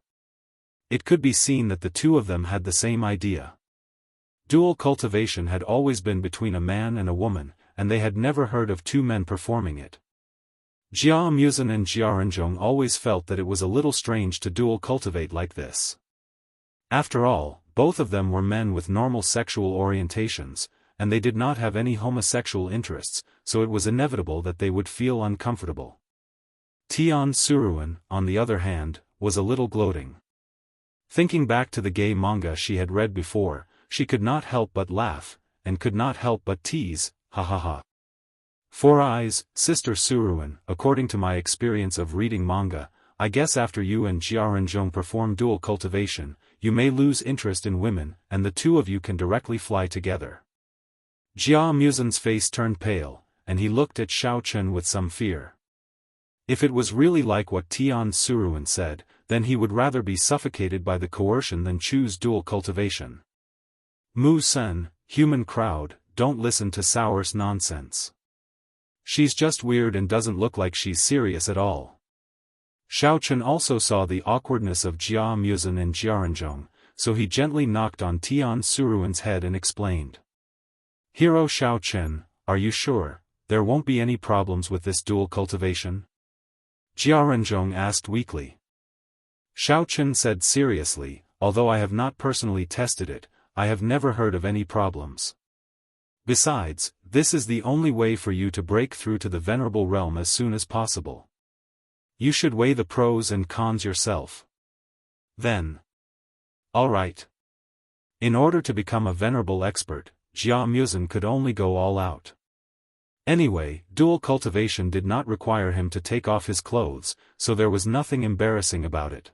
It could be seen that the 2 of them had the same idea. Dual cultivation had always been between a man and a woman, and they had never heard of 2 men performing it. Jia Muzhen and Jia Renzhong always felt that it was a little strange to dual cultivate like this. After all, both of them were men with normal sexual orientations, and they did not have any homosexual interests, so it was inevitable that they would feel uncomfortable. Tian Suruan, on the other hand, was a little gloating. Thinking back to the gay manga she had read before, she could not help but laugh, and could not help but tease, ha ha ha. 4 Eyes, Sister Suruan, according to my experience of reading manga, I guess after you and Jia Renzhong perform dual cultivation, you may lose interest in women, and the 2 of you can directly fly together. Jia Muzhen's face turned pale, and he looked at Xiao Chen with some fear. If it was really like what Tian Suruan said, then he would rather be suffocated by the coercion than choose dual cultivation. Mu Sen, human crowd, don't listen to Sour's nonsense. She's just weird and doesn't look like she's serious at all. Xiaochen also saw the awkwardness of Jia Muzhen and Jiaranzhong, so he gently knocked on Tian Suruan's head and explained. Hero Xiaochen, are you sure there won't be any problems with this dual cultivation? Jiaranzhong asked weakly. Xiaochen said seriously, although I have not personally tested it, I have never heard of any problems. Besides, this is the only way for you to break through to the Venerable Realm as soon as possible. You should weigh the pros and cons yourself. Then. Alright. In order to become a venerable expert, Jia Muzhen could only go all out. Anyway, dual cultivation did not require him to take off his clothes, so there was nothing embarrassing about it.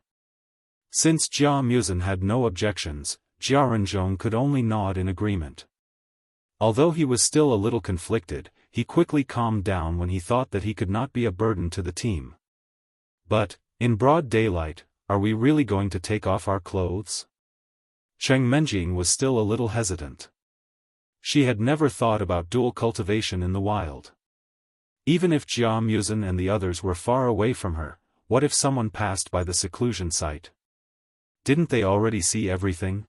Since Jia Muzhen had no objections, Jiaranzhong could only nod in agreement. Although he was still a little conflicted, he quickly calmed down when he thought that he could not be a burden to the team. But, in broad daylight, are we really going to take off our clothes? Cheng Menjing was still a little hesitant. She had never thought about dual cultivation in the wild. Even if Jia Muzhen and the others were far away from her, what if someone passed by the seclusion site? Didn't they already see everything?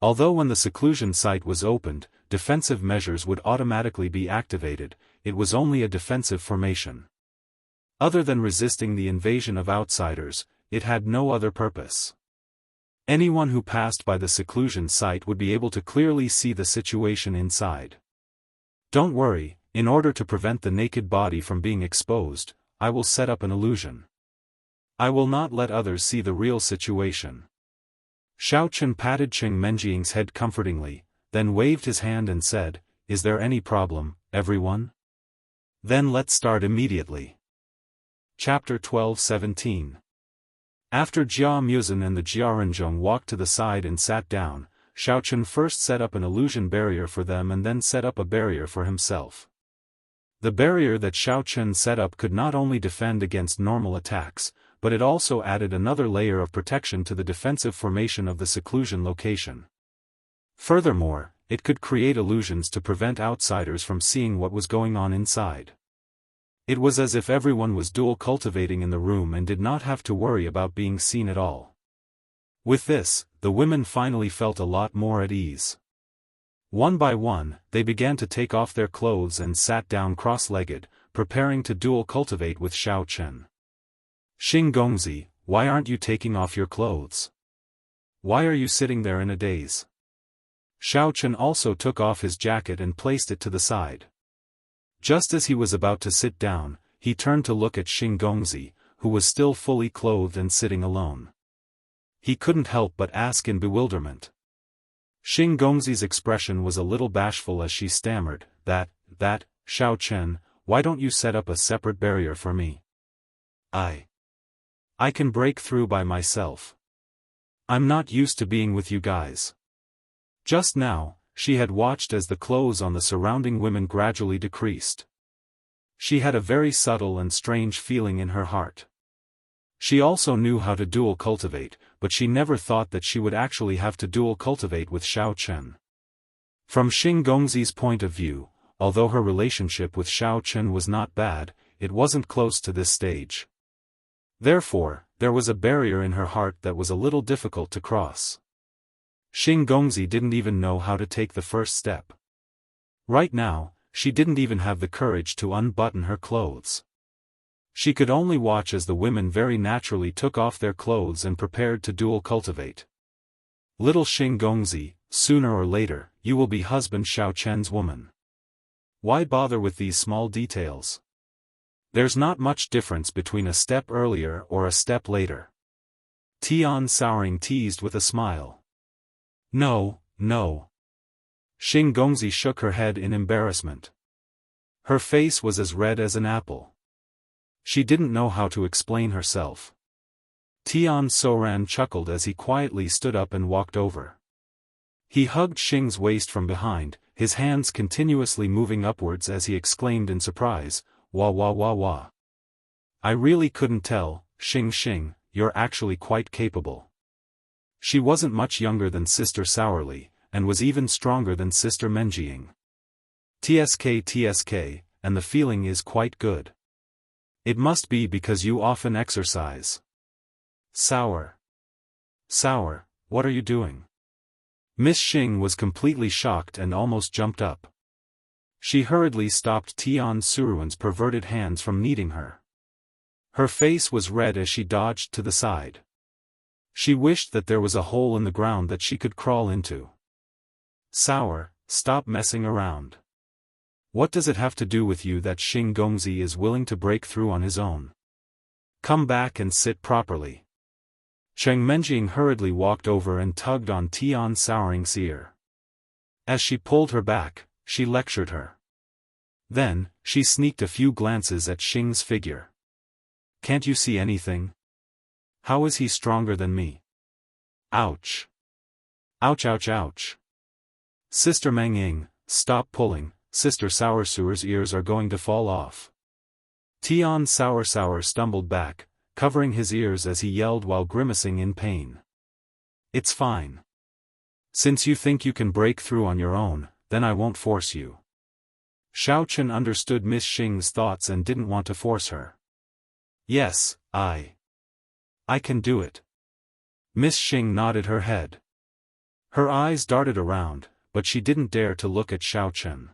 Although when the seclusion site was opened, defensive measures would automatically be activated, it was only a defensive formation. Other than resisting the invasion of outsiders, it had no other purpose. Anyone who passed by the seclusion site would be able to clearly see the situation inside. Don't worry, in order to prevent the naked body from being exposed, I will set up an illusion. I will not let others see the real situation. Xiaochen patted Cheng Menjing's head comfortingly, then waved his hand and said, Is there any problem, everyone? Then let's start immediately. Chapter 12-17. After Jia Muzhen and the Jiaranzhong walked to the side and sat down, Xiaochen first set up an illusion barrier for them and then set up a barrier for himself. The barrier that Xiaochen set up could not only defend against normal attacks, but it also added another layer of protection to the defensive formation of the seclusion location. Furthermore, it could create illusions to prevent outsiders from seeing what was going on inside. It was as if everyone was dual cultivating in the room and did not have to worry about being seen at all. With this, the women finally felt a lot more at ease. One by one, they began to take off their clothes and sat down cross-legged, preparing to dual cultivate with Xiaochen. Xing Gongzi, why aren't you taking off your clothes? Why are you sitting there in a daze? Xiaochen also took off his jacket and placed it to the side. Just as he was about to sit down, he turned to look at Xing Gongzi, who was still fully clothed and sitting alone. He couldn't help but ask in bewilderment. Xing Gongzi's expression was a little bashful as she stammered, that, Xiaochen, why don't you set up a separate barrier for me? I can break through by myself. I'm not used to being with you guys. Just now, she had watched as the clothes on the surrounding women gradually decreased. She had a very subtle and strange feeling in her heart. She also knew how to dual cultivate, but she never thought that she would actually have to dual cultivate with Xiaochen. From Xing Gongzi's point of view, although her relationship with Xiaochen was not bad, it wasn't close to this stage. Therefore, there was a barrier in her heart that was a little difficult to cross. Xing Gongzi didn't even know how to take the first step. Right now, she didn't even have the courage to unbutton her clothes. She could only watch as the women very naturally took off their clothes and prepared to dual cultivate. Little Xing Gongzi, sooner or later, you will be husband Xiaochen's woman. Why bother with these small details? There's not much difference between a step earlier or a step later. Tian Souring teased with a smile. No. Xing Gongzi shook her head in embarrassment. Her face was as red as an apple. She didn't know how to explain herself. Tian Souring chuckled as he quietly stood up and walked over. He hugged Xing's waist from behind, his hands continuously moving upwards as he exclaimed in surprise, Wah. I really couldn't tell, Xing, you're actually quite capable. She wasn't much younger than Sister Sourly, and was even stronger than Sister Menjing. TSK, and the feeling is quite good. It must be because you often exercise. Sour. Sour, what are you doing? Miss Xing was completely shocked and almost jumped up. She hurriedly stopped Tian Suruan's perverted hands from kneading her. Her face was red as she dodged to the side. She wished that there was a hole in the ground that she could crawl into. Sour, stop messing around. What does it have to do with you that Xing Gongzi is willing to break through on his own? Come back and sit properly. Cheng Menjing hurriedly walked over and tugged on Tian Souring's ear. As she pulled her back, she lectured her. Then, she sneaked a few glances at Xing's figure. Can't you see anything? How is he stronger than me? Ouch. Ouch ouch ouch. Sister Meng Ying, stop pulling, Sister Soursuer's ears are going to fall off. Tian Sour stumbled back, covering his ears as he yelled while grimacing in pain. It's fine. Since you think you can break through on your own, then I won't force you. Xiao Chen understood Miss Xing's thoughts and didn't want to force her. Yes, I can do it. Miss Xing nodded her head. Her eyes darted around, but she didn't dare to look at Xiao Chen.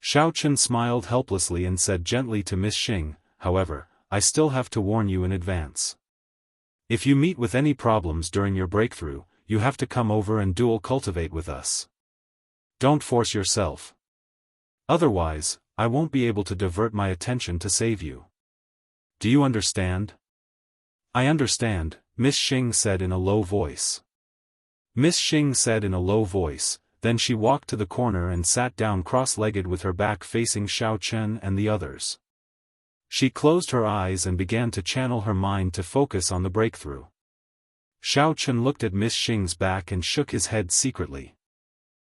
Xiao Chen smiled helplessly and said gently to Miss Xing, however, I still have to warn you in advance. If you meet with any problems during your breakthrough, you have to come over and dual cultivate with us. Don't force yourself. Otherwise, I won't be able to divert my attention to save you. Do you understand? I understand, Miss Xing said in a low voice. Miss Xing said in a low voice, then she walked to the corner and sat down cross-legged with her back facing Xiao Chen and the others. She closed her eyes and began to channel her mind to focus on the breakthrough. Xiao Chen looked at Miss Xing's back and shook his head secretly.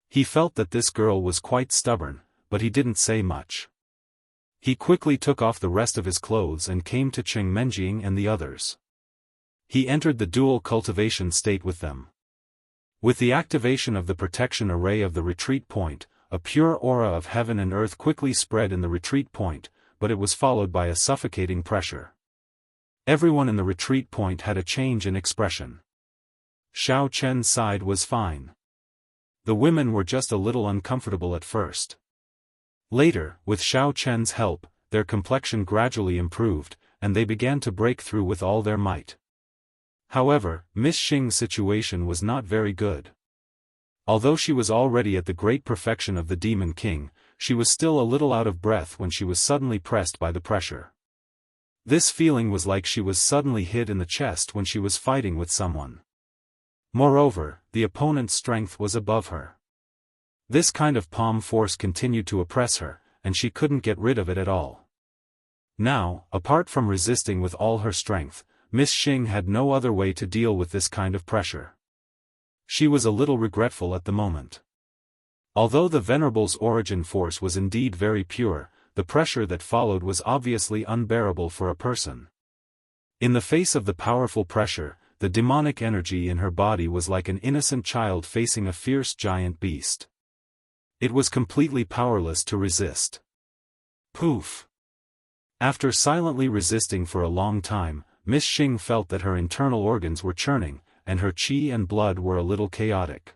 He felt that this girl was quite stubborn, but he didn't say much. He quickly took off the rest of his clothes and came to Cheng Menjing and the others. He entered the dual cultivation state with them. With the activation of the protection array of the retreat point, a pure aura of heaven and earth quickly spread in the retreat point, but it was followed by a suffocating pressure. Everyone in the retreat point had a change in expression. Xiao Chen's side was fine. The women were just a little uncomfortable at first. Later, with Xiao Chen's help, their complexion gradually improved, and they began to break through with all their might. However, Miss Xing's situation was not very good. Although she was already at the great perfection of the Demon King, she was still a little out of breath when she was suddenly pressed by the pressure. This feeling was like she was suddenly hit in the chest when she was fighting with someone. Moreover, the opponent's strength was above her. This kind of palm force continued to oppress her, and she couldn't get rid of it at all. Now, apart from resisting with all her strength, Miss Xing had no other way to deal with this kind of pressure. She was a little regretful at the moment. Although the Venerable's origin force was indeed very pure, the pressure that followed was obviously unbearable for a person. In the face of the powerful pressure, the demonic energy in her body was like an innocent child facing a fierce giant beast. It was completely powerless to resist. Poof! After silently resisting for a long time, Miss Xing felt that her internal organs were churning, and her qi and blood were a little chaotic.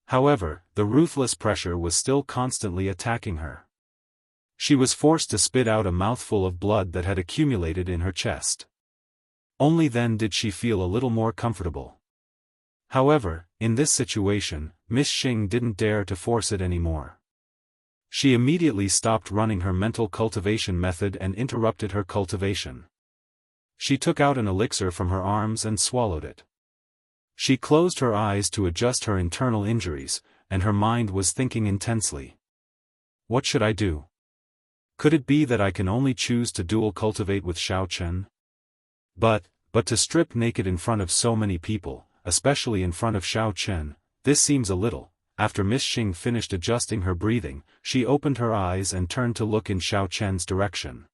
However, the ruthless pressure was still constantly attacking her. She was forced to spit out a mouthful of blood that had accumulated in her chest. Only then did she feel a little more comfortable. However, in this situation, Miss Xing didn't dare to force it anymore. She immediately stopped running her mental cultivation method and interrupted her cultivation. She took out an elixir from her arms and swallowed it. She closed her eyes to adjust her internal injuries, and her mind was thinking intensely. What should I do? Could it be that I can only choose to dual cultivate with Xiao Chen? But to strip naked in front of so many people, especially in front of Xiao Chen, this seems a little. After Miss Xing finished adjusting her breathing, she opened her eyes and turned to look in Xiao Chen's direction.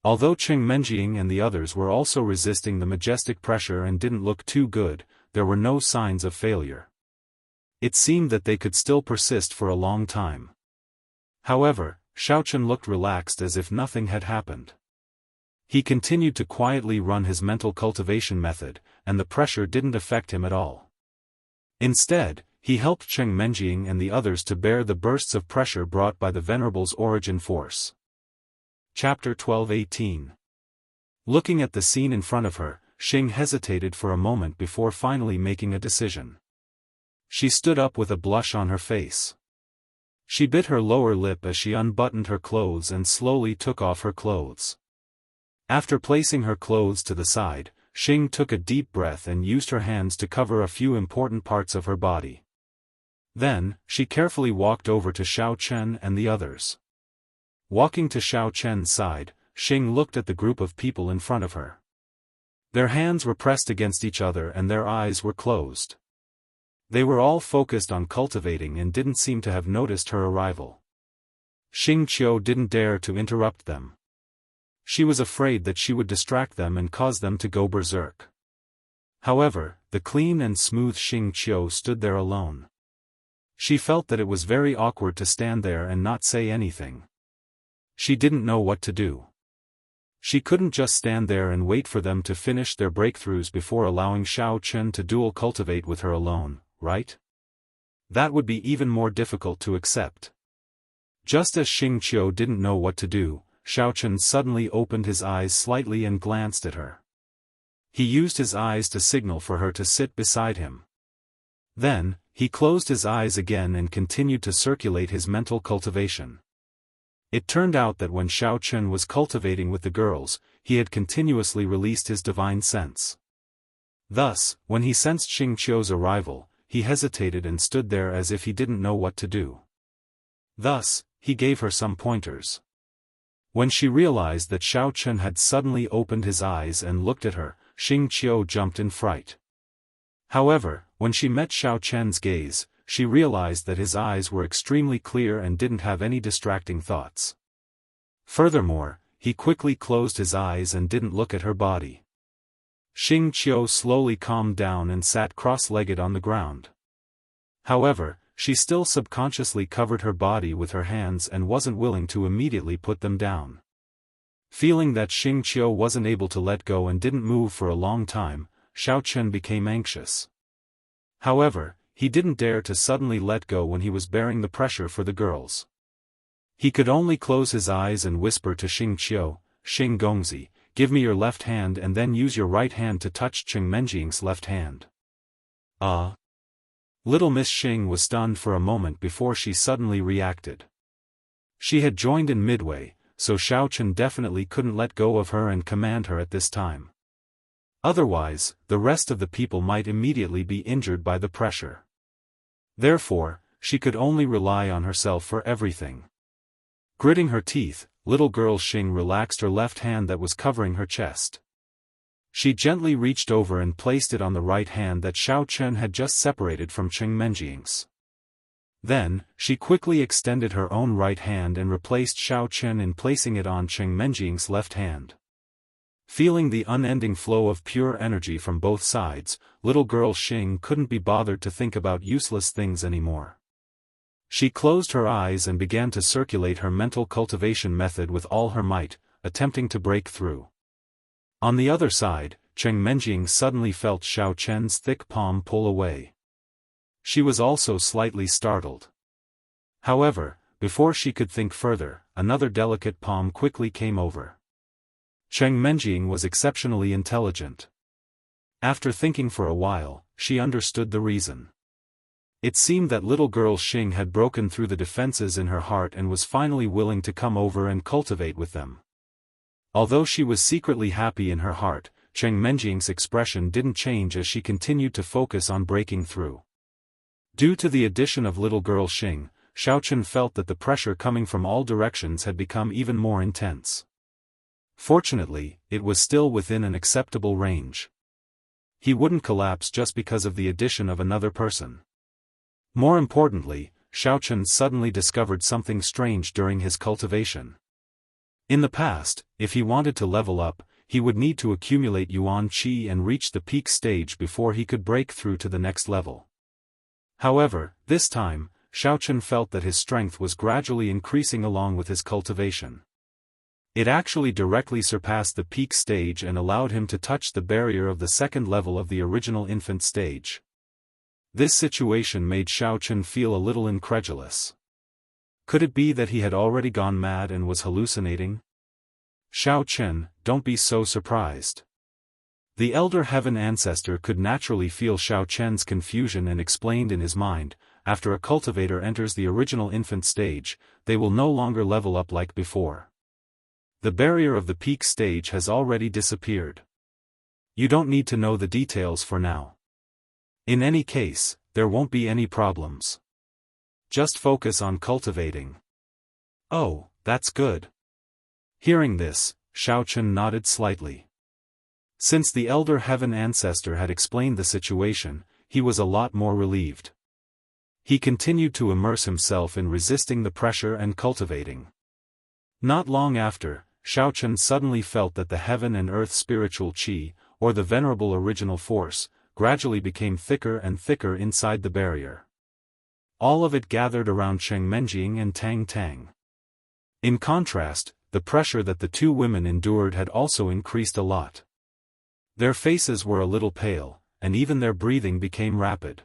Although Cheng Menjing and the others were also resisting the majestic pressure and didn't look too good, there were no signs of failure. It seemed that they could still persist for a long time. However, Xiao Chen looked relaxed as if nothing had happened. He continued to quietly run his mental cultivation method, and the pressure didn't affect him at all. Instead, he helped Cheng Menjing and the others to bear the bursts of pressure brought by the Venerable's origin force. Chapter 12:18. Looking at the scene in front of her, Xing hesitated for a moment before finally making a decision. She stood up with a blush on her face. She bit her lower lip as she unbuttoned her clothes and slowly took off her clothes. After placing her clothes to the side, Xing took a deep breath and used her hands to cover a few important parts of her body. Then, she carefully walked over to Xiao Chen and the others. Walking to Xiao Chen's side, Xing looked at the group of people in front of her. Their hands were pressed against each other and their eyes were closed. They were all focused on cultivating and didn't seem to have noticed her arrival. Xing Qiu didn't dare to interrupt them. She was afraid that she would distract them and cause them to go berserk. However, the clean and smooth Xing Qiu stood there alone. She felt that it was very awkward to stand there and not say anything. She didn't know what to do. She couldn't just stand there and wait for them to finish their breakthroughs before allowing Xiao Chen to dual cultivate with her alone, right? That would be even more difficult to accept. Just as Xing Qiu didn't know what to do, Xiao Chen suddenly opened his eyes slightly and glanced at her. He used his eyes to signal for her to sit beside him. Then, he closed his eyes again and continued to circulate his mental cultivation. It turned out that when Xiao Chen was cultivating with the girls, he had continuously released his divine sense. Thus, when he sensed Xing Qiu's arrival, he hesitated and stood there as if he didn't know what to do. Thus, he gave her some pointers. When she realized that Xiao Chen had suddenly opened his eyes and looked at her, Xing Qiu jumped in fright. However, when she met Xiao Chen's gaze, she realized that his eyes were extremely clear and didn't have any distracting thoughts. Furthermore, he quickly closed his eyes and didn't look at her body. Xing Qiu slowly calmed down and sat cross-legged on the ground. However, she still subconsciously covered her body with her hands and wasn't willing to immediately put them down. Feeling that Xing Qiu wasn't able to let go and didn't move for a long time, Xiao Chen became anxious. However, he didn't dare to suddenly let go when he was bearing the pressure for the girls. He could only close his eyes and whisper to Xing Qiu, "Xing Gongzi, give me your left hand and then use your right hand to touch Cheng Menjing's left hand." Little Miss Xing was stunned for a moment before she suddenly reacted. She had joined in midway, so Xiao Chen definitely couldn't let go of her and command her at this time. Otherwise, the rest of the people might immediately be injured by the pressure. Therefore, she could only rely on herself for everything. Gritting her teeth, little girl Xing relaxed her left hand that was covering her chest. She gently reached over and placed it on the right hand that Xiao Chen had just separated from Cheng Menjing's. Then, she quickly extended her own right hand and replaced Xiao Chen in placing it on Cheng Menjing's left hand. Feeling the unending flow of pure energy from both sides, little girl Xing couldn't be bothered to think about useless things anymore. She closed her eyes and began to circulate her mental cultivation method with all her might, attempting to break through. On the other side, Cheng Menjing suddenly felt Xiao Chen's thick palm pull away. She was also slightly startled. However, before she could think further, another delicate palm quickly came over. Cheng Menjing was exceptionally intelligent. After thinking for a while, she understood the reason. It seemed that little girl Xing had broken through the defenses in her heart and was finally willing to come over and cultivate with them. Although she was secretly happy in her heart, Cheng Menjing's expression didn't change as she continued to focus on breaking through. Due to the addition of little girl Xing, Xiao Chen felt that the pressure coming from all directions had become even more intense. Fortunately, it was still within an acceptable range. He wouldn't collapse just because of the addition of another person. More importantly, Xiao Chen suddenly discovered something strange during his cultivation. In the past, if he wanted to level up, he would need to accumulate Yuan Qi and reach the peak stage before he could break through to the next level. However, this time, Xiao Chen felt that his strength was gradually increasing along with his cultivation. It actually directly surpassed the peak stage and allowed him to touch the barrier of the second level of the original infant stage. This situation made Xiaochen feel a little incredulous. Could it be that he had already gone mad and was hallucinating? Xiaochen, don't be so surprised. The elder heaven ancestor could naturally feel Xiaochen's confusion and explained in his mind, after a cultivator enters the original infant stage, they will no longer level up like before. The barrier of the peak stage has already disappeared. You don't need to know the details for now. In any case, there won't be any problems. Just focus on cultivating. Oh, that's good. Hearing this, Xiaochen nodded slightly. Since the elder heaven ancestor had explained the situation, he was a lot more relieved. He continued to immerse himself in resisting the pressure and cultivating. Not long after, Xiaochen suddenly felt that the heaven and earth spiritual qi, or the venerable original force, gradually became thicker and thicker inside the barrier. All of it gathered around Cheng Menjing and Tang Tang. In contrast, the pressure that the two women endured had also increased a lot. Their faces were a little pale, and even their breathing became rapid.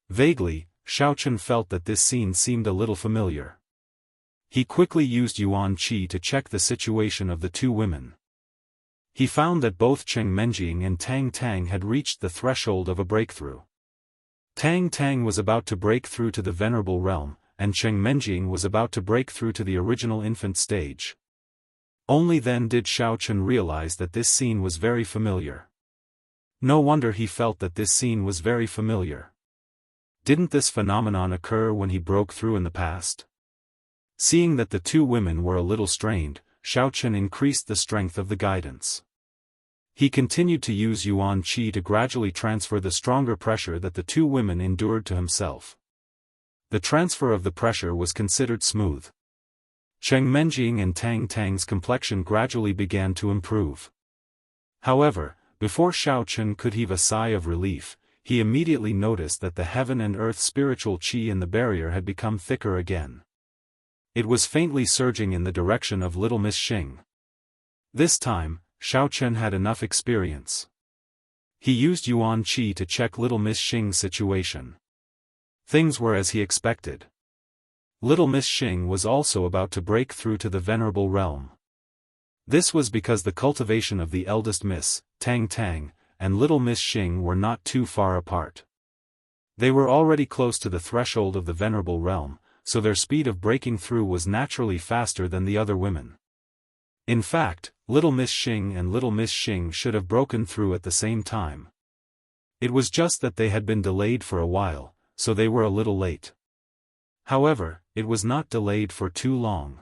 Vaguely, Xiaochen felt that this scene seemed a little familiar. He quickly used Yuan Qi to check the situation of the two women. He found that both Cheng Menjing and Tang Tang had reached the threshold of a breakthrough. Tang Tang was about to break through to the venerable realm, and Cheng Menjing was about to break through to the original infant stage. Only then did Xiaochen realize that this scene was very familiar. No wonder he felt that this scene was very familiar. Didn't this phenomenon occur when he broke through in the past? Seeing that the two women were a little strained, Xiaochen increased the strength of the guidance. He continued to use Yuan Qi to gradually transfer the stronger pressure that the two women endured to himself. The transfer of the pressure was considered smooth. Cheng Menjing and Tang Tang's complexion gradually began to improve. However, before Xiaochen could heave a sigh of relief, he immediately noticed that the heaven and earth spiritual qi in the barrier had become thicker again. It was faintly surging in the direction of little Miss Xing. This time, Xiaochen had enough experience. He used Yuan Qi to check little Miss Xing's situation. Things were as he expected. Little Miss Xing was also about to break through to the venerable realm. This was because the cultivation of the eldest Miss, Tang Tang, and little Miss Xing were not too far apart. They were already close to the threshold of the venerable realm, so their speed of breaking through was naturally faster than the other women. In fact, little Miss Xing and little Miss Xing should have broken through at the same time. It was just that they had been delayed for a while, so they were a little late. However, it was not delayed for too long.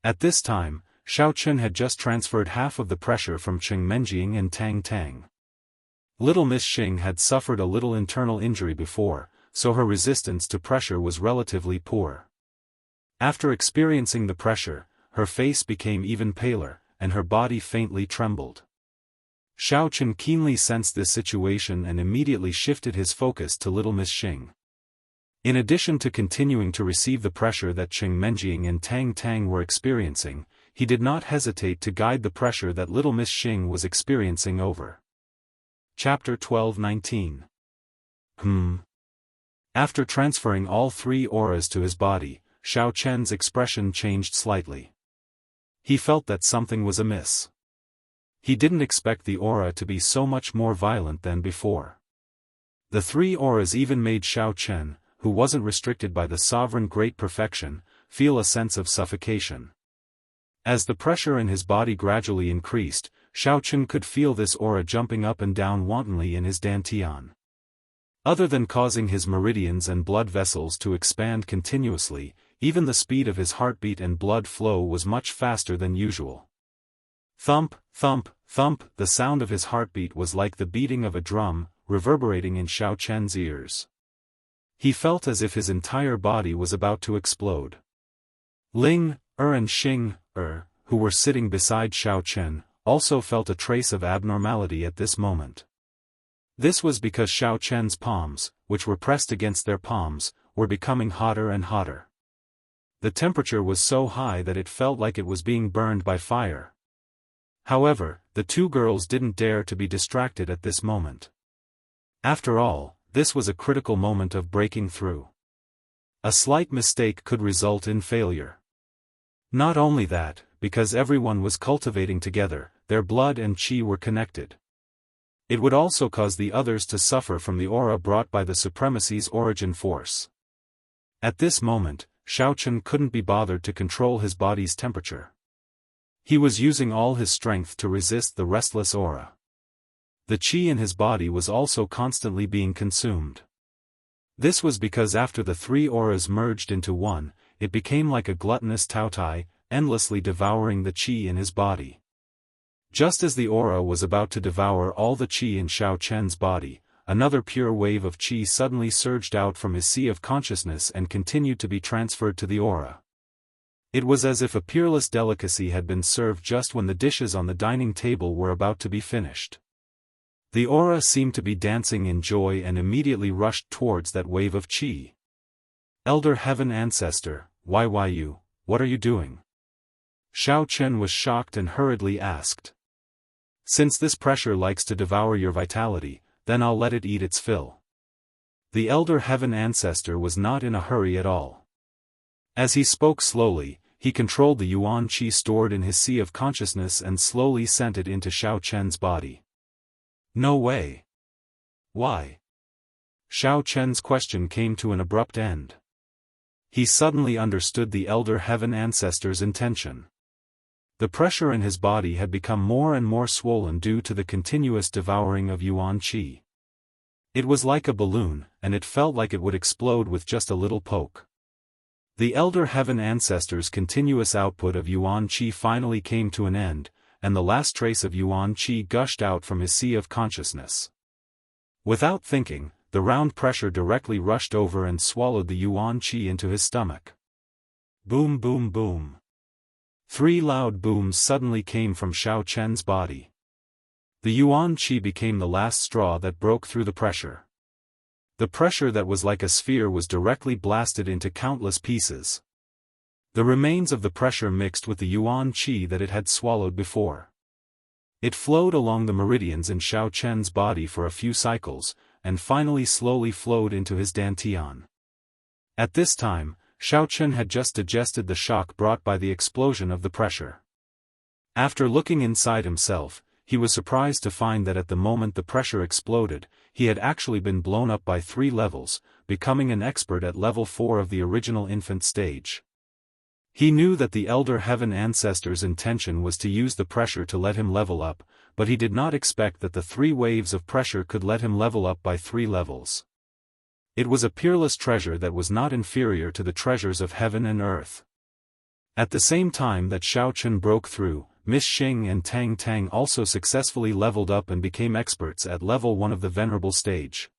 At this time, Xiaochen had just transferred half of the pressure from Cheng Menjing and Tang Tang. Little Miss Xing had suffered a little internal injury before, so her resistance to pressure was relatively poor. After experiencing the pressure, her face became even paler, and her body faintly trembled. Xiaochen keenly sensed this situation and immediately shifted his focus to little Miss Xing. In addition to continuing to receive the pressure that Cheng Menjing and Tang Tang were experiencing, he did not hesitate to guide the pressure that little Miss Xing was experiencing over. Chapter 12:19. After transferring all three auras to his body, Xiaochen's expression changed slightly. He felt that something was amiss. He didn't expect the aura to be so much more violent than before. The three auras even made Xiaochen, who wasn't restricted by the sovereign great perfection, feel a sense of suffocation. As the pressure in his body gradually increased, Xiaochen could feel this aura jumping up and down wantonly in his dantian. Other than causing his meridians and blood vessels to expand continuously, even the speed of his heartbeat and blood flow was much faster than usual. Thump, thump, thump, the sound of his heartbeat was like the beating of a drum, reverberating in Xiaochen's ears. He felt as if his entire body was about to explode. Ling, and Xing, who were sitting beside Xiaochen, also felt a trace of abnormality at this moment. This was because Xiaochen's palms, which were pressed against their palms, were becoming hotter and hotter. The temperature was so high that it felt like it was being burned by fire. However, the two girls didn't dare to be distracted at this moment. After all, this was a critical moment of breaking through. A slight mistake could result in failure. Not only that, because everyone was cultivating together, their blood and chi were connected. It would also cause the others to suffer from the aura brought by the supremacy's origin force. At this moment, Xiaofan couldn't be bothered to control his body's temperature. He was using all his strength to resist the restless aura. The chi in his body was also constantly being consumed. This was because after the three auras merged into one, it became like a gluttonous Taotai, endlessly devouring the chi in his body. Just as the aura was about to devour all the chi in Xiaofan's body, another pure wave of chi suddenly surged out from his sea of consciousness and continued to be transferred to the aura. It was as if a peerless delicacy had been served just when the dishes on the dining table were about to be finished. The aura seemed to be dancing in joy and immediately rushed towards that wave of chi. Elder Heaven Ancestor, you, what are you doing? Xiaofan was shocked and hurriedly asked. Since this pressure likes to devour your vitality, then I'll let it eat its fill. The Elder Heaven Ancestor was not in a hurry at all. As he spoke slowly, he controlled the yuan qi stored in his sea of consciousness and slowly sent it into Xiaofan's body. No way. Why? Xiaofan's question came to an abrupt end. He suddenly understood the Elder Heaven Ancestor's intention. The pressure in his body had become more and more swollen due to the continuous devouring of yuan qi. It was like a balloon, and it felt like it would explode with just a little poke. The Elder Heaven Ancestor's continuous output of yuan qi finally came to an end, and the last trace of yuan qi gushed out from his sea of consciousness. Without thinking, the round pressure directly rushed over and swallowed the yuan qi into his stomach. Boom, boom, boom. 3 loud booms suddenly came from Xiaofan's body. The yuan qi became the last straw that broke through the pressure. The pressure that was like a sphere was directly blasted into countless pieces. The remains of the pressure mixed with the yuan qi that it had swallowed before. It flowed along the meridians in Xiaofan's body for a few cycles, and finally slowly flowed into his dantian. At this time, Xiaofan had just digested the shock brought by the explosion of the pressure. After looking inside himself, he was surprised to find that at the moment the pressure exploded, he had actually been blown up by 3 levels, becoming an expert at level 4 of the original infant stage. He knew that the Elder Heaven Ancestor's intention was to use the pressure to let him level up, but he did not expect that the 3 waves of pressure could let him level up by 3 levels. It was a peerless treasure that was not inferior to the treasures of heaven and earth. At the same time that Xiaofan broke through, Miss Xing and Tang Tang also successfully leveled up and became experts at level 1 of the Venerable stage.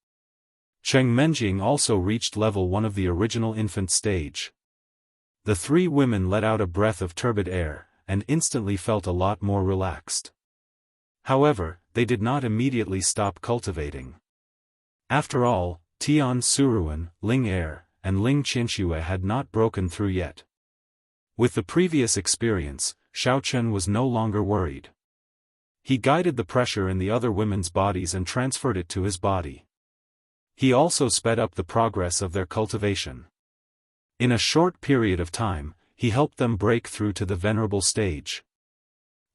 Cheng Menjing also reached level 1 of the original infant stage. The 3 women let out a breath of turbid air, and instantly felt a lot more relaxed. However, they did not immediately stop cultivating. After all, Tian Suruan, Ling Er, and Ling Qianxue had not broken through yet. With the previous experience, Xiaofan was no longer worried. He guided the pressure in the other women's bodies and transferred it to his body. He also sped up the progress of their cultivation. In a short period of time, he helped them break through to the Venerable stage.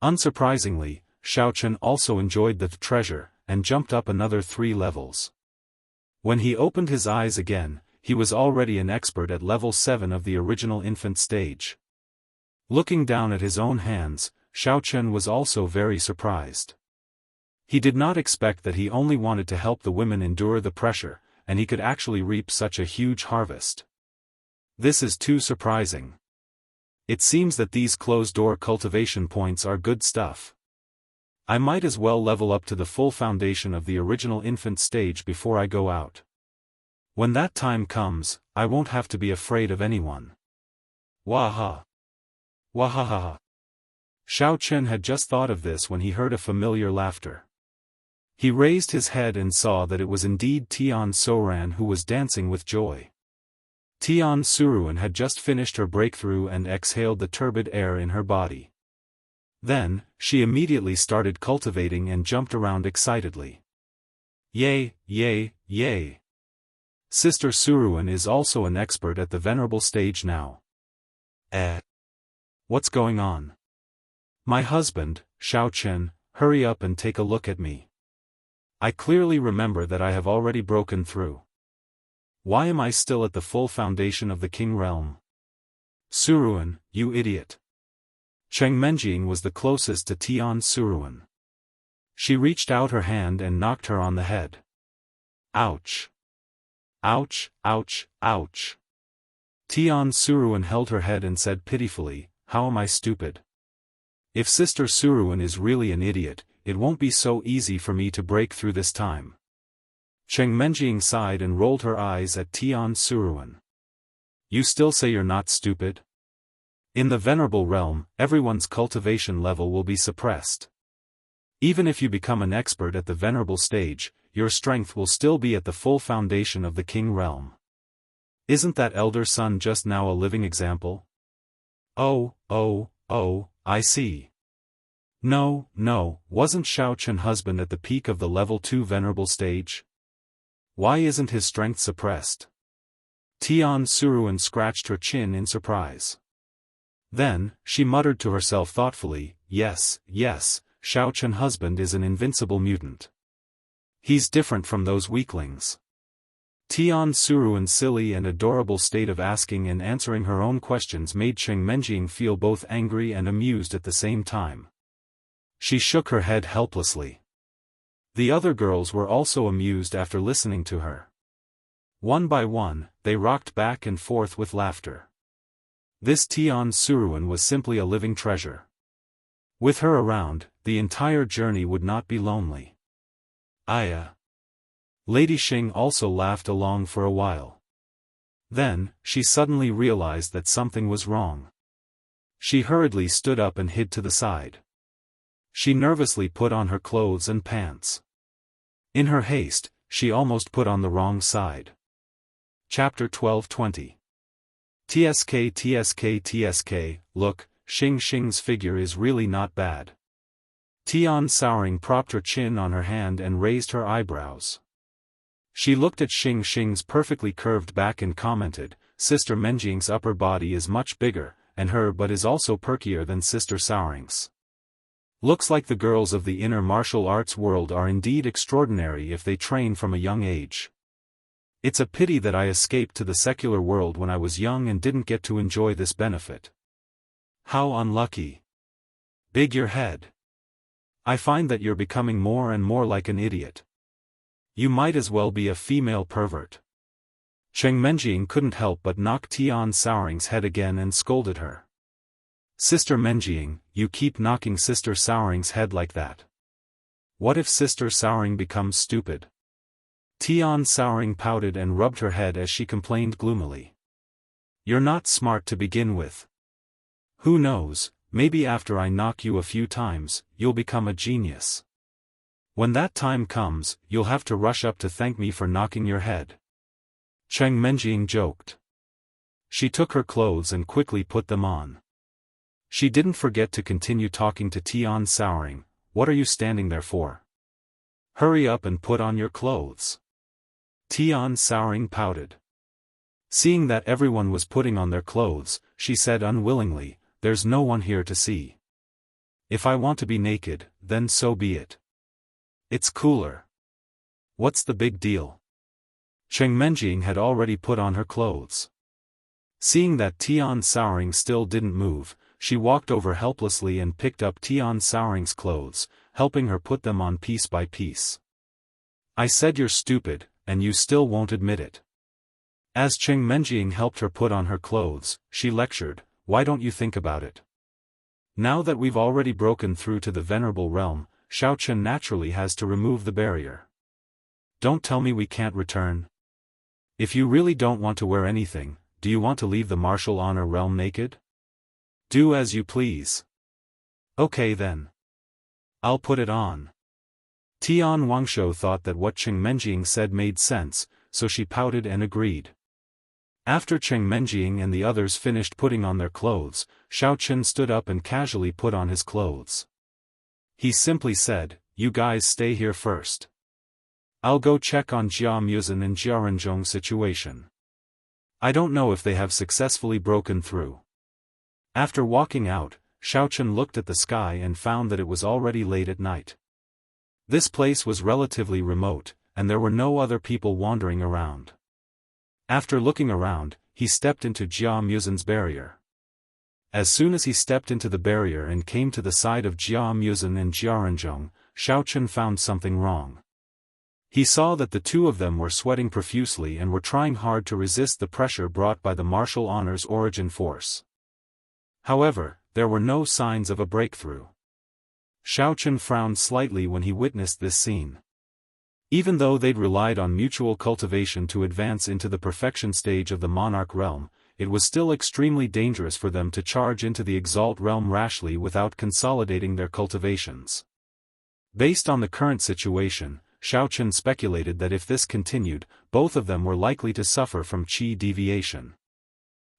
Unsurprisingly, Xiaofan also enjoyed the treasure, and jumped up another 3 levels. When he opened his eyes again, he was already an expert at level 7 of the original infant stage. Looking down at his own hands, Xiaofan was also very surprised. He did not expect that he only wanted to help the women endure the pressure, and he could actually reap such a huge harvest. This is too surprising. It seems that these closed-door cultivation points are good stuff. I might as well level up to the full foundation of the original infant stage before I go out. When that time comes, I won't have to be afraid of anyone. Waha! Wahaha! Xiaofan had just thought of this when he heard a familiar laughter. He raised his head and saw that it was indeed Tian Soran who was dancing with joy. Tian Suruan had just finished her breakthrough and exhaled the turbid air in her body. Then, she immediately started cultivating and jumped around excitedly. Yay, yay, yay! Sister Suruan is also an expert at the venerable stage now. What's going on? My husband, Xiaofan, hurry up and take a look at me. I clearly remember that I have already broken through. Why am I still at the full foundation of the king realm? Suruan, you idiot. Cheng Menjing was the closest to Tian Suruan. She reached out her hand and knocked her on the head. Ouch! Ouch, ouch, ouch! Tian Suruan held her head and said pitifully, how am I stupid? If Sister Suruan is really an idiot, it won't be so easy for me to break through this time. Cheng Menjing sighed and rolled her eyes at Tian Suruan. You still say you're not stupid? In the venerable realm, everyone's cultivation level will be suppressed. Even if you become an expert at the venerable stage, your strength will still be at the full foundation of the king realm. Isn't that elder son just now a living example? Oh, I see. No, wasn't Xiaofan husband at the peak of the level 2 venerable stage? Why isn't his strength suppressed? Tian Suruan scratched her chin in surprise. Then, she muttered to herself thoughtfully, yes, Xiaofan husband is an invincible mutant. He's different from those weaklings. Tian Suruan's silly and adorable state of asking and answering her own questions made Cheng Menjing feel both angry and amused at the same time. She shook her head helplessly. The other girls were also amused after listening to her. One by one, they rocked back and forth with laughter. This Tian Suruan was simply a living treasure. With her around, the entire journey would not be lonely. Lady Xing also laughed along for a while. Then, she suddenly realized that something was wrong. She hurriedly stood up and hid to the side. She nervously put on her clothes and pants. In her haste, she almost put on the wrong side. Chapter 12:20. TSK, look, Xing's figure is really not bad. Tian Suruan propped her chin on her hand and raised her eyebrows. She looked at Xing's perfectly curved back and commented, Sister Menjing's upper body is much bigger, and her butt is also perkier than Sister Suruan's. Looks like the girls of the inner martial arts world are indeed extraordinary if they train from a young age. It's a pity that I escaped to the secular world when I was young and didn't get to enjoy this benefit. How unlucky. Big your head. I find that you're becoming more and more like an idiot. You might as well be a female pervert. Cheng Menjing couldn't help but knock Tian Suruan's head again and scolded her. Sister Menjing, you keep knocking Sister Suruan's head like that. What if Sister Suruan becomes stupid? Tian Suruan pouted and rubbed her head as she complained gloomily. You're not smart to begin with. Who knows, maybe after I knock you a few times, you'll become a genius. When that time comes, you'll have to rush up to thank me for knocking your head. Cheng Menjing joked. She took her clothes and quickly put them on. She didn't forget to continue talking to Tian Suruan, what are you standing there for? Hurry up and put on your clothes. Tian Suruan pouted. Seeing that everyone was putting on their clothes, she said unwillingly, there's no one here to see. If I want to be naked, then so be it. It's cooler. What's the big deal? Cheng Menjing had already put on her clothes. Seeing that Tian Suruan still didn't move, she walked over helplessly and picked up Tian Suruan's clothes, helping her put them on piece by piece. I said you're stupid, and you still won't admit it. As Cheng Menjing helped her put on her clothes, she lectured, why don't you think about it? Now that we've already broken through to the venerable realm, Xiaofan naturally has to remove the barrier. Don't tell me we can't return. If you really don't want to wear anything, do you want to leave the martial honor realm naked? Do as you please. Okay then. I'll put it on. Tian Wangshuo thought that what Cheng Menjing said made sense, so she pouted and agreed. After Cheng Menjing and the others finished putting on their clothes, Xiaochen stood up and casually put on his clothes. He simply said, "You guys stay here first. I'll go check on Jia Muzhen and Jia Renzhong's situation. I don't know if they have successfully broken through." After walking out, Xiaochen looked at the sky and found that it was already late at night. This place was relatively remote, and there were no other people wandering around. After looking around, he stepped into Jia Muzhen's barrier. As soon as he stepped into the barrier and came to the side of Jia Muzhen and Jia Renzhong, Xiaochen found something wrong. He saw that the two of them were sweating profusely and were trying hard to resist the pressure brought by the martial honor's origin force. However, there were no signs of a breakthrough. Xiaochen frowned slightly when he witnessed this scene. Even though they'd relied on mutual cultivation to advance into the perfection stage of the monarch realm, it was still extremely dangerous for them to charge into the exalt realm rashly without consolidating their cultivations. Based on the current situation, Xiaochen speculated that if this continued, both of them were likely to suffer from qi deviation.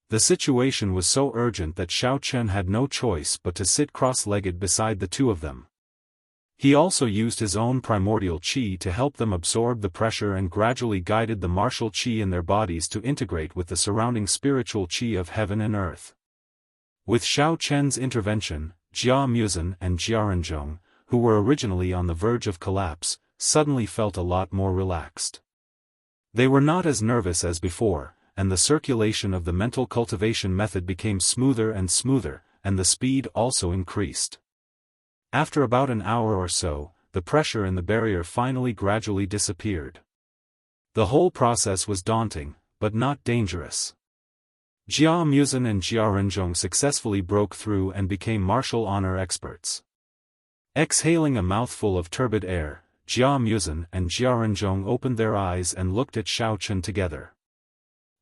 The situation was so urgent that Xiaochen had no choice but to sit cross-legged beside the two of them. He also used his own primordial qi to help them absorb the pressure and gradually guided the martial qi in their bodies to integrate with the surrounding spiritual qi of heaven and earth. With Xiaochen's intervention, Jia Muzhen and Jia Renzhong, who were originally on the verge of collapse, suddenly felt a lot more relaxed. They were not as nervous as before, and the circulation of the mental cultivation method became smoother and smoother, and the speed also increased. After about an hour or so, the pressure in the barrier finally gradually disappeared. The whole process was daunting, but not dangerous. Jia Muzhen and Jia Renzhong successfully broke through and became martial honor experts. Exhaling a mouthful of turbid air, Jia Muzhen and Jia Renzhong opened their eyes and looked at Xiaochen together.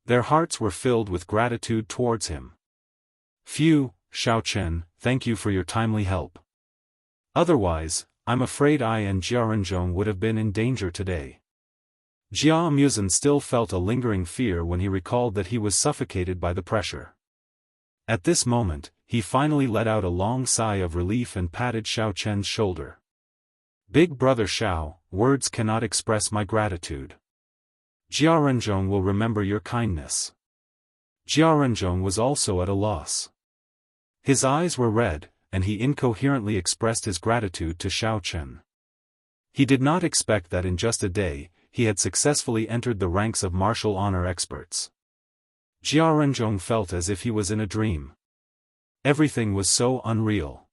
Their hearts were filled with gratitude towards him. "Phew, Xiaochen, thank you for your timely help. Otherwise, I'm afraid I and Jia Renzhong would have been in danger today." Jia Muzhen still felt a lingering fear when he recalled that he was suffocated by the pressure. At this moment, he finally let out a long sigh of relief and patted Xiaochen's shoulder. "Big brother Xiao, words cannot express my gratitude. Jia Renzhong will remember your kindness." Jia Renzhong was also at a loss. His eyes were red, and he incoherently expressed his gratitude to Xiaochen. He did not expect that in just a day, he had successfully entered the ranks of martial honor experts. Jia Renzhong felt as if he was in a dream. Everything was so unreal.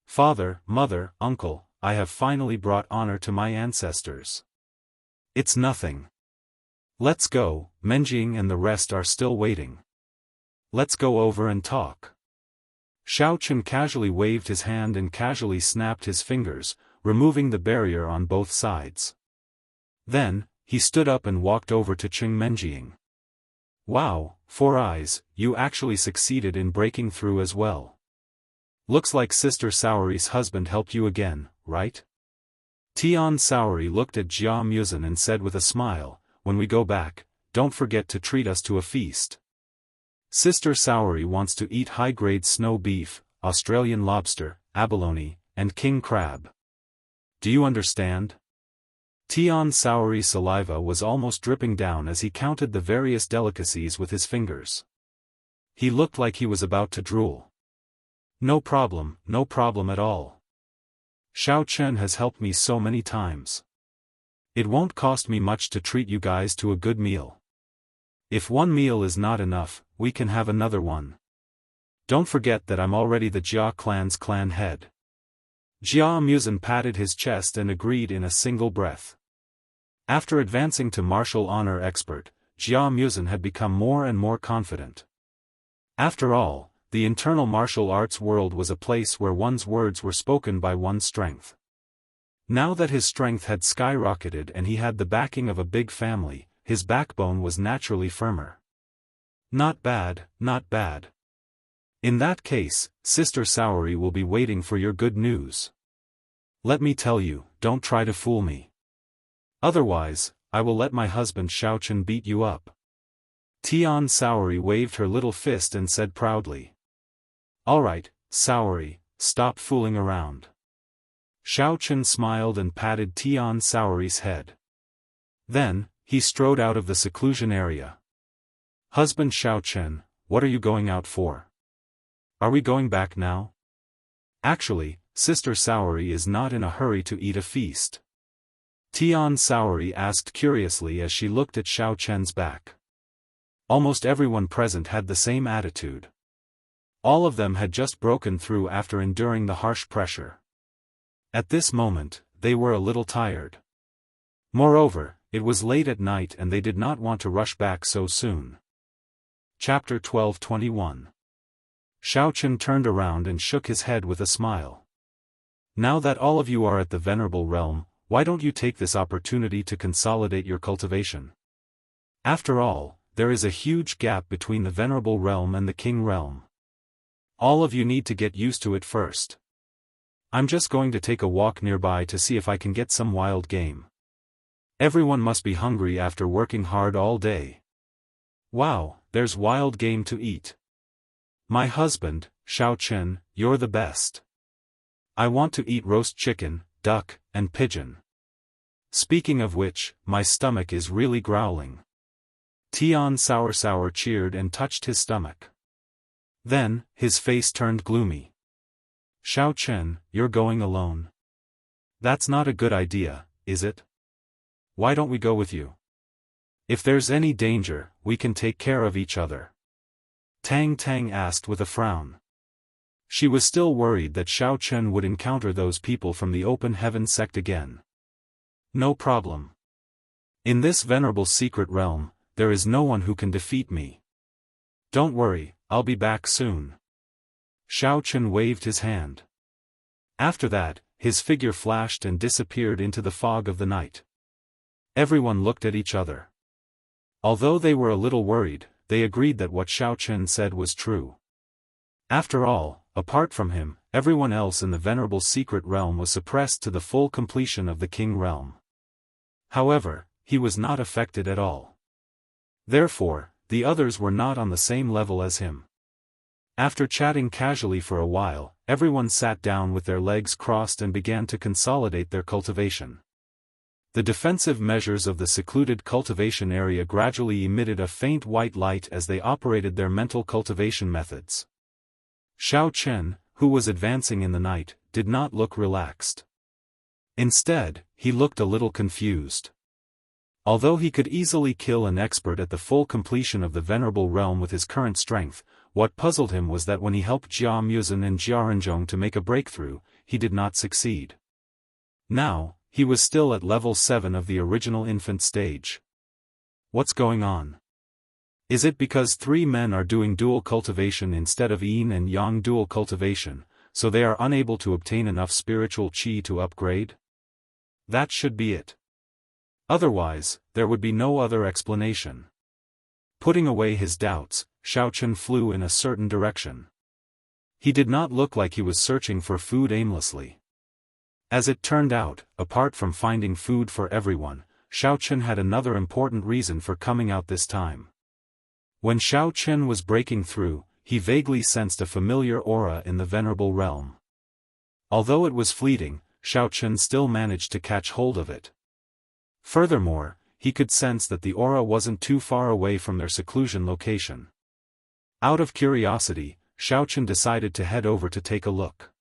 "Father, mother, uncle, I have finally brought honor to my ancestors. It's nothing. Let's go, Menjing and the rest are still waiting. Let's go over and talk." Xiaochen casually waved his hand and casually snapped his fingers, removing the barrier on both sides. Then, he stood up and walked over to Cheng Menjing. "Wow, Four Eyes, you actually succeeded in breaking through as well. Looks like Sister Saori's husband helped you again, right?" Tian Saori looked at Jia Muzhen and said with a smile, "When we go back, don't forget to treat us to a feast. Sister Saori wants to eat high-grade snow beef, Australian lobster, abalone, and king crab. Do you understand?" Tian Saori's saliva was almost dripping down as he counted the various delicacies with his fingers. He looked like he was about to drool. No problem at all. Xiaochen has helped me so many times. It won't cost me much to treat you guys to a good meal. If one meal is not enough, we can have another one. Don't forget that I'm already the Jia clan's clan head." Jia Muzhen patted his chest and agreed in a single breath. After advancing to martial honor expert, Jia Muzhen had become more and more confident. After all, the internal martial arts world was a place where one's words were spoken by one's strength. Now that his strength had skyrocketed and he had the backing of a big family, his backbone was naturally firmer. Not bad. In that case, Sister Saori will be waiting for your good news. Let me tell you, don't try to fool me. Otherwise, I will let my husband Xiaochen beat you up. Tian Saori waved her little fist and said proudly. Alright, Saori, stop fooling around. Xiaochen smiled and patted Tian Saori's head. Then, he strode out of the seclusion area. Husband Xiaochen, what are you going out for? Are we going back now? Actually, Sister Saori is not in a hurry to eat a feast. Tian Saori asked curiously as she looked at Xiaochen's back. Almost everyone present had the same attitude. All of them had just broken through after enduring the harsh pressure. At this moment, they were a little tired. Moreover, it was late at night and they did not want to rush back so soon. Chapter 12:21. Xiaochen turned around and shook his head with a smile. Now that all of you are at the Venerable Realm, why don't you take this opportunity to consolidate your cultivation? After all, there is a huge gap between the Venerable Realm and the King Realm. All of you need to get used to it first. I'm just going to take a walk nearby to see if I can get some wild game. Everyone must be hungry after working hard all day. Wow, there's wild game to eat. My husband, Xiaochen, you're the best. I want to eat roast chicken, duck, and pigeon. Speaking of which, my stomach is really growling. Tian Saor cheered and touched his stomach. Then, his face turned gloomy. Xiaochen, you're going alone. That's not a good idea, is it? Why don't we go with you? If there's any danger, we can take care of each other. Tang Tang asked with a frown. She was still worried that Xiaochen would encounter those people from the Open Heaven sect again. No problem. In this venerable secret realm, there is no one who can defeat me. Don't worry, I'll be back soon. Xiaochen waved his hand. After that, his figure flashed and disappeared into the fog of the night. Everyone looked at each other. Although they were a little worried, they agreed that what Xiaochen said was true. After all, apart from him, everyone else in the Venerable Secret Realm was suppressed to the full completion of the King Realm. However, he was not affected at all. Therefore, the others were not on the same level as him. After chatting casually for a while, everyone sat down with their legs crossed and began to consolidate their cultivation. The defensive measures of the secluded cultivation area gradually emitted a faint white light as they operated their mental cultivation methods. Xiaochen, who was advancing in the night, did not look relaxed. Instead, he looked a little confused. Although he could easily kill an expert at the full completion of the Venerable Realm with his current strength, what puzzled him was that when he helped Jia Muzhen and Jia Renzhong to make a breakthrough, he did not succeed. Now, he was still at level 7 of the original infant stage. What's going on? Is it because 3 men are doing dual cultivation instead of yin and yang dual cultivation, so they are unable to obtain enough spiritual qi to upgrade? That should be it. Otherwise, there would be no other explanation. Putting away his doubts, Xiaochen flew in a certain direction. He did not look like he was searching for food aimlessly. As it turned out, apart from finding food for everyone, Xiaochen had another important reason for coming out this time. When Xiaochen was breaking through, he vaguely sensed a familiar aura in the Venerable Realm. Although it was fleeting, Xiaochen still managed to catch hold of it. Furthermore, he could sense that the aura wasn't too far away from their seclusion location. Out of curiosity, Xiaochen decided to head over to take a look.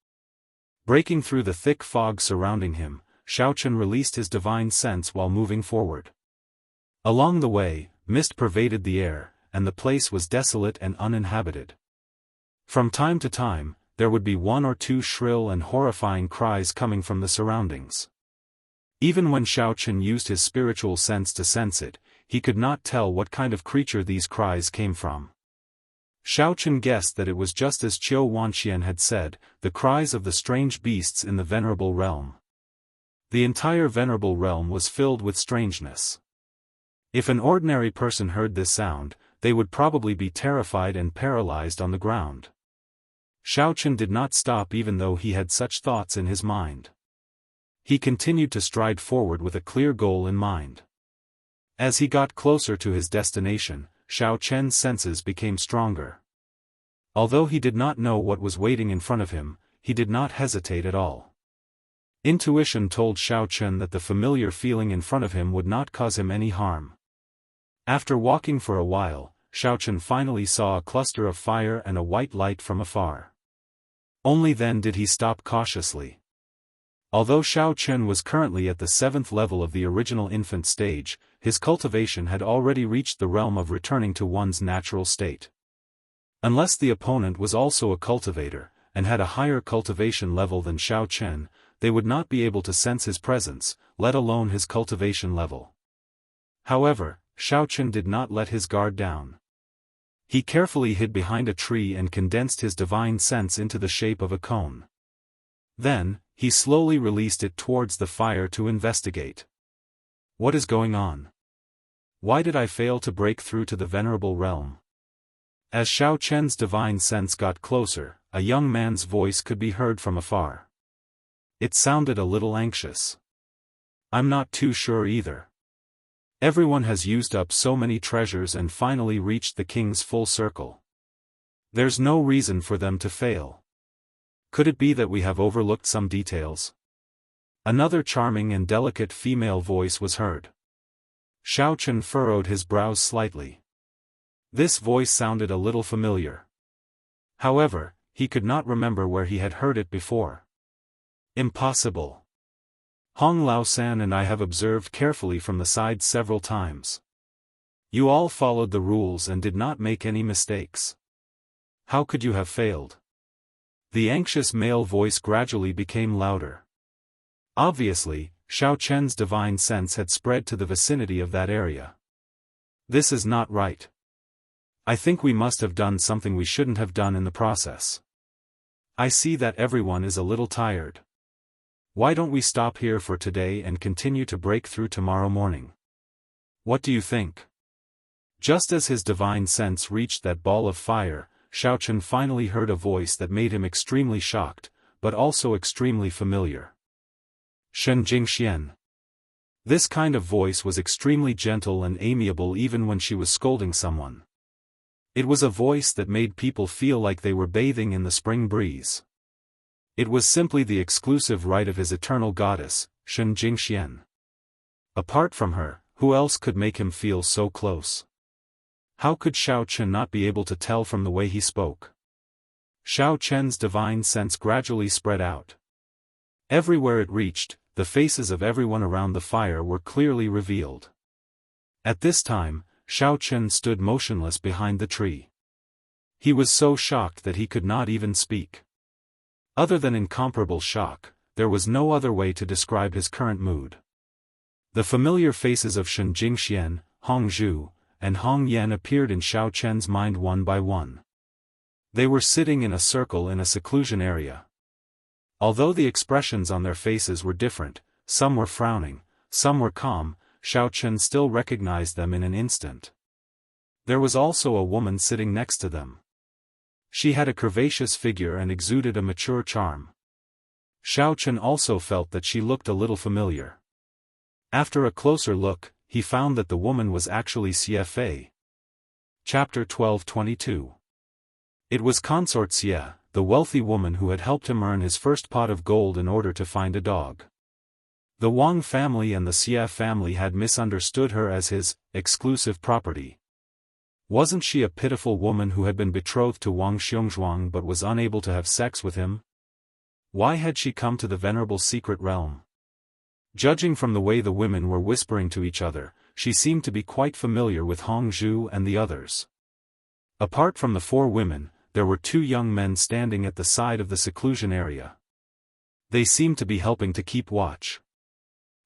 Breaking through the thick fog surrounding him, Xiaochen released his divine sense while moving forward. Along the way, mist pervaded the air, and the place was desolate and uninhabited. From time to time, there would be 1 or 2 shrill and horrifying cries coming from the surroundings. Even when Xiaochen used his spiritual sense to sense it, he could not tell what kind of creature these cries came from. Xiaochen guessed that it was just as Qiu Wanxian had said, the cries of the strange beasts in the Venerable Realm. The entire Venerable Realm was filled with strangeness. If an ordinary person heard this sound, they would probably be terrified and paralyzed on the ground. Xiaochen did not stop even though he had such thoughts in his mind. He continued to stride forward with a clear goal in mind. As he got closer to his destination, Xiao Chen's senses became stronger. Although he did not know what was waiting in front of him, he did not hesitate at all. Intuition told Xiao Chen that the familiar feeling in front of him would not cause him any harm. After walking for a while, Xiao Chen finally saw a cluster of fire and a white light from afar. Only then did he stop cautiously. Although Xiao Chen was currently at the 7th level of the original infant stage, his cultivation had already reached the realm of returning to one's natural state. Unless the opponent was also a cultivator, and had a higher cultivation level than Xiao Chen, they would not be able to sense his presence, let alone his cultivation level. However, Xiao Chen did not let his guard down. He carefully hid behind a tree and condensed his divine sense into the shape of a cone. Then, he slowly released it towards the fire to investigate. What is going on? Why did I fail to break through to the venerable realm? As Xiao Chen's divine sense got closer, a young man's voice could be heard from afar. It sounded a little anxious. I'm not too sure either. Everyone has used up so many treasures and finally reached the king's full circle. There's no reason for them to fail. Could it be that we have overlooked some details? Another charming and delicate female voice was heard. Xiao Chen furrowed his brows slightly. This voice sounded a little familiar. However, he could not remember where he had heard it before. Impossible. Hong Lao-san and I have observed carefully from the side several times. You all followed the rules and did not make any mistakes. How could you have failed? The anxious male voice gradually became louder. Obviously, Xiao Chen's divine sense had spread to the vicinity of that area. This is not right. I think we must have done something we shouldn't have done in the process. I see that everyone is a little tired. Why don't we stop here for today and continue to break through tomorrow morning? What do you think? Just as his divine sense reached that ball of fire, Xiao Chen finally heard a voice that made him extremely shocked, but also extremely familiar. Shen Jingxian. This kind of voice was extremely gentle and amiable even when she was scolding someone. It was a voice that made people feel like they were bathing in the spring breeze. It was simply the exclusive right of his eternal goddess, Shen Jingxian. Apart from her, who else could make him feel so close? How could Xiao Chen not be able to tell from the way he spoke? Xiao Chen's divine sense gradually spread out. Everywhere it reached, the faces of everyone around the fire were clearly revealed. At this time, Xiao Chen stood motionless behind the tree. He was so shocked that he could not even speak. Other than incomparable shock, there was no other way to describe his current mood. The familiar faces of Shen Jingxian, Hong Zhu, and Hong Yan appeared in Xiao Chen's mind one by one. They were sitting in a circle in a seclusion area. Although the expressions on their faces were different, some were frowning, some were calm, Xiao Chen still recognized them in an instant. There was also a woman sitting next to them. She had a curvaceous figure and exuded a mature charm. Xiao Chen also felt that she looked a little familiar. After a closer look, he found that the woman was actually Xie. Chapter 12:22. It was Consort Xie, the wealthy woman who had helped him earn his first pot of gold in order to find a dog. The Wang family and the Xie family had misunderstood her as his exclusive property. Wasn't she a pitiful woman who had been betrothed to Wang Xiongzhuang but was unable to have sex with him? Why had she come to the venerable secret realm? Judging from the way the women were whispering to each other, she seemed to be quite familiar with Hong Zhu and the others. Apart from the 4 women, there were 2 young men standing at the side of the seclusion area. They seemed to be helping to keep watch.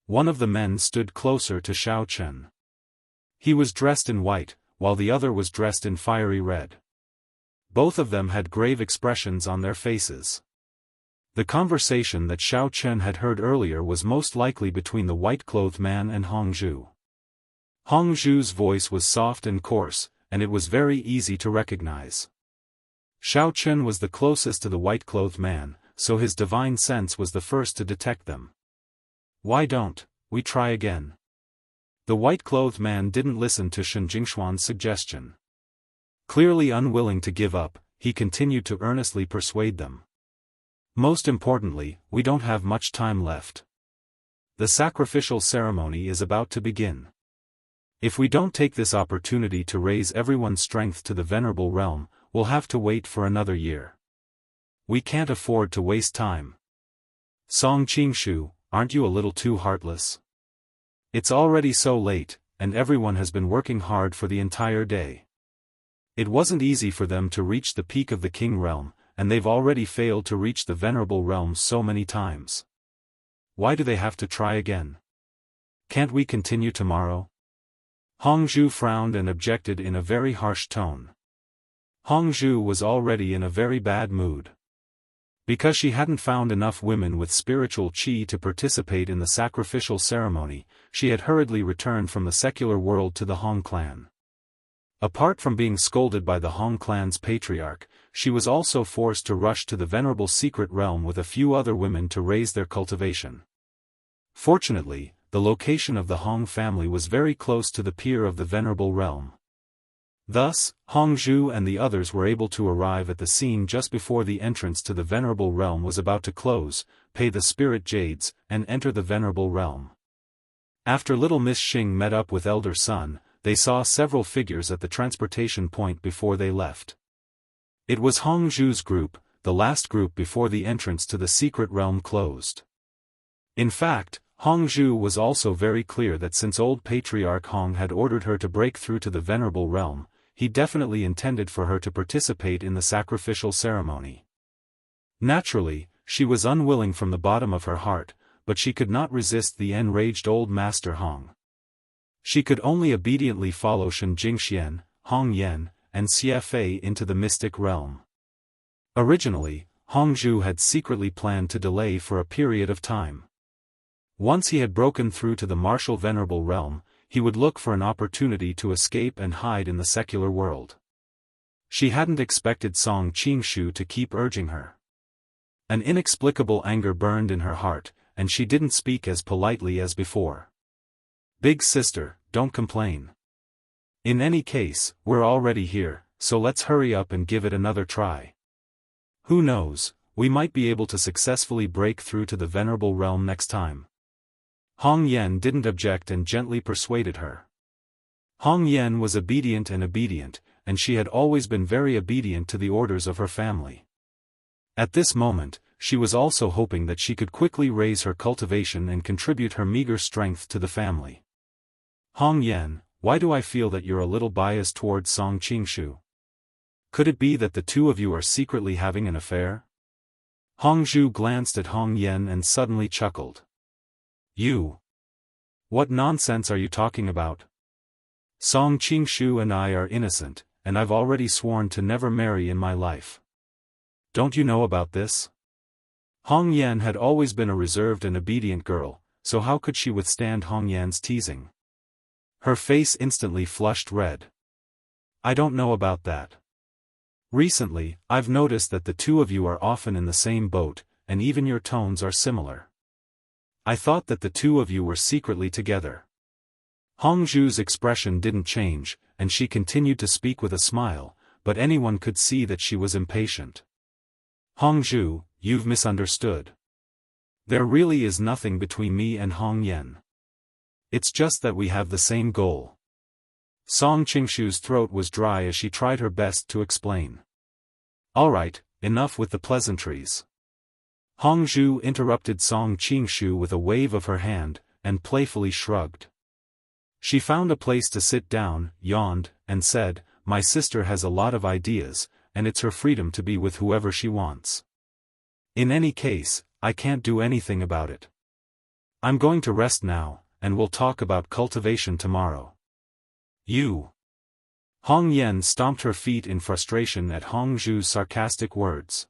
One of the men stood closer to Xiao Chen. He was dressed in white, while the other was dressed in fiery red. Both of them had grave expressions on their faces. The conversation that Xiao Chen had heard earlier was most likely between the white-clothed man and Hong Zhu. Hong Zhu's voice was soft and coarse, and it was very easy to recognize. Xiao Chen was the closest to the white-clothed man, so his divine sense was the first to detect them. Why don't we try again? The white-clothed man didn't listen to Shen Jingxuan's suggestion. Clearly unwilling to give up, he continued to earnestly persuade them. Most importantly, we don't have much time left. The sacrificial ceremony is about to begin. If we don't take this opportunity to raise everyone's strength to the venerable realm, we'll have to wait for another year. We can't afford to waste time. Song Qingshu, aren't you a little too heartless? It's already so late, and everyone has been working hard for the entire day. It wasn't easy for them to reach the peak of the King realm, and they've already failed to reach the venerable realm so many times. Why do they have to try again? Can't we continue tomorrow? Hongzhu frowned and objected in a very harsh tone. Hongzhu was already in a very bad mood. Because she hadn't found enough women with spiritual qi to participate in the sacrificial ceremony, she had hurriedly returned from the secular world to the Hong clan. Apart from being scolded by the Hong clan's patriarch, she was also forced to rush to the venerable secret realm with a few other women to raise their cultivation. Fortunately, the location of the Hong family was very close to the pier of the venerable realm. Thus, Hongzhu and the others were able to arrive at the scene just before the entrance to the venerable realm was about to close, pay the spirit jades, and enter the venerable realm. After little Miss Xing met up with elder son, they saw several figures at the transportation point before they left. It was Hongzhu's group, the last group before the entrance to the secret realm closed. In fact, Hongzhu was also very clear that since old Patriarch Hong had ordered her to break through to the venerable realm, he definitely intended for her to participate in the sacrificial ceremony. Naturally, she was unwilling from the bottom of her heart, but she could not resist the enraged old Master Hong. She could only obediently follow Shen Jingxian, Hong Yan, and Xiaofan into the mystic realm. Originally, Hongzhu had secretly planned to delay for a period of time. Once he had broken through to the martial venerable realm, he would look for an opportunity to escape and hide in the secular world. She hadn't expected Song Qingshu to keep urging her. An inexplicable anger burned in her heart, and she didn't speak as politely as before. Big sister, don't complain. In any case, we're already here, so let's hurry up and give it another try. Who knows, we might be able to successfully break through to the venerable realm next time. Hong Yan didn't object and gently persuaded her. Hong Yan was obedient, and she had always been very obedient to the orders of her family. At this moment, she was also hoping that she could quickly raise her cultivation and contribute her meager strength to the family. Hong Yan, why do I feel that you're a little biased towards Song Qingshu? Could it be that the two of you are secretly having an affair? Hongzhu glanced at Hong Yan and suddenly chuckled. You? What nonsense are you talking about? Song Qingshu and I are innocent, and I've already sworn to never marry in my life. Don't you know about this? Hong Yan had always been a reserved and obedient girl, so how could she withstand Hong Yan's teasing? Her face instantly flushed red. I don't know about that. Recently, I've noticed that the two of you are often in the same boat, and even your tones are similar. I thought that the two of you were secretly together. Hongzhu's expression didn't change, and she continued to speak with a smile, but anyone could see that she was impatient. Hongzhu, you've misunderstood. There really is nothing between me and Hong Yan. It's just that we have the same goal. Song Qingshu's throat was dry as she tried her best to explain. All right, enough with the pleasantries. Hongzhu interrupted Song Qingshu with a wave of her hand, and playfully shrugged. She found a place to sit down, yawned, and said, My sister has a lot of ideas, and it's her freedom to be with whoever she wants. In any case, I can't do anything about it. I'm going to rest now, and we'll talk about cultivation tomorrow. You. Hong Yan stomped her feet in frustration at Hongzhu's sarcastic words.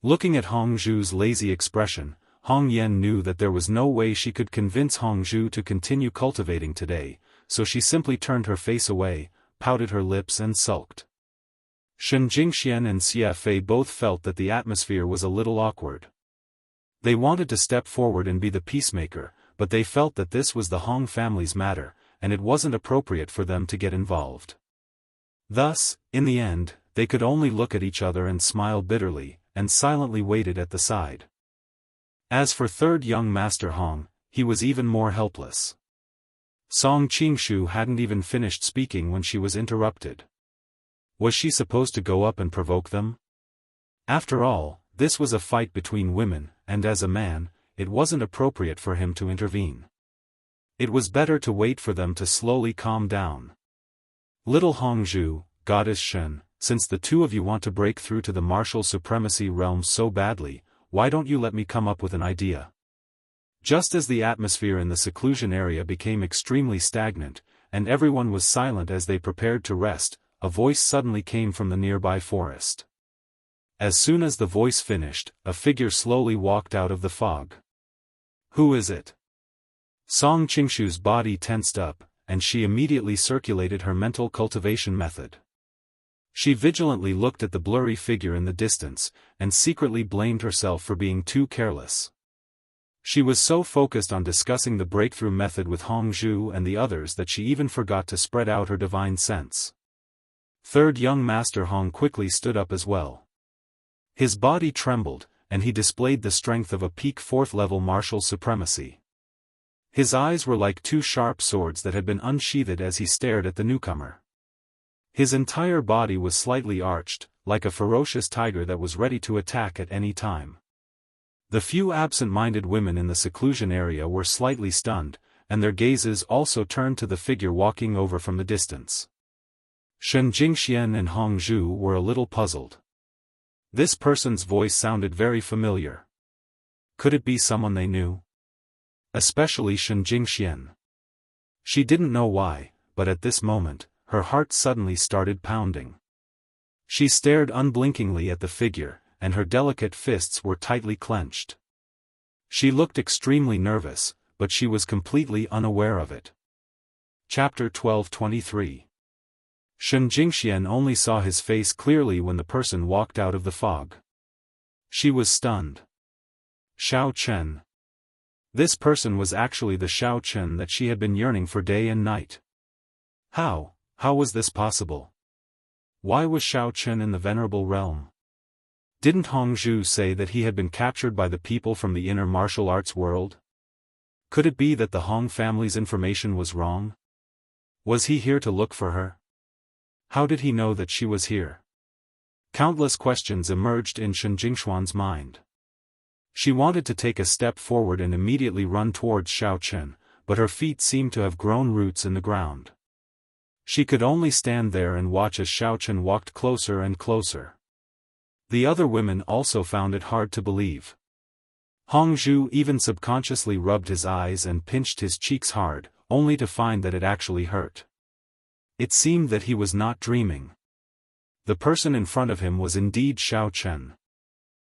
Looking at Hongzhu's lazy expression, Hong Yan knew that there was no way she could convince Hongzhu to continue cultivating today, so she simply turned her face away, pouted her lips and sulked. Shen Jingxian and Xiaofan both felt that the atmosphere was a little awkward. They wanted to step forward and be the peacemaker, but they felt that this was the Hong family's matter, and it wasn't appropriate for them to get involved. Thus, in the end, they could only look at each other and smile bitterly, and silently waited at the side. As for third young Master Hong, he was even more helpless. Song Qingshu hadn't even finished speaking when she was interrupted. Was she supposed to go up and provoke them? After all, this was a fight between women, and as a man, it wasn't appropriate for him to intervene. It was better to wait for them to slowly calm down. Little Hongzhu, Goddess Shen, since the two of you want to break through to the martial supremacy realm so badly, why don't you let me come up with an idea? Just as the atmosphere in the seclusion area became extremely stagnant, and everyone was silent as they prepared to rest, a voice suddenly came from the nearby forest. As soon as the voice finished, a figure slowly walked out of the fog. Who is it? Song Qingshu's body tensed up, and she immediately circulated her mental cultivation method. She vigilantly looked at the blurry figure in the distance, and secretly blamed herself for being too careless. She was so focused on discussing the breakthrough method with Hongzhu and the others that she even forgot to spread out her divine sense. Third young Master Hong quickly stood up as well. His body trembled, and he displayed the strength of a peak 4th-level martial supremacy. His eyes were like two sharp swords that had been unsheathed as he stared at the newcomer. His entire body was slightly arched, like a ferocious tiger that was ready to attack at any time. The few absent-minded women in the seclusion area were slightly stunned, and their gazes also turned to the figure walking over from the distance. Shen Jingxian and Hongzhu were a little puzzled. This person's voice sounded very familiar. Could it be someone they knew? Especially Shen Jingxian. She didn't know why, but at this moment, her heart suddenly started pounding. She stared unblinkingly at the figure, and her delicate fists were tightly clenched. She looked extremely nervous, but she was completely unaware of it. Chapter 1223. Shen Jingxian only saw his face clearly when the person walked out of the fog. She was stunned. Xiao Chen. This person was actually the Xiao Chen that she had been yearning for day and night. How was this possible? Why was Xiao Chen in the Venerable Realm? Didn't Hongzhu say that he had been captured by the people from the inner martial arts world? Could it be that the Hong family's information was wrong? Was he here to look for her? How did he know that she was here? Countless questions emerged in Shen Jingxuan's mind. She wanted to take a step forward and immediately run towards Xiao Chen, but her feet seemed to have grown roots in the ground. She could only stand there and watch as Xiao Chen walked closer and closer. The other women also found it hard to believe. Hongzhu even subconsciously rubbed his eyes and pinched his cheeks hard, only to find that it actually hurt. It seemed that he was not dreaming. The person in front of him was indeed Xiao Chen.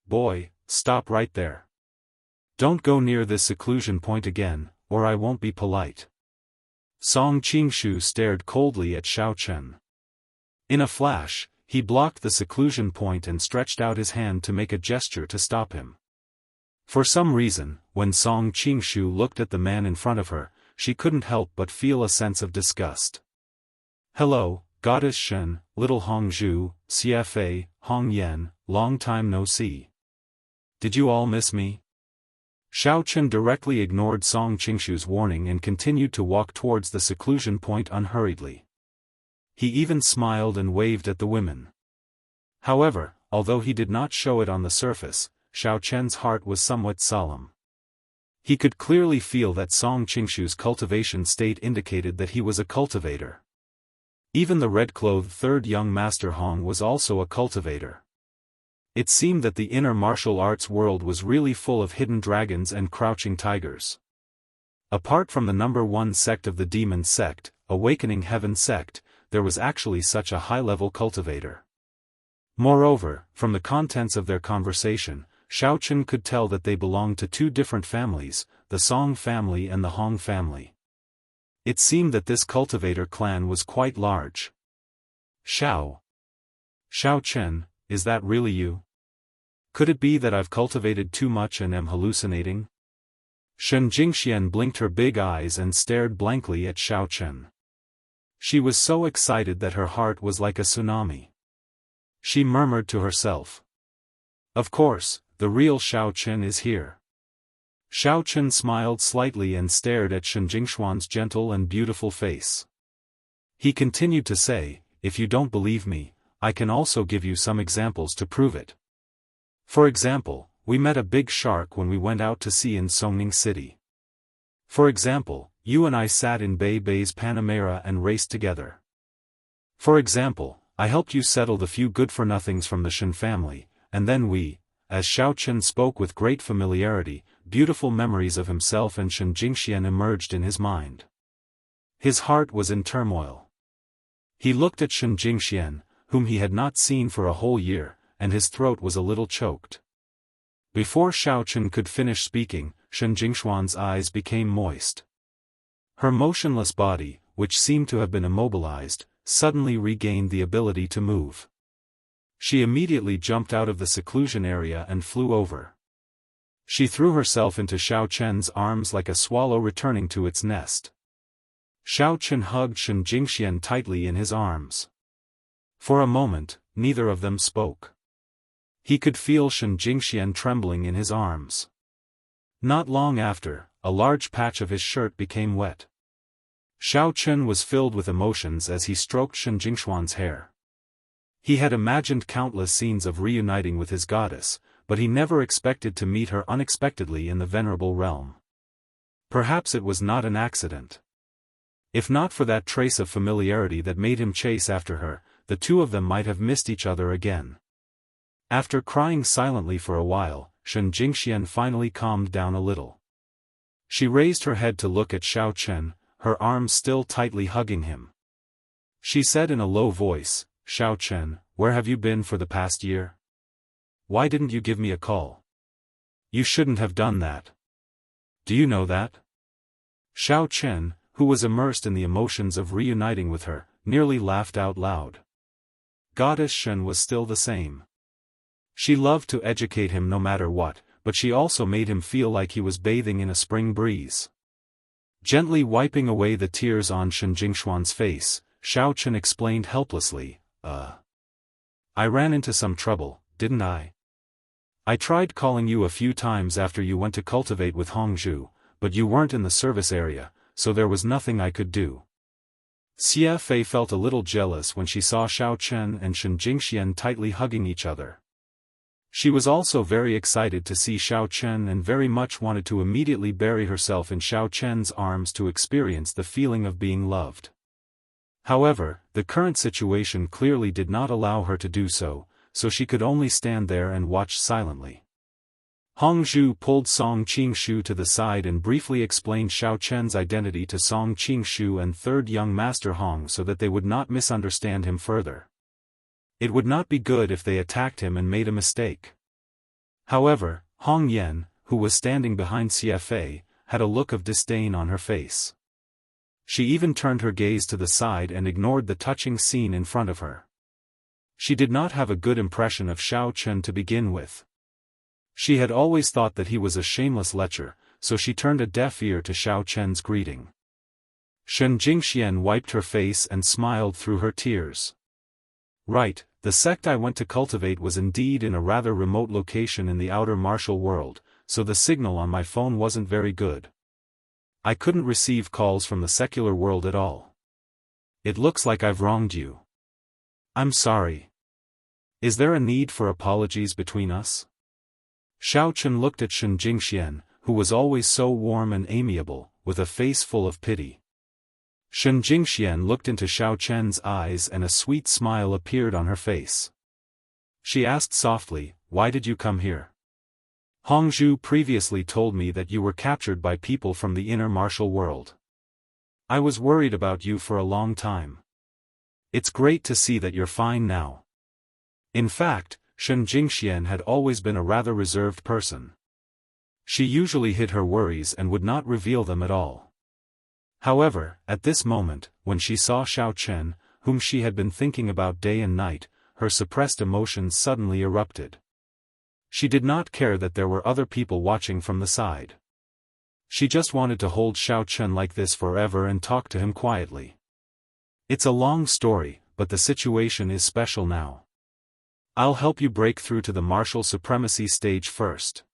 Boy, stop right there. Don't go near this seclusion point again, or I won't be polite. Song Qingshu stared coldly at Xiao Chen. In a flash, he blocked the seclusion point and stretched out his hand to make a gesture to stop him. For some reason, when Song Qingshu looked at the man in front of her, she couldn't help but feel a sense of disgust. Hello, Goddess Shen, little Hongzhu, CFA, Hong Yan, long time no see. Did you all miss me? Xiao Chen directly ignored Song Qingshu's warning and continued to walk towards the seclusion point unhurriedly. He even smiled and waved at the women. However, although he did not show it on the surface, Xiao Chen's heart was somewhat solemn. He could clearly feel that Song Qingshu's cultivation state indicated that he was a cultivator. Even the red-clothed third young Master Hong was also a cultivator. It seemed that the inner martial arts world was really full of hidden dragons and crouching tigers. Apart from the number 1 sect of the Demon Sect, Awakening Heaven Sect, there was actually such a high-level cultivator. Moreover, from the contents of their conversation, Xiao Chen could tell that they belonged to two different families, the Song family and the Hong family. It seemed that this cultivator clan was quite large. Xiao Chen, is that really you? Could it be that I've cultivated too much and am hallucinating? Shen Jingxian blinked her big eyes and stared blankly at Xiaochen. She was so excited that her heart was like a tsunami. She murmured to herself. Of course, the real Xiaochen is here. Xiaochen smiled slightly and stared at Shen Jingxuan's gentle and beautiful face. He continued to say, if you don't believe me, I can also give you some examples to prove it. For example, we met a big shark when we went out to sea in Songning City. For example, you and I sat in Bay's Panamera and raced together. For example, I helped you settle the few good-for-nothings from the Shen family, and then we, as Xiaochen spoke with great familiarity, beautiful memories of himself and Shen Jingxian emerged in his mind. His heart was in turmoil. He looked at Shen Jingxian, whom he had not seen for a whole year, and his throat was a little choked. Before Xiaochen could finish speaking, Shen Jingxuan's eyes became moist. Her motionless body, which seemed to have been immobilized, suddenly regained the ability to move. She immediately jumped out of the seclusion area and flew over. She threw herself into Xiaochen's arms like a swallow returning to its nest. Xiaochen hugged Shen Jingxian tightly in his arms. For a moment, neither of them spoke. He could feel Shen Jingxian trembling in his arms. Not long after, a large patch of his shirt became wet. Xiaochen was filled with emotions as he stroked Shen Jingxuan's hair. He had imagined countless scenes of reuniting with his goddess, but he never expected to meet her unexpectedly in the venerable realm. Perhaps it was not an accident. If not for that trace of familiarity that made him chase after her, the two of them might have missed each other again. After crying silently for a while, Shen Jingxian finally calmed down a little. She raised her head to look at Xiaochen, her arms still tightly hugging him. She said in a low voice, Xiaochen, where have you been for the past year? Why didn't you give me a call? You shouldn't have done that. Do you know that? Xiaochen, who was immersed in the emotions of reuniting with her, nearly laughed out loud. Goddess Shen was still the same. She loved to educate him no matter what, but she also made him feel like he was bathing in a spring breeze. Gently wiping away the tears on Shen Jingxuan's face, Xiaochen explained helplessly, I ran into some trouble, didn't I? I tried calling you a few times after you went to cultivate with Hongzhu, but you weren't in the service area, so there was nothing I could do. Xiaofan felt a little jealous when she saw Xiaochen and Shen Jingxian tightly hugging each other. She was also very excited to see Xiaochen and very much wanted to immediately bury herself in Xiaochen's arms to experience the feeling of being loved. However, the current situation clearly did not allow her to do so, so she could only stand there and watch silently. Hongzhu pulled Song Qingshu to the side and briefly explained Xiaochen's identity to Song Qingshu and third young master Hong so that they would not misunderstand him further. It would not be good if they attacked him and made a mistake. However, Hong Yan, who was standing behind Xiaofan, had a look of disdain on her face. She even turned her gaze to the side and ignored the touching scene in front of her. She did not have a good impression of Xiaochen to begin with. She had always thought that he was a shameless lecher, so she turned a deaf ear to Xiaochen's greeting. Shen Jingxian wiped her face and smiled through her tears. Right, the sect I went to cultivate was indeed in a rather remote location in the outer martial world, so the signal on my phone wasn't very good. I couldn't receive calls from the secular world at all. It looks like I've wronged you. I'm sorry. Is there a need for apologies between us? Xiaochen looked at Shen Jingxian, who was always so warm and amiable, with a face full of pity. Shen Jingxian looked into Xiaochen's eyes and a sweet smile appeared on her face. She asked softly, why did you come here? Hongzhu previously told me that you were captured by people from the inner martial world. I was worried about you for a long time. It's great to see that you're fine now. In fact, Shen Jingxian had always been a rather reserved person. She usually hid her worries and would not reveal them at all. However, at this moment, when she saw Xiaochen, whom she had been thinking about day and night, her suppressed emotions suddenly erupted. She did not care that there were other people watching from the side. She just wanted to hold Xiao Chen like this forever and talk to him quietly. It's a long story, but the situation is special now. I'll help you break through to the martial supremacy stage first.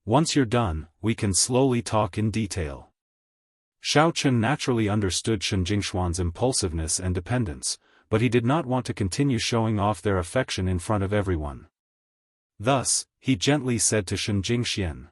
Once you're done, we can slowly talk in detail. Xiao Chen naturally understood Shen Jingxuan's impulsiveness and dependence, but he did not want to continue showing off their affection in front of everyone. Thus, he gently said to Shen Jingxian,